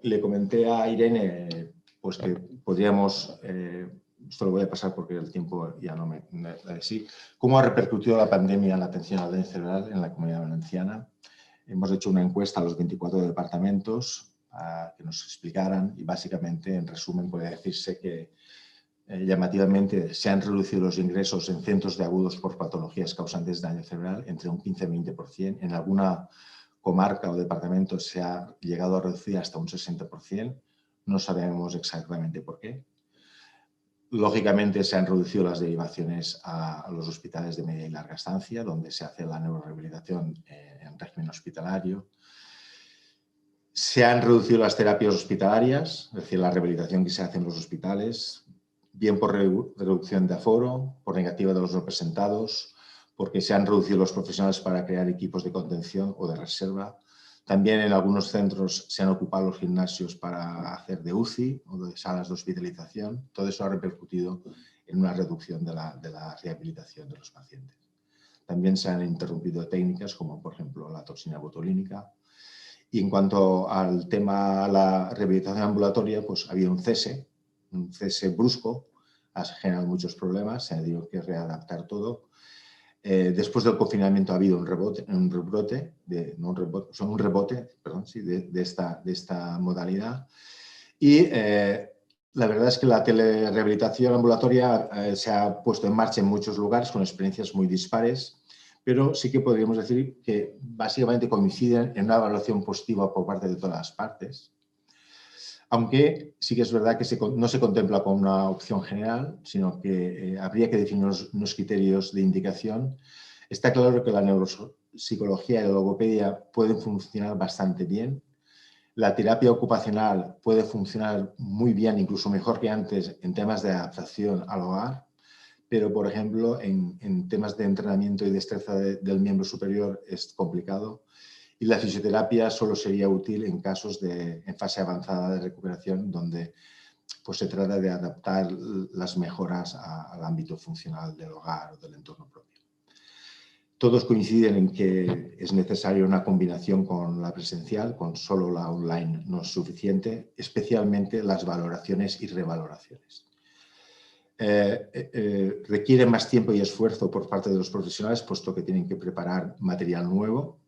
Le comenté a Irene pues que podríamos, esto lo voy a pasar porque el tiempo ya no me da de sí, cómo ha repercutido la pandemia en la atención al daño cerebral en la Comunidad Valenciana. Hemos hecho una encuesta a los 24 departamentos que nos explicaran y básicamente, en resumen, puede decirse que llamativamente se han reducido los ingresos en centros de agudos por patologías causantes de daño cerebral entre un 15 y 20%. En alguna comarca o departamento se ha llegado a reducir hasta un 60%. No sabemos exactamente por qué. Lógicamente se han reducido las derivaciones a los hospitales de media y larga estancia, donde se hace la neurorehabilitación en régimen hospitalario. Se han reducido las terapias hospitalarias, es decir, la rehabilitación que se hace en los hospitales, bien por reducción de aforo, por negativa de los no presentados, porque se han reducido los profesionales para crear equipos de contención o de reserva. También en algunos centros se han ocupado los gimnasios para hacer de UCI o de salas de hospitalización. Todo eso ha repercutido en una reducción de la rehabilitación de los pacientes. También se han interrumpido técnicas como, por ejemplo, la toxina botulínica. Y en cuanto al tema de la rehabilitación ambulatoria, pues había un cese brusco, ha generado muchos problemas, se ha tenido que readaptar todo. Después del confinamiento ha habido un rebote de esta modalidad. Y la verdad es que la telerehabilitación ambulatoria se ha puesto en marcha en muchos lugares con experiencias muy dispares, pero sí que podríamos decir que básicamente coinciden en una evaluación positiva por parte de todas las partes. Aunque sí que es verdad que no se contempla como una opción general, sino que habría que definir unos criterios de indicación. Está claro que la neuropsicología y la logopedia pueden funcionar bastante bien. La terapia ocupacional puede funcionar muy bien, incluso mejor que antes, en temas de adaptación al hogar. Pero, por ejemplo, en temas de entrenamiento y destreza del miembro superior es complicado. Y la fisioterapia solo sería útil en casos en fase avanzada de recuperación, donde pues, se trata de adaptar las mejoras al ámbito funcional del hogar o del entorno propio. Todos coinciden en que es necesaria una combinación con la presencial, con solo la online no es suficiente, especialmente las valoraciones y revaloraciones. Requiere más tiempo y esfuerzo por parte de los profesionales, puesto que tienen que preparar material nuevo.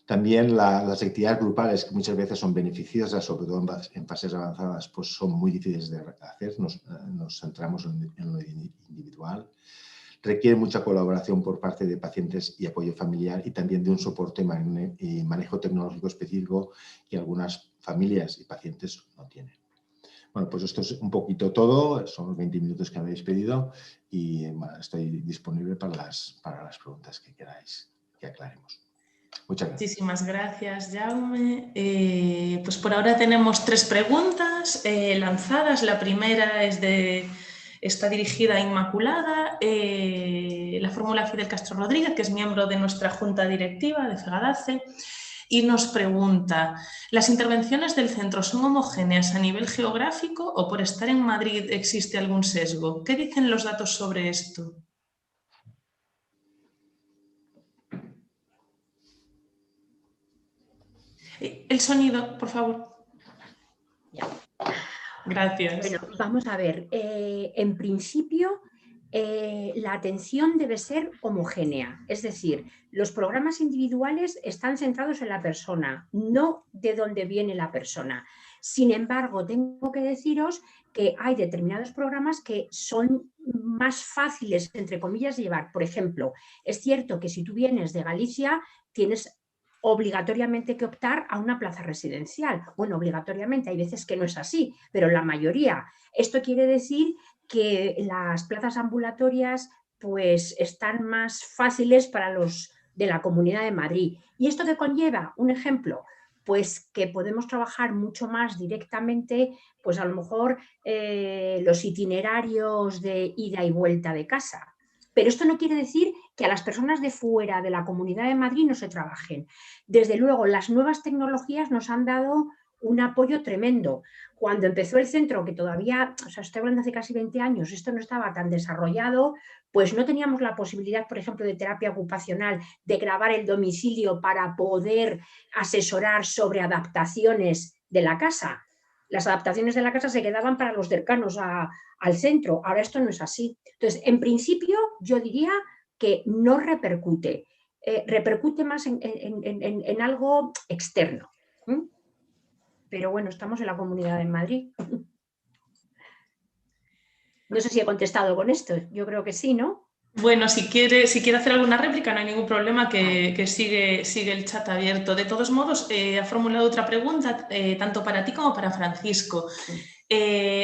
También las actividades grupales, que muchas veces son beneficiosas, sobre todo en fases avanzadas, pues son muy difíciles de hacer, nos centramos en lo individual. Requiere mucha colaboración por parte de pacientes y apoyo familiar y también de un soporte y manejo tecnológico específico que algunas familias y pacientes no tienen. Bueno, pues esto es un poquito todo, son los 20 minutos que habéis pedido y estoy disponible para las preguntas que queráis que aclaremos. Muchas gracias. Muchísimas gracias, Jaume. Pues por ahora tenemos 3 preguntas lanzadas. La primera está dirigida a Inmaculada. La fórmula Fidel Castro Rodríguez, que es miembro de nuestra junta directiva de FEGADACE, y nos pregunta: ¿las intervenciones del centro son homogéneas a nivel geográfico o por estar en Madrid existe algún sesgo? ¿Qué dicen los datos sobre esto? El sonido, por favor. Ya. Gracias. Bueno, vamos a ver. En principio, la atención debe ser homogénea. Es decir, los programas individuales están centrados en la persona, no de dónde viene la persona. Sin embargo, tengo que deciros que hay determinados programas que son más fáciles, entre comillas, de llevar. Por ejemplo, es cierto que si tú vienes de Galicia, tienes obligatoriamente que optar a una plaza residencial. Bueno, obligatoriamente, hay veces que no es así, pero la mayoría. Esto quiere decir que las plazas ambulatorias pues, están más fáciles para los de la Comunidad de Madrid. ¿Y esto qué conlleva? Un ejemplo, pues que podemos trabajar mucho más directamente, pues a lo mejor los itinerarios de ida y vuelta de casa. Pero esto no quiere decir que a las personas de fuera de la Comunidad de Madrid no se trabajen. Desde luego, las nuevas tecnologías nos han dado un apoyo tremendo. Cuando empezó el centro, que todavía, o sea, estoy hablando hace casi 20 años, esto no estaba tan desarrollado, pues no teníamos la posibilidad, por ejemplo, de terapia ocupacional, de grabar el domicilio para poder asesorar sobre adaptaciones de la casa. Las adaptaciones de la casa se quedaban para los cercanos al centro. Ahora esto no es así. Entonces, en principio, yo diría que no repercute. Repercute más en algo externo. Pero bueno, estamos en la Comunidad de Madrid. No sé si he contestado con esto. Yo creo que sí, ¿no? Bueno, si quiere hacer alguna réplica, no hay ningún problema, que sigue el chat abierto. De todos modos, ha formulado otra pregunta, tanto para ti como para Francisco.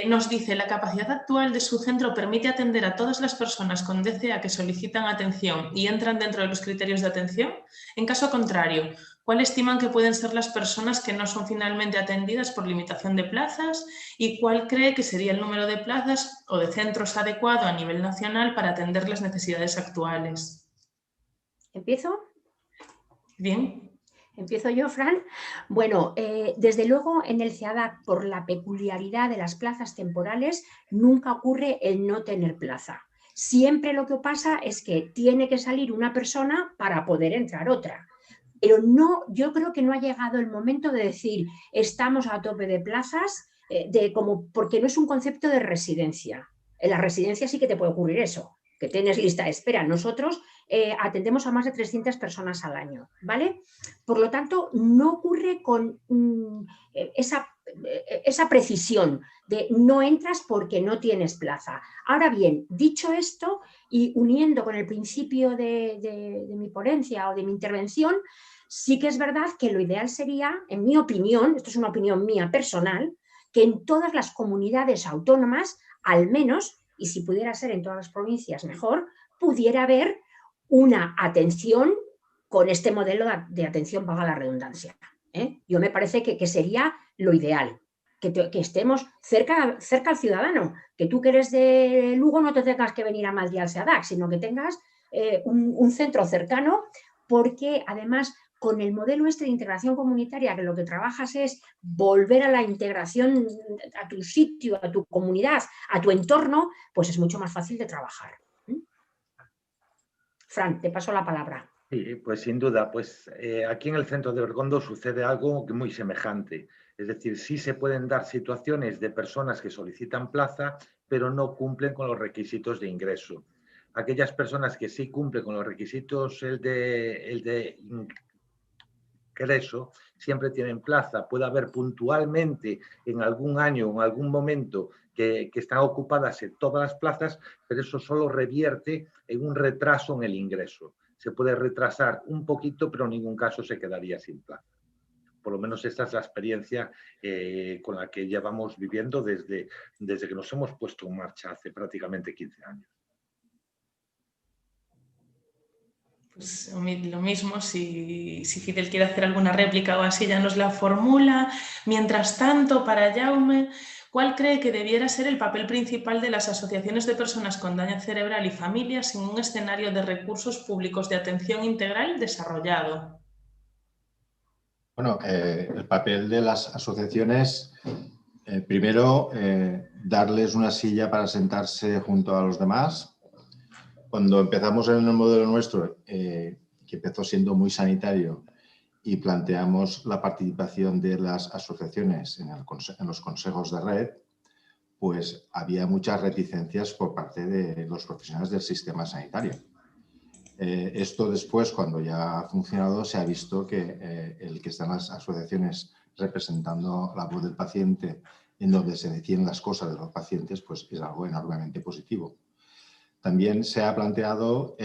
Nos dice: ¿la capacidad actual de su centro permite atender a todas las personas con DCA que solicitan atención y entran dentro de los criterios de atención? En caso contrario, ¿Cuál estiman que pueden ser las personas que no son finalmente atendidas por limitación de plazas? ¿Y cuál cree que sería el número de plazas o de centros adecuado a nivel nacional para atender las necesidades actuales? ¿Empiezo? Bien. ¿Empiezo yo, Fran? Bueno, desde luego en el CEADAC, por la peculiaridad de las plazas temporales, nunca ocurre el no tener plaza. Siempre lo que pasa es que tiene que salir una persona para poder entrar otra. Pero no, yo creo que no ha llegado el momento de decir estamos a tope de plazas, porque no es un concepto de residencia. En la residencia sí que te puede ocurrir eso, que tienes lista de espera. Nosotros atendemos a más de 300 personas al año, ¿vale? Por lo tanto, no ocurre con esa precisión de no entras porque no tienes plaza. Ahora bien, dicho esto y uniendo con el principio de mi ponencia o de mi intervención, sí que es verdad que lo ideal sería, en mi opinión, esto es una opinión mía personal, que en todas las comunidades autónomas, al menos, y si pudiera ser en todas las provincias mejor, pudiera haber una atención con este modelo de atención, valga la redundancia. Yo me parece que sería lo ideal, que estemos cerca al ciudadano, que tú que eres de Lugo no te tengas que venir a Madrid al CEADAC, sino que tengas un centro cercano, porque además con el modelo este de integración comunitaria, que lo que trabajas es volver a la integración a tu sitio, a tu comunidad, a tu entorno, pues es mucho más fácil de trabajar. Fran, te paso la palabra. Sí, pues sin duda, pues aquí en el centro de Bergondo sucede algo muy semejante. Es decir, sí se pueden dar situaciones de personas que solicitan plaza, pero no cumplen con los requisitos de ingreso. Aquellas personas que sí cumplen con los requisitos el de ingreso, siempre tienen plaza. Puede haber puntualmente en algún año o en algún momento que están ocupadas en todas las plazas, pero eso solo revierte en un retraso en el ingreso. Se puede retrasar un poquito, pero en ningún caso se quedaría sin plaza. Por lo menos esta es la experiencia con la que llevamos viviendo desde que nos hemos puesto en marcha hace prácticamente 15 años. Pues lo mismo, si Fidel quiere hacer alguna réplica o así, ya nos la formula. Mientras tanto, para Jaume, ¿cuál cree que debiera ser el papel principal de las asociaciones de personas con daño cerebral y familias en un escenario de recursos públicos de atención integral desarrollado? Bueno, el papel de las asociaciones, primero, darles una silla para sentarse junto a los demás. Cuando empezamos en el modelo nuestro, que empezó siendo muy sanitario, y planteamos la participación de las asociaciones en los consejos de red, pues había muchas reticencias por parte de los profesionales del sistema sanitario. Esto después, cuando ya ha funcionado, se ha visto que el que están las asociaciones representando la voz del paciente, en donde se deciden las cosas de los pacientes, pues es algo enormemente positivo. También se ha planteado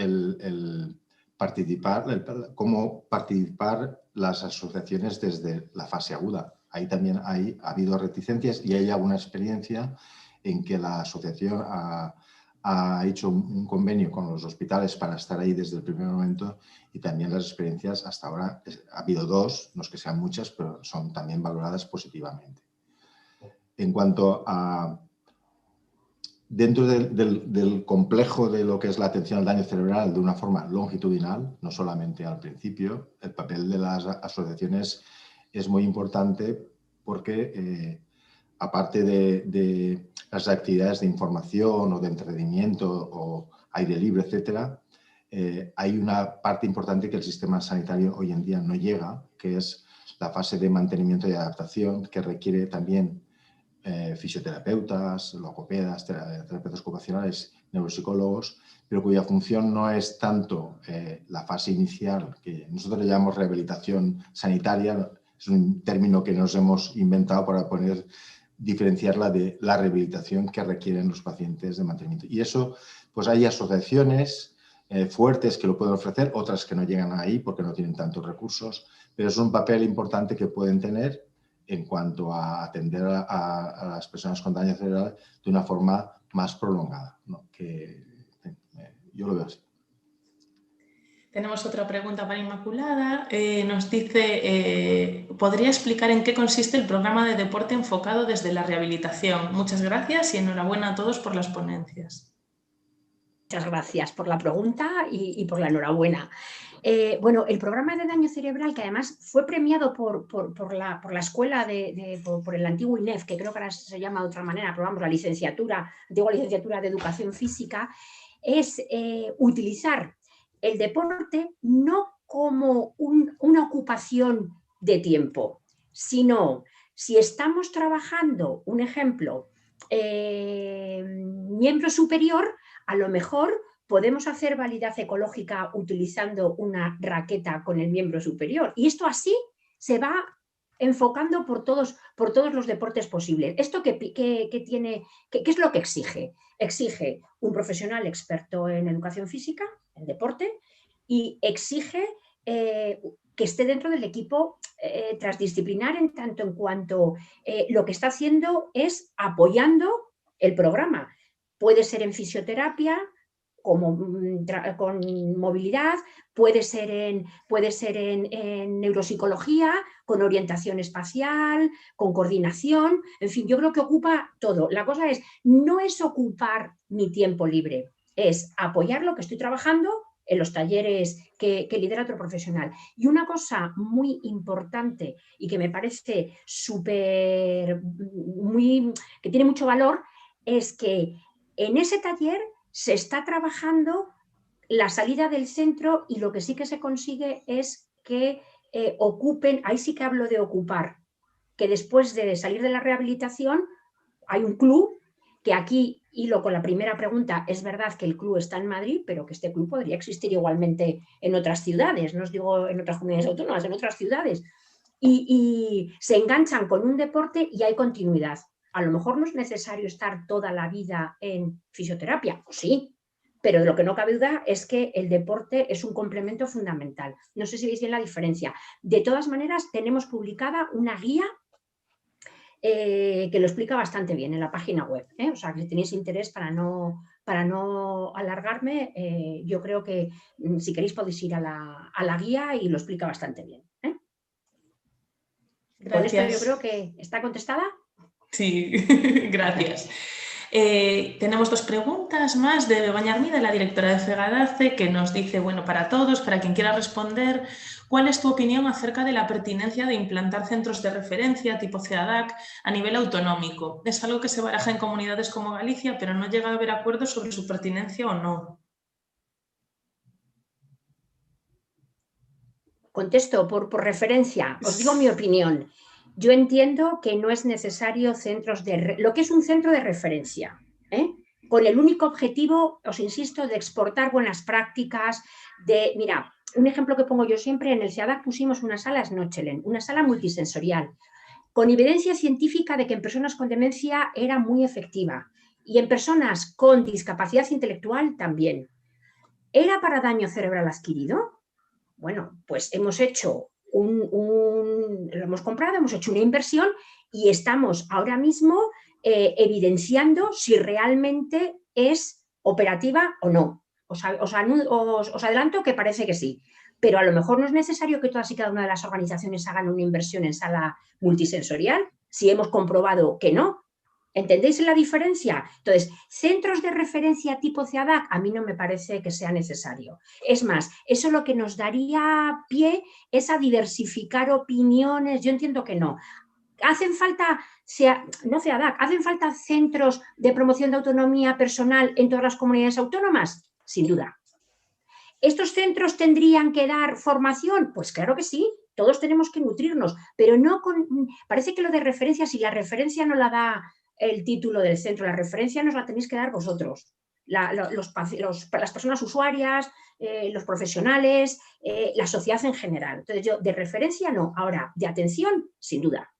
cómo participar las asociaciones desde la fase aguda. Ahí también ha habido reticencias y hay alguna experiencia en que la asociación ha hecho un convenio con los hospitales para estar ahí desde el primer momento, y también las experiencias hasta ahora, ha habido 2, no es que sean muchas, pero son también valoradas positivamente. En cuanto a dentro del complejo de lo que es la atención al daño cerebral de una forma longitudinal, no solamente al principio, el papel de las asociaciones es muy importante porque aparte de las actividades de información o de entretenimiento o aire libre, etcétera, hay una parte importante que el sistema sanitario hoy en día no llega, que es la fase de mantenimiento y adaptación, que requiere también fisioterapeutas, logopedas, terapeutas ocupacionales, neuropsicólogos, pero cuya función no es tanto la fase inicial, que nosotros le llamamos rehabilitación sanitaria, es un término que nos hemos inventado para diferenciarla de la rehabilitación que requieren los pacientes de mantenimiento. Y eso, pues hay asociaciones fuertes que lo pueden ofrecer, otras que no llegan ahí porque no tienen tantos recursos, pero es un papel importante que pueden tener en cuanto a atender a las personas con daño cerebral de una forma más prolongada, ¿no? Que yo lo veo así. Tenemos otra pregunta para Inmaculada. Nos dice, ¿podría explicar en qué consiste el programa de deporte enfocado desde la rehabilitación? Muchas gracias y enhorabuena a todos por las ponencias. Muchas gracias por la pregunta y por la enhorabuena. Bueno, el programa de daño cerebral, que además fue premiado por la escuela, por el antiguo INEF, que creo que ahora se llama de otra manera, pero vamos, la antigua licenciatura de Educación Física, es utilizar el deporte no como una ocupación de tiempo, sino si estamos trabajando, un ejemplo, miembro superior, a lo mejor podemos hacer validad ecológica utilizando una raqueta con el miembro superior. Y esto así se va enfocando por todos los deportes posibles. ¿Esto qué es lo que exige? Exige un profesional experto en educación física, en deporte, y exige que esté dentro del equipo transdisciplinar en tanto en cuanto lo que está haciendo es apoyando el programa. Puede ser en fisioterapia, con movilidad, puede ser en neuropsicología, con orientación espacial, con coordinación, en fin, yo creo que ocupa todo. La cosa no es ocupar mi tiempo libre, es apoyar lo que estoy trabajando en los talleres que lidera otro profesional. Y una cosa muy importante y que me parece que tiene mucho valor, es que en ese taller se está trabajando la salida del centro y lo que sí que se consigue es que ocupen, ahí sí que hablo de ocupar, que después de salir de la rehabilitación hay un club, que aquí, hilo con la primera pregunta, es verdad que el club está en Madrid, pero que este club podría existir igualmente en otras ciudades, no os digo en otras comunidades autónomas, en otras ciudades, y se enganchan con un deporte y hay continuidad. A lo mejor no es necesario estar toda la vida en fisioterapia, o sí, pero de lo que no cabe duda es que el deporte es un complemento fundamental. No sé si veis bien la diferencia. De todas maneras, tenemos publicada una guía que lo explica bastante bien en la página web. O sea, que si tenéis interés, para no alargarme, yo creo que si queréis podéis ir a la guía y lo explica bastante bien. Gracias. Con esto yo creo que está contestada. Sí, gracias. Tenemos dos preguntas más de Begoña Armida, la directora de FEGADACE, que nos dice, bueno, para todos, para quien quiera responder, ¿cuál es tu opinión acerca de la pertinencia de implantar centros de referencia tipo CEADAC a nivel autonómico? Es algo que se baraja en comunidades como Galicia, pero no llega a haber acuerdo sobre su pertinencia o no. Contesto por referencia, os digo mi opinión. Yo entiendo que no es necesario lo que es un centro de referencia, con el único objetivo, os insisto, de exportar buenas prácticas. Mira, un ejemplo que pongo yo siempre, en el CEADAC pusimos una sala Snöchelen, una sala multisensorial, con evidencia científica de que en personas con demencia era muy efectiva y en personas con discapacidad intelectual también. ¿Era para daño cerebral adquirido? Bueno, pues hemos hecho lo hemos comprado, hemos hecho una inversión y estamos ahora mismo evidenciando si realmente es operativa o no. Os adelanto que parece que sí, pero a lo mejor no es necesario que todas y cada una de las organizaciones hagan una inversión en sala multisensorial si hemos comprobado que no. ¿Entendéis la diferencia? Entonces, centros de referencia tipo CEADAC a mí no me parece que sea necesario. Es más, eso lo que nos daría pie es a diversificar opiniones. Yo entiendo que no. ¿Hacen falta, no CEADAC, hacen falta centros de promoción de autonomía personal en todas las comunidades autónomas? Sin duda. ¿Estos centros tendrían que dar formación? Pues claro que sí. Todos tenemos que nutrirnos, pero no parece que lo de referencia, si la referencia no la da el título del centro, la referencia nos la tenéis que dar vosotros, las personas usuarias, los profesionales, la sociedad en general. Entonces yo de referencia no, ahora de atención sin duda.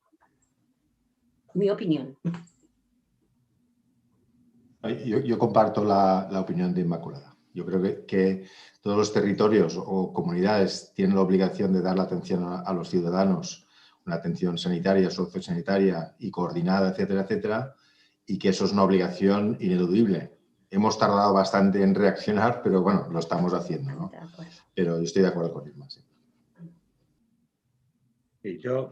Mi opinión. Yo comparto la opinión de Inmaculada. Yo creo que todos los territorios o comunidades tienen la obligación de dar la atención a los ciudadanos, una atención sanitaria, sociosanitaria y coordinada, etcétera, etcétera, y que eso es una obligación ineludible. Hemos tardado bastante en reaccionar, pero bueno, lo estamos haciendo, ¿no? pero estoy de acuerdo con Irma. Sí. Y yo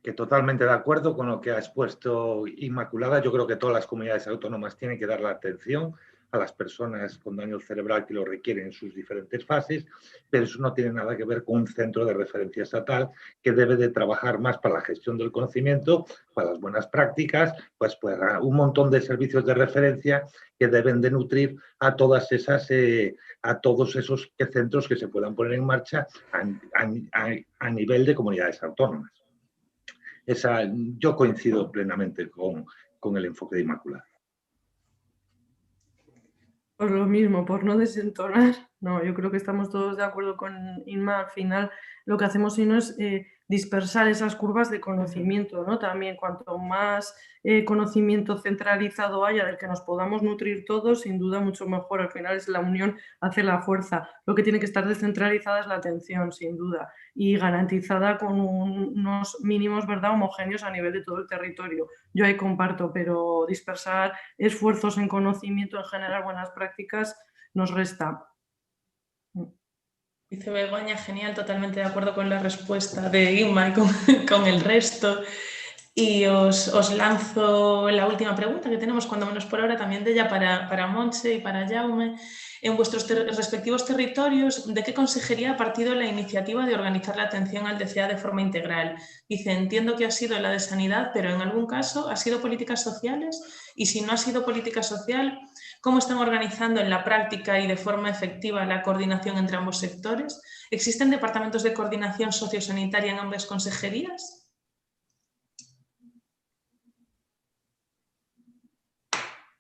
que totalmente de acuerdo con lo que ha expuesto Inmaculada. Yo creo que todas las comunidades autónomas tienen que dar la atención a las personas con daño cerebral que lo requieren en sus diferentes fases, pero eso no tiene nada que ver con un centro de referencia estatal que debe de trabajar más para la gestión del conocimiento, para las buenas prácticas, pues para un montón de servicios de referencia que deben de nutrir a todas esas, a todos esos centros que se puedan poner en marcha a nivel de comunidades autónomas. Yo coincido plenamente con el enfoque de Inmaculada. Por lo mismo, por no desentonar, no, yo creo que estamos todos de acuerdo con Inma. Al final lo que hacemos si no es dispersar esas curvas de conocimiento, ¿no? También cuanto más conocimiento centralizado haya del que nos podamos nutrir todos, sin duda mucho mejor. Al final es la unión hace la fuerza. Lo que tiene que estar descentralizada es la atención, sin duda, y garantizada con unos mínimos, ¿verdad?, homogéneos a nivel de todo el territorio. Yo ahí comparto, pero dispersar esfuerzos en conocimiento, en generar buenas prácticas, nos resta. Dice Begoña, genial, totalmente de acuerdo con la respuesta de Inma y con el resto. Y os lanzo la última pregunta que tenemos, cuando menos por ahora, también de ella para Montse y para Jaume. En vuestros respectivos territorios, ¿de qué consejería ha partido la iniciativa de organizar la atención al DCA de forma integral? Dice, entiendo que ha sido la de sanidad, pero en algún caso ha sido políticas sociales, y si no ha sido política social, ¿cómo están organizando en la práctica y de forma efectiva la coordinación entre ambos sectores? ¿Existen departamentos de coordinación sociosanitaria en ambas consejerías?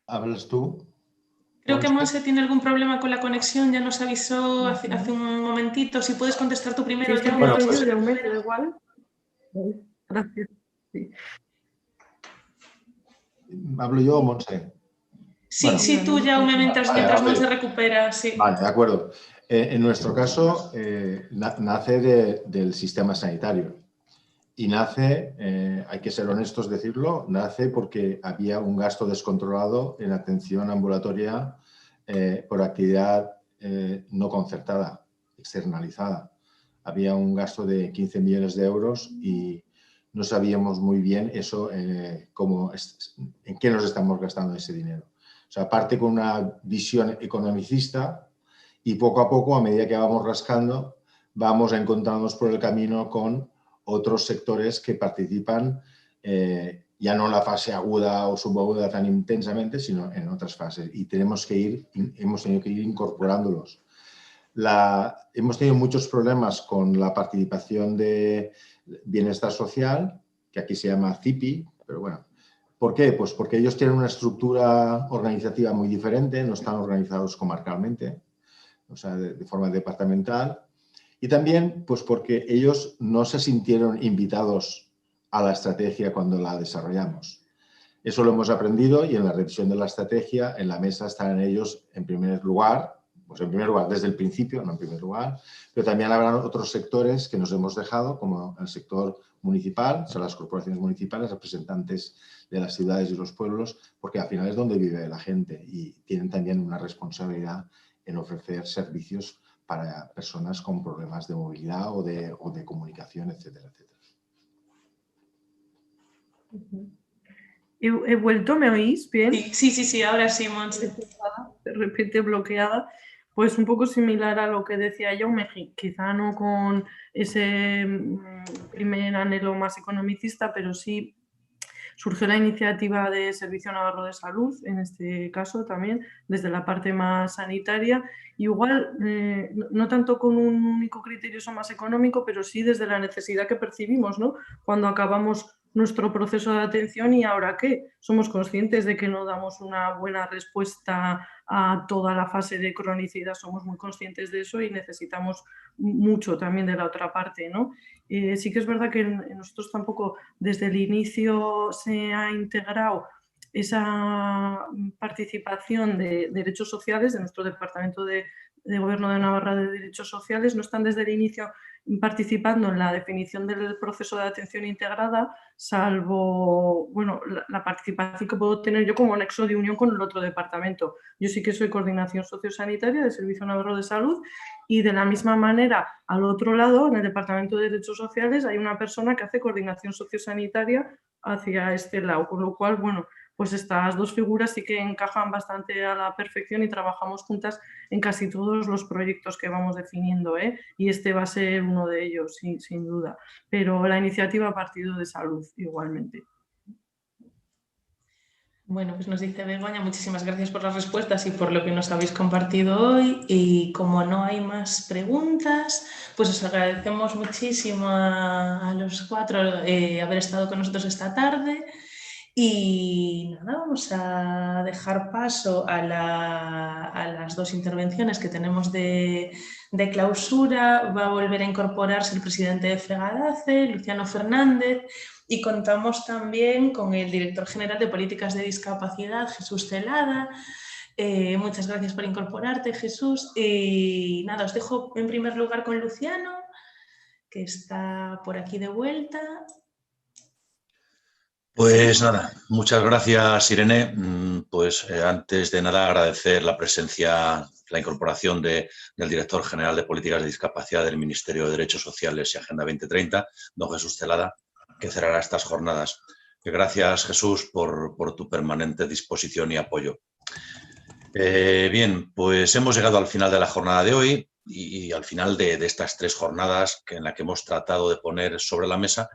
¿Hablas tú? Creo que Monse tiene algún problema con la conexión, ya nos avisó hace un momentito. Si puedes contestar tú primero. Sí, bueno, pues, yo, me da igual. Gracias. Sí. ¿Hablo yo o Monse? Sí, Bueno, sí, tú, Jaume, mientras Monse recupera. Sí. Vale, de acuerdo. En nuestro caso, nace del sistema sanitario. Y nace, hay que ser honestos decirlo, nace porque había un gasto descontrolado en atención ambulatoria por actividad no concertada, externalizada. Había un gasto de 15 millones de euros y no sabíamos muy bien eso, en qué nos estamos gastando ese dinero. O sea, parte con una visión economicista y poco a poco, a medida que vamos rascando, vamos a encontrarnos por el camino con otros sectores que participan ya no en la fase aguda o subaguda tan intensamente, sino en otras fases. Y hemos tenido que ir incorporándolos. Hemos tenido muchos problemas con la participación de bienestar social, que aquí se llama CIPI, pero bueno. ¿Por qué? Pues porque ellos tienen una estructura organizativa muy diferente, no están organizados comarcalmente, o sea, de forma departamental. Y también, pues porque ellos no se sintieron invitados a la estrategia cuando la desarrollamos. Eso lo hemos aprendido y en la revisión de la estrategia, en la mesa estarán ellos en primer lugar, pues en primer lugar desde el principio, no en primer lugar, pero también habrán otros sectores que nos hemos dejado, como el sector municipal, o sea, las corporaciones municipales, representantes de las ciudades y los pueblos, porque al final es donde vive la gente y tienen también una responsabilidad en ofrecer servicios para personas con problemas de movilidad o de comunicación, etcétera, etcétera. He vuelto, ¿me oís bien? Sí, ahora sí, Monse. De repente bloqueada. Pues un poco similar a lo que decía Jaume, quizá no con ese primer anhelo más economicista, pero sí surgió la iniciativa de Servicio Navarro de Salud, en este caso también, desde la parte más sanitaria. Igual, no tanto con un único criterio más económico, pero sí desde la necesidad que percibimos, ¿no? Cuando acabamos nuestro proceso de atención y ahora qué, somos conscientes de que no damos una buena respuesta a toda la fase de cronicidad, somos muy conscientes de eso y necesitamos mucho también de la otra parte, ¿no? Sí que es verdad que en nosotros tampoco desde el inicio se ha integrado esa participación de derechos sociales de nuestro Departamento de Gobierno de Navarra de Derechos Sociales, no están desde el inicio participando en la definición del proceso de atención integrada, salvo, bueno, la participación que puedo tener yo como nexo de unión con el otro departamento. Yo sí que soy coordinación sociosanitaria del Servicio Navarro de Salud y de la misma manera, al otro lado, en el Departamento de Derechos Sociales, hay una persona que hace coordinación sociosanitaria hacia este lado, con lo cual, bueno, pues estas dos figuras sí que encajan bastante a la perfección y trabajamos juntas en casi todos los proyectos que vamos definiendo, ¿eh? Y este va a ser uno de ellos, sin duda. Pero la iniciativa ha partido de salud igualmente. Bueno, pues nos dice Begoña, muchísimas gracias por las respuestas y por lo que nos habéis compartido hoy. Y como no hay más preguntas, pues os agradecemos muchísimo a los cuatro haber estado con nosotros esta tarde. Y nada, vamos a dejar paso a las dos intervenciones que tenemos de clausura. Va a volver a incorporarse el presidente de FEGADACE, Luciano Fernández, y contamos también con el director general de Políticas de Discapacidad, Jesús Celada. Muchas gracias por incorporarte, Jesús. Y nada, os dejo en primer lugar con Luciano, que está por aquí de vuelta. Pues nada, muchas gracias, Irene. Pues antes de nada agradecer la presencia, la incorporación del director general de Políticas de Discapacidad del Ministerio de Derechos Sociales y Agenda 2030, don Jesús Celada, que cerrará estas jornadas. Gracias, Jesús, por tu permanente disposición y apoyo. Bien, pues hemos llegado al final de la jornada de hoy y al final de estas 3 jornadas en las que hemos tratado de poner sobre la mesa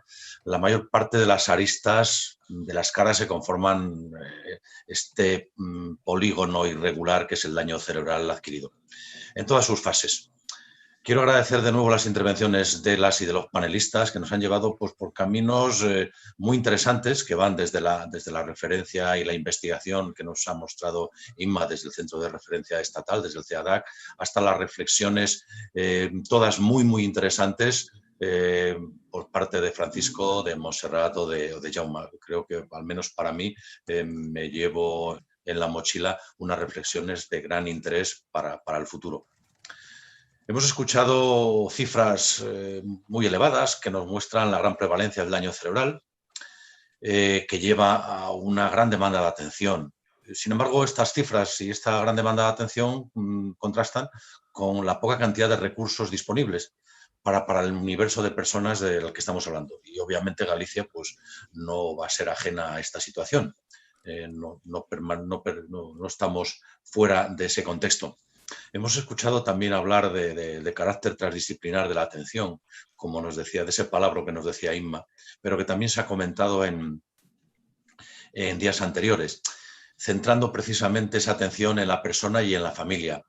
la mayor parte de las aristas de las caras que conforman este polígono irregular que es el daño cerebral adquirido, en todas sus fases. Quiero agradecer de nuevo las intervenciones de las y de los panelistas que nos han llevado pues, por caminos muy interesantes que van desde la referencia y la investigación que nos ha mostrado Inma desde el Centro de Referencia Estatal, desde el CEADAC, hasta las reflexiones todas muy, muy interesantes por parte de Francisco, de Montserrat o de Jaume. Creo que al menos para mí me llevo en la mochila unas reflexiones de gran interés para el futuro. Hemos escuchado cifras muy elevadas que nos muestran la gran prevalencia del daño cerebral, que lleva a una gran demanda de atención. Sin embargo, estas cifras y esta gran demanda de atención contrastan con la poca cantidad de recursos disponibles para el universo de personas del que estamos hablando. Y obviamente Galicia pues, no va a ser ajena a esta situación. No estamos fuera de ese contexto. Hemos escuchado también hablar de carácter transdisciplinar de la atención, como nos decía, de ese palabra que nos decía Inma, pero que también se ha comentado en días anteriores, centrando precisamente esa atención en la persona y en la familia,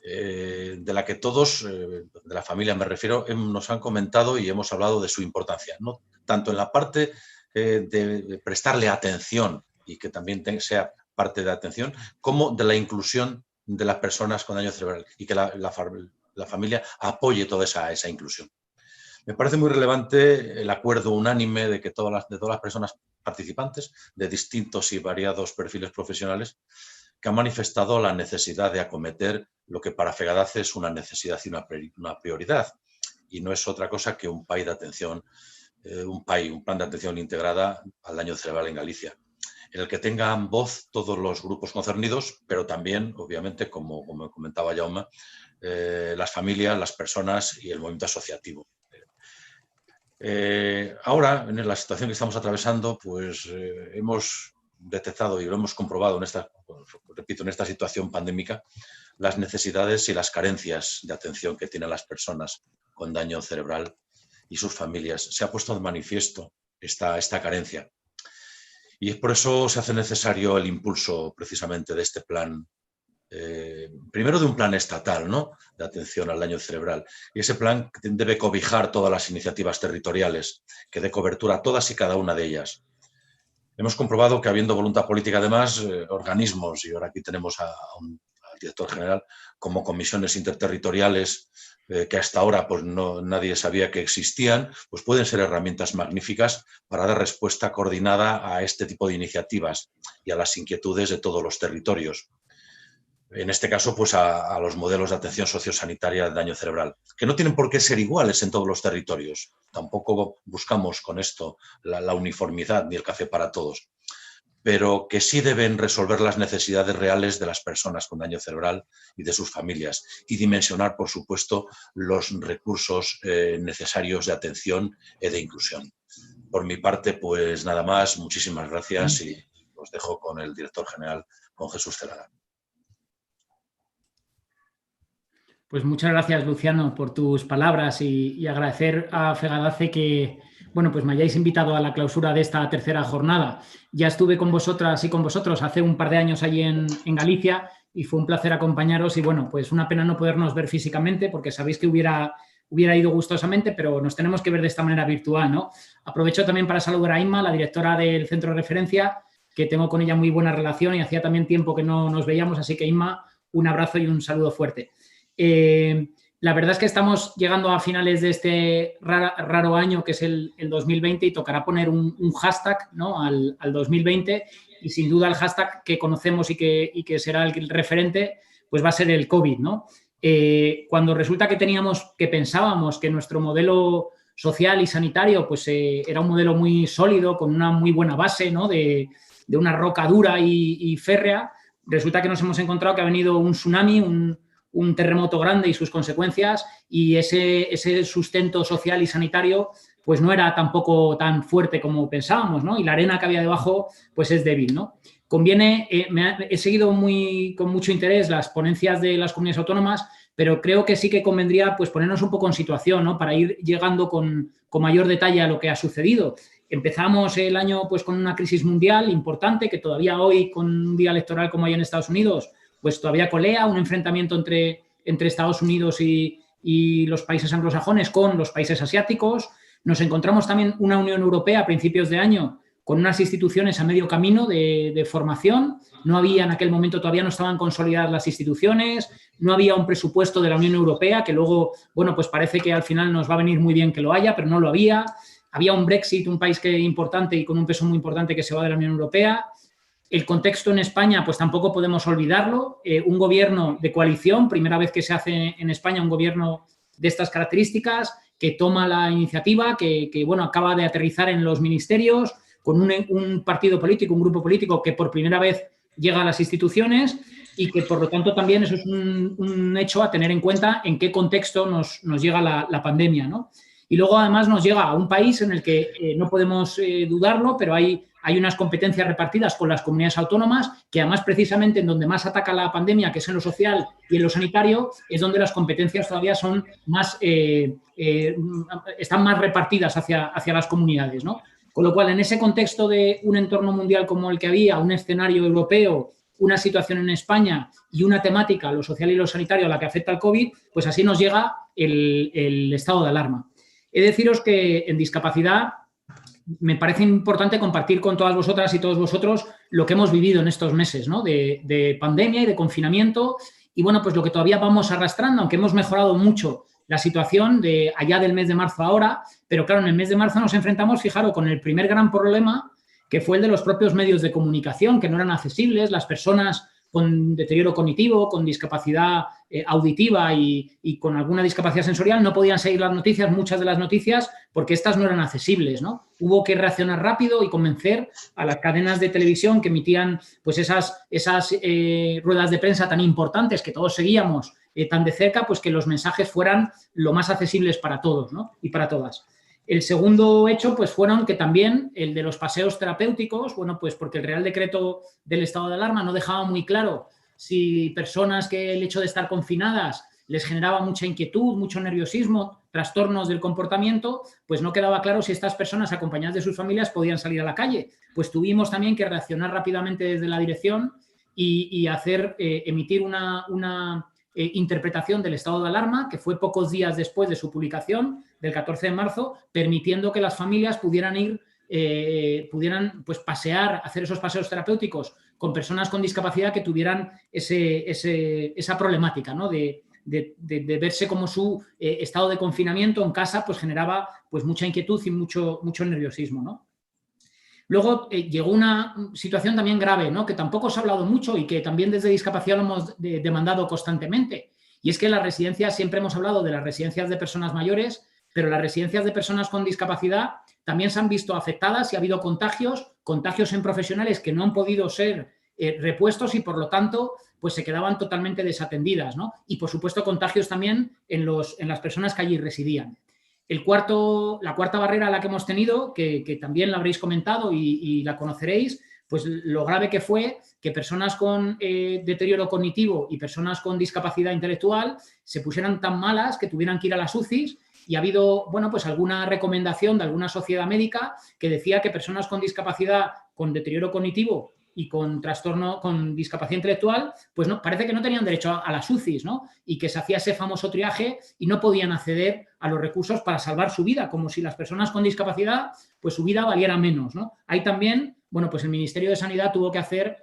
de la que todos, de la familia me refiero, nos han comentado y hemos hablado de su importancia, ¿no? Tanto en la parte de prestarle atención y que también sea parte de atención, como de la inclusión de las personas con daño cerebral y que la familia apoye toda esa inclusión. Me parece muy relevante el acuerdo unánime de que todas las personas participantes de distintos y variados perfiles profesionales que han manifestado la necesidad de acometer lo que para FEGADACE es una necesidad y una prioridad, y no es otra cosa que un plan de atención integrada al daño cerebral en Galicia, en el que tengan voz todos los grupos concernidos, pero también, obviamente, como comentaba Jaume, las familias, las personas y el movimiento asociativo. Ahora, en la situación que estamos atravesando, pues hemos detectado y lo hemos comprobado en esta situación pandémica, las necesidades y las carencias de atención que tienen las personas con daño cerebral y sus familias. Se ha puesto de manifiesto esta carencia. Y por eso se hace necesario el impulso precisamente de este plan, primero de un plan estatal, ¿no?, de atención al daño cerebral. Y ese plan debe cobijar todas las iniciativas territoriales, que dé cobertura a todas y cada una de ellas. Hemos comprobado que habiendo voluntad política, además, organismos, y ahora aquí tenemos al director general, como comisiones interterritoriales, que hasta ahora pues, nadie sabía que existían, pues pueden ser herramientas magníficas para dar respuesta coordinada a este tipo de iniciativas y a las inquietudes de todos los territorios. en este caso, pues a los modelos de atención sociosanitaria de daño cerebral, que no tienen por qué ser iguales en todos los territorios. Tampoco buscamos con esto la uniformidad ni el café para todos, pero que sí deben resolver las necesidades reales de las personas con daño cerebral y de sus familias y dimensionar, por supuesto, los recursos necesarios de atención y de inclusión. Por mi parte, pues nada más, muchísimas gracias y os dejo con el director general, con Jesús Celada. Pues muchas gracias, Luciano, por tus palabras y agradecer a FEGADACE que, bueno, pues me hayáis invitado a la clausura de esta tercera jornada. Ya estuve con vosotras y con vosotros hace un par de años allí en Galicia y fue un placer acompañaros y, bueno, pues una pena no podernos ver físicamente porque sabéis que hubiera ido gustosamente, pero nos tenemos que ver de esta manera virtual, ¿no? Aprovecho también para saludar a Inma, la directora del centro de referencia, que tengo con ella muy buena relación y hacía también tiempo que no nos veíamos, así que Inma, un abrazo y un saludo fuerte. La verdad es que estamos llegando a finales de este raro año que es el 2020 y tocará poner un hashtag, ¿no? al 2020 y sin duda el hashtag que conocemos y que será el referente pues va a ser el COVID, ¿no? Cuando resulta que pensábamos que nuestro modelo social y sanitario pues era un modelo muy sólido con una muy buena base, ¿no? de una roca dura y férrea, resulta que nos hemos encontrado que ha venido un tsunami, un terremoto grande y sus consecuencias y ese sustento social y sanitario pues no era tampoco tan fuerte como pensábamos, ¿no? Y la arena que había debajo pues es débil, ¿no? Conviene, he seguido con mucho interés las ponencias de las comunidades autónomas, pero creo que sí que convendría pues ponernos un poco en situación, ¿no? Para ir llegando con mayor detalle a lo que ha sucedido. Empezamos el año pues con una crisis mundial importante que todavía hoy con un día electoral como hay en Estados Unidos pues todavía colea, un enfrentamiento entre Estados Unidos y los países anglosajones con los países asiáticos. Nos encontramos también una Unión Europea a principios de año con unas instituciones a medio camino de formación. No había, en aquel momento todavía no estaban consolidadas las instituciones, no había un presupuesto de la Unión Europea, que luego, bueno, pues parece que al final nos va a venir muy bien que lo haya, pero no lo había. Había un Brexit, un país importante y con un peso muy importante que se va de la Unión Europea. El contexto en España, pues tampoco podemos olvidarlo. Un gobierno de coalición, primera vez que se hace en España un gobierno de estas características, que toma la iniciativa, que bueno, acaba de aterrizar en los ministerios, con un partido político, un grupo político que por primera vez llega a las instituciones y que, por lo tanto, también eso es un hecho a tener en cuenta en qué contexto nos llega la pandemia, ¿no? Y luego, además, nos llega a un país en el que no podemos dudarlo, pero hay unas competencias repartidas con las comunidades autónomas que, además, precisamente en donde más ataca la pandemia, que es en lo social y en lo sanitario, es donde las competencias todavía son más, están más repartidas hacia las comunidades, ¿no? Con lo cual, en ese contexto de un entorno mundial como el que había, un escenario europeo, una situación en España y una temática, lo social y lo sanitario, a la que afecta el COVID, pues así nos llega el estado de alarma. He de deciros que en discapacidad me parece importante compartir con todas vosotras y todos vosotros lo que hemos vivido en estos meses, ¿no? de pandemia y de confinamiento y, bueno, pues lo que todavía vamos arrastrando, aunque hemos mejorado mucho la situación de allá del mes de marzo a ahora, pero claro, en el mes de marzo nos enfrentamos, fijaros, con el primer gran problema que fue el de los propios medios de comunicación, que no eran accesibles, las personas con deterioro cognitivo, con discapacidad auditiva y con alguna discapacidad sensorial no podían seguir las noticias, muchas de las noticias, porque estas no eran accesibles, ¿no? Hubo que reaccionar rápido y convencer a las cadenas de televisión que emitían pues esas ruedas de prensa tan importantes que todos seguíamos tan de cerca, pues que los mensajes fueran lo más accesibles para todos, ¿no? Y para todas. El segundo hecho, pues fueron que también el de los paseos terapéuticos, bueno, pues porque el Real Decreto del estado de alarma no dejaba muy claro si personas que el hecho de estar confinadas les generaba mucha inquietud, mucho nerviosismo, trastornos del comportamiento, pues no quedaba claro si estas personas acompañadas de sus familias podían salir a la calle. Pues tuvimos también que reaccionar rápidamente desde la dirección y emitir una interpretación del estado de alarma, que fue pocos días después de su publicación, del 14 de marzo, permitiendo que las familias pudieran pues pasear, hacer esos paseos terapéuticos con personas con discapacidad que tuvieran esa problemática, ¿no? de verse como su estado de confinamiento en casa pues generaba pues mucha inquietud y mucho nerviosismo, ¿no? Luego llegó una situación también grave, ¿no? Que tampoco se ha hablado mucho y que también desde Discapacidad lo hemos demandado constantemente. Y es que las residencias, siempre hemos hablado de las residencias de personas mayores, pero las residencias de personas con discapacidad también se han visto afectadas y ha habido contagios en profesionales que no han podido ser repuestos y, por lo tanto, pues se quedaban totalmente desatendidas, ¿no? Y, por supuesto, contagios también en las personas que allí residían. La cuarta barrera a la que hemos tenido, que también la habréis comentado y la conoceréis, pues lo grave que fue que personas con deterioro cognitivo y personas con discapacidad intelectual se pusieran tan malas que tuvieran que ir a las UCIs, y ha habido, bueno, pues alguna recomendación de alguna sociedad médica que decía que personas con discapacidad, con deterioro cognitivo y con trastorno, con discapacidad intelectual, pues no, parece que no tenían derecho a las UCIs, ¿no? Y que se hacía ese famoso triaje y no podían acceder a los recursos para salvar su vida, como si las personas con discapacidad, pues su vida valiera menos, ¿no? Ahí también, bueno, pues el Ministerio de Sanidad tuvo que hacer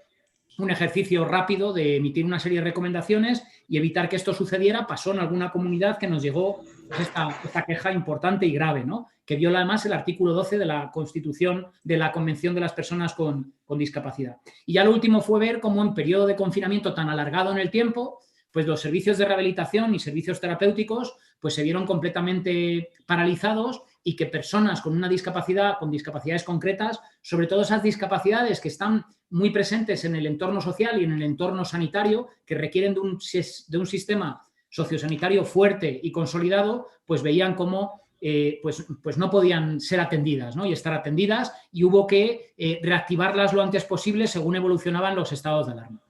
un ejercicio rápido de emitir una serie de recomendaciones y evitar que esto sucediera. Pasó en alguna comunidad que nos llegó pues esta queja importante y grave, ¿no? Que viola además el artículo 12 de la Constitución de la Convención de las Personas con Discapacidad. Y ya lo último fue ver cómo en periodo de confinamiento tan alargado en el tiempo, pues los servicios de rehabilitación y servicios terapéuticos pues se vieron completamente paralizados, y que personas con una discapacidad, con discapacidades concretas, sobre todo esas discapacidades que están muy presentes en el entorno social y en el entorno sanitario, que requieren de un sistema sociosanitario fuerte y consolidado, pues veían cómo pues no podían ser atendidas, ¿no? Y estar atendidas, y hubo que reactivarlas lo antes posible según evolucionaban los estados de alarma.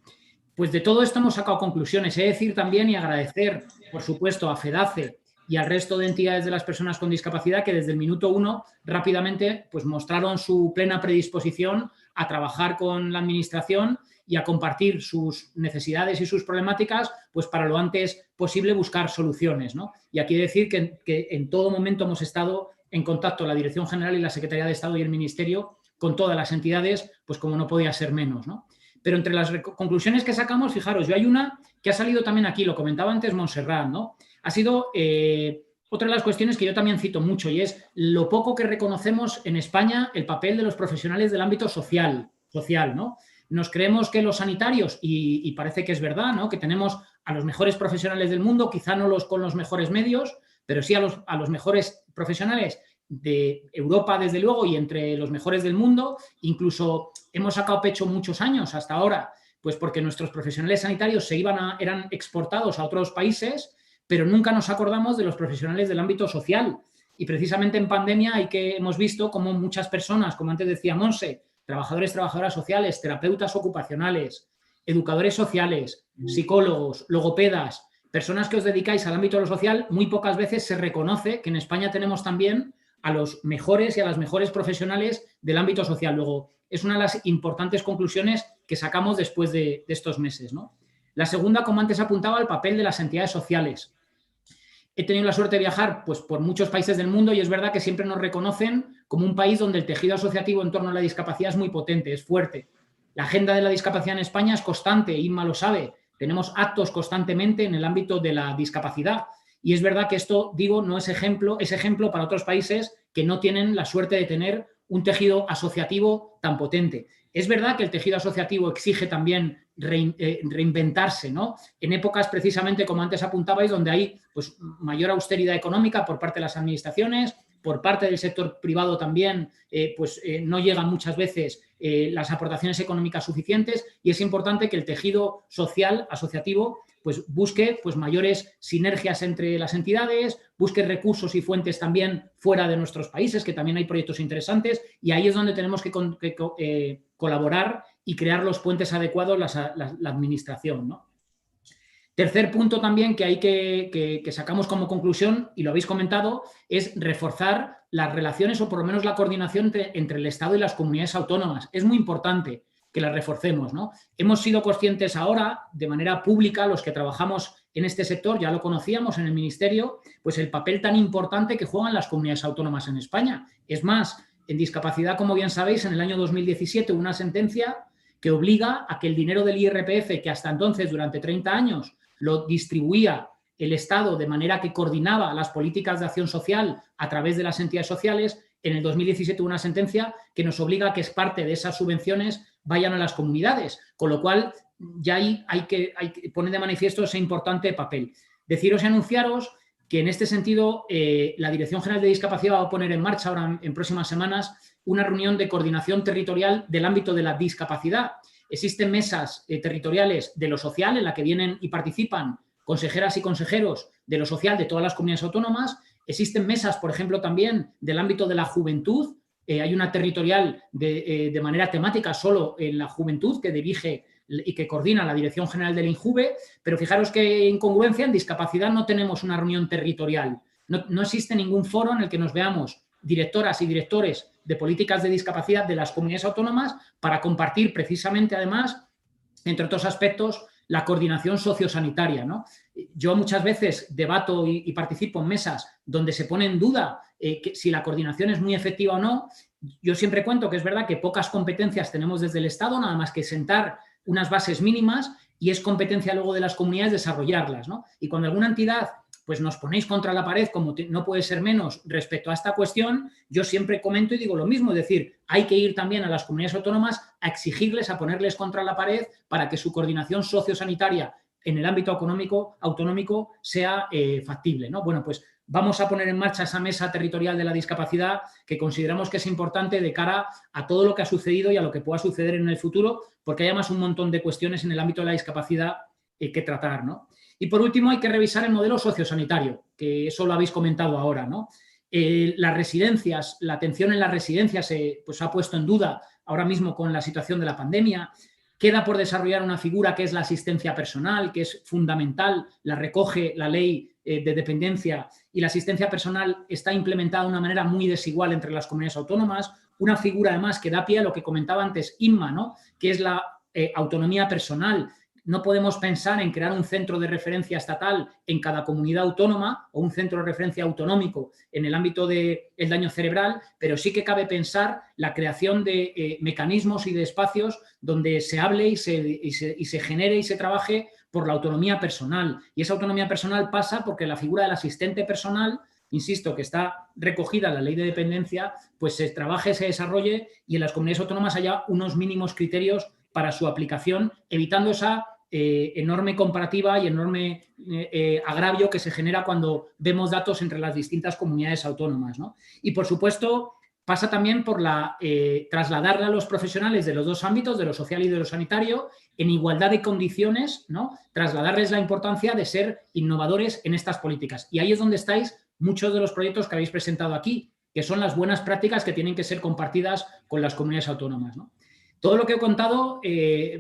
Pues de todo esto hemos sacado conclusiones. He de decir también y agradecer, por supuesto, a FEDACE y al resto de entidades de las personas con discapacidad, que desde el minuto 1 rápidamente pues mostraron su plena predisposición a trabajar con la administración y a compartir sus necesidades y sus problemáticas, pues para lo antes posible buscar soluciones, ¿no? Y aquí decir que en todo momento hemos estado en contacto la Dirección General y la Secretaría de Estado y el Ministerio con todas las entidades, pues como no podía ser menos, ¿no? Pero entre las conclusiones que sacamos, fijaros, yo hay una que ha salido también aquí, lo comentaba antes Montserrat, ¿no? Ha sido otra de las cuestiones que yo también cito mucho, y es lo poco que reconocemos en España el papel de los profesionales del ámbito social, ¿no? Nos creemos que los sanitarios, y parece que es verdad, ¿no? Que tenemos a los mejores profesionales del mundo, quizá no con los mejores medios, pero sí a los mejores profesionales de Europa, desde luego, y entre los mejores del mundo. Incluso hemos sacado pecho muchos años hasta ahora, pues porque nuestros profesionales sanitarios eran exportados a otros países, pero nunca nos acordamos de los profesionales del ámbito social. Y precisamente en pandemia hemos visto cómo muchas personas, como antes decía Monse, trabajadores, trabajadoras sociales, terapeutas ocupacionales, educadores sociales, psicólogos, logopedas, personas que os dedicáis al ámbito de lo social, muy pocas veces se reconoce que en España tenemos también a los mejores y a las mejores profesionales del ámbito social. Luego, es una de las importantes conclusiones que sacamos después de estos meses, ¿no? La segunda, como antes apuntaba, el papel de las entidades sociales. He tenido la suerte de viajar pues, por muchos países del mundo, y es verdad que siempre nos reconocen como un país donde el tejido asociativo en torno a la discapacidad es muy potente, es fuerte. La agenda de la discapacidad en España es constante, Inma lo sabe. Tenemos actos constantemente en el ámbito de la discapacidad. Y es verdad que esto, digo, no es ejemplo para otros países que no tienen la suerte de tener un tejido asociativo tan potente. Es verdad que el tejido asociativo exige también reinventarse, ¿no? En épocas precisamente, como antes apuntabais, donde hay pues, mayor austeridad económica por parte de las administraciones, por parte del sector privado también, no llegan muchas veces las aportaciones económicas suficientes, y es importante que el tejido social, asociativo, pues busque pues, mayores sinergias entre las entidades, busque recursos y fuentes también fuera de nuestros países, que también hay proyectos interesantes, y ahí es donde tenemos que colaborar y crear los puentes adecuados la administración, ¿no? Tercer punto también que hay que sacamos como conclusión, y lo habéis comentado, es reforzar las relaciones, o por lo menos la coordinación entre el Estado y las comunidades autónomas. Es muy importante que las reforcemos, ¿no? Hemos sido conscientes ahora, de manera pública, los que trabajamos en este sector, ya lo conocíamos en el Ministerio, pues el papel tan importante que juegan las comunidades autónomas en España. Es más, en discapacidad, como bien sabéis, en el año 2017 hubo una sentencia que obliga a que el dinero del IRPF, que hasta entonces, durante 30 años, lo distribuía el Estado de manera que coordinaba las políticas de acción social a través de las entidades sociales, en el 2017 hubo una sentencia que nos obliga a que parte de esas subvenciones vayan a las comunidades, con lo cual ya hay que poner de manifiesto ese importante papel. Deciros y anunciaros que en este sentido la Dirección General de Discapacidad va a poner en marcha ahora en próximas semanas una reunión de coordinación territorial del ámbito de la discapacidad. Existen mesas territoriales de lo social en la que vienen y participan consejeras y consejeros de lo social de todas las comunidades autónomas. Existen mesas, por ejemplo, también del ámbito de la juventud. Hay una territorial de manera temática solo en la juventud que dirige y que coordina la Dirección General del INJUVE, pero fijaros que en congruencia en discapacidad no tenemos una reunión territorial. No existe ningún foro en el que nos veamos directoras y directores de políticas de discapacidad de las comunidades autónomas para compartir precisamente, además, entre otros aspectos, la coordinación sociosanitaria, ¿no? Yo muchas veces debato y participo en mesas donde se pone en duda si la coordinación es muy efectiva o no. Yo siempre cuento que es verdad que pocas competencias tenemos desde el Estado, nada más que sentar unas bases mínimas y es competencia luego de las comunidades desarrollarlas, ¿no? Y cuando alguna entidad pues nos ponéis contra la pared, como no puede ser menos respecto a esta cuestión, yo siempre comento y digo lo mismo, es decir, hay que ir también a las comunidades autónomas a exigirles, a ponerles contra la pared para que su coordinación sociosanitaria en el ámbito autonómico sea factible, ¿no? Bueno, pues vamos a poner en marcha esa mesa territorial de la discapacidad que consideramos que es importante de cara a todo lo que ha sucedido y a lo que pueda suceder en el futuro, porque hay además un montón de cuestiones en el ámbito de la discapacidad que tratar, ¿no? Y por último hay que revisar el modelo sociosanitario, que eso lo habéis comentado ahora, ¿no? Las residencias, la atención en las residencias pues ha puesto en duda ahora mismo con la situación de la pandemia. Queda por desarrollar una figura que es la asistencia personal, que es fundamental, la recoge la ley de dependencia y la asistencia personal está implementada de una manera muy desigual entre las comunidades autónomas. Una figura además que da pie a lo que comentaba antes Inma, ¿no? Que es la autonomía personal. No podemos pensar en crear un centro de referencia estatal en cada comunidad autónoma o un centro de referencia autonómico en el ámbito del daño cerebral, pero sí que cabe pensar la creación de mecanismos y de espacios donde se hable y se genere y se trabaje por la autonomía personal. Y esa autonomía personal pasa porque la figura del asistente personal, insisto, que está recogida en la ley de dependencia, pues se trabaje, se desarrolle y en las comunidades autónomas haya unos mínimos criterios para su aplicación, evitando esa enorme comparativa y enorme agravio que se genera cuando vemos datos entre las distintas comunidades autónomas, ¿no? Y, por supuesto, pasa también por trasladarle a los profesionales de los dos ámbitos, de lo social y de lo sanitario, en igualdad de condiciones, ¿no? Trasladarles la importancia de ser innovadores en estas políticas. Y ahí es donde estáis muchos de los proyectos que habéis presentado aquí, que son las buenas prácticas que tienen que ser compartidas con las comunidades autónomas, ¿no? Todo lo que he contado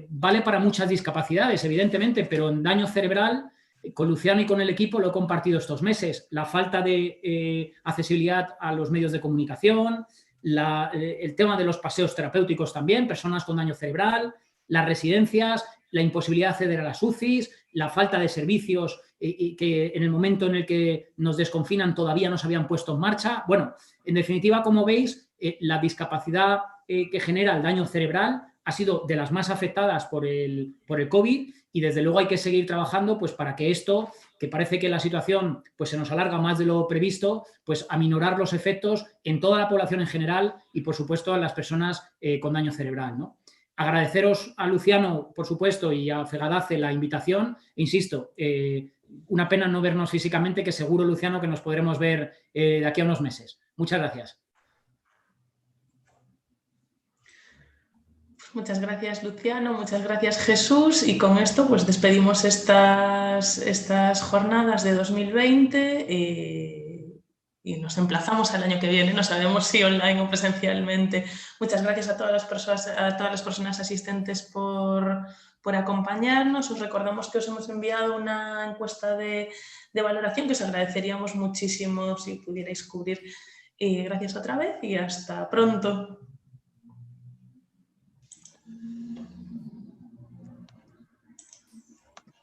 vale para muchas discapacidades, evidentemente, pero en daño cerebral, con Luciano y con el equipo lo he compartido estos meses. La falta de accesibilidad a los medios de comunicación, el tema de los paseos terapéuticos también, personas con daño cerebral, las residencias, la imposibilidad de acceder a las UCIs, la falta de servicios que en el momento en el que nos desconfinan todavía no se habían puesto en marcha. Bueno, en definitiva, como veis, la discapacidad que genera el daño cerebral ha sido de las más afectadas por el COVID y desde luego hay que seguir trabajando pues, para que esto, que parece que la situación pues, se nos alarga más de lo previsto, pues aminorar los efectos en toda la población en general y por supuesto a las personas con daño cerebral, ¿no? Agradeceros a Luciano, por supuesto, y a Fegadace la invitación. Insisto, una pena no vernos físicamente, que seguro, Luciano, que nos podremos ver de aquí a unos meses. Muchas gracias. Muchas gracias, Luciano, muchas gracias, Jesús, y con esto pues despedimos estas jornadas de 2020 y nos emplazamos al año que viene, no sabemos si online o presencialmente. Muchas gracias a todas las personas asistentes por acompañarnos. Os recordamos que os hemos enviado una encuesta de valoración que os agradeceríamos muchísimo si pudierais cubrir. Gracias otra vez y hasta pronto.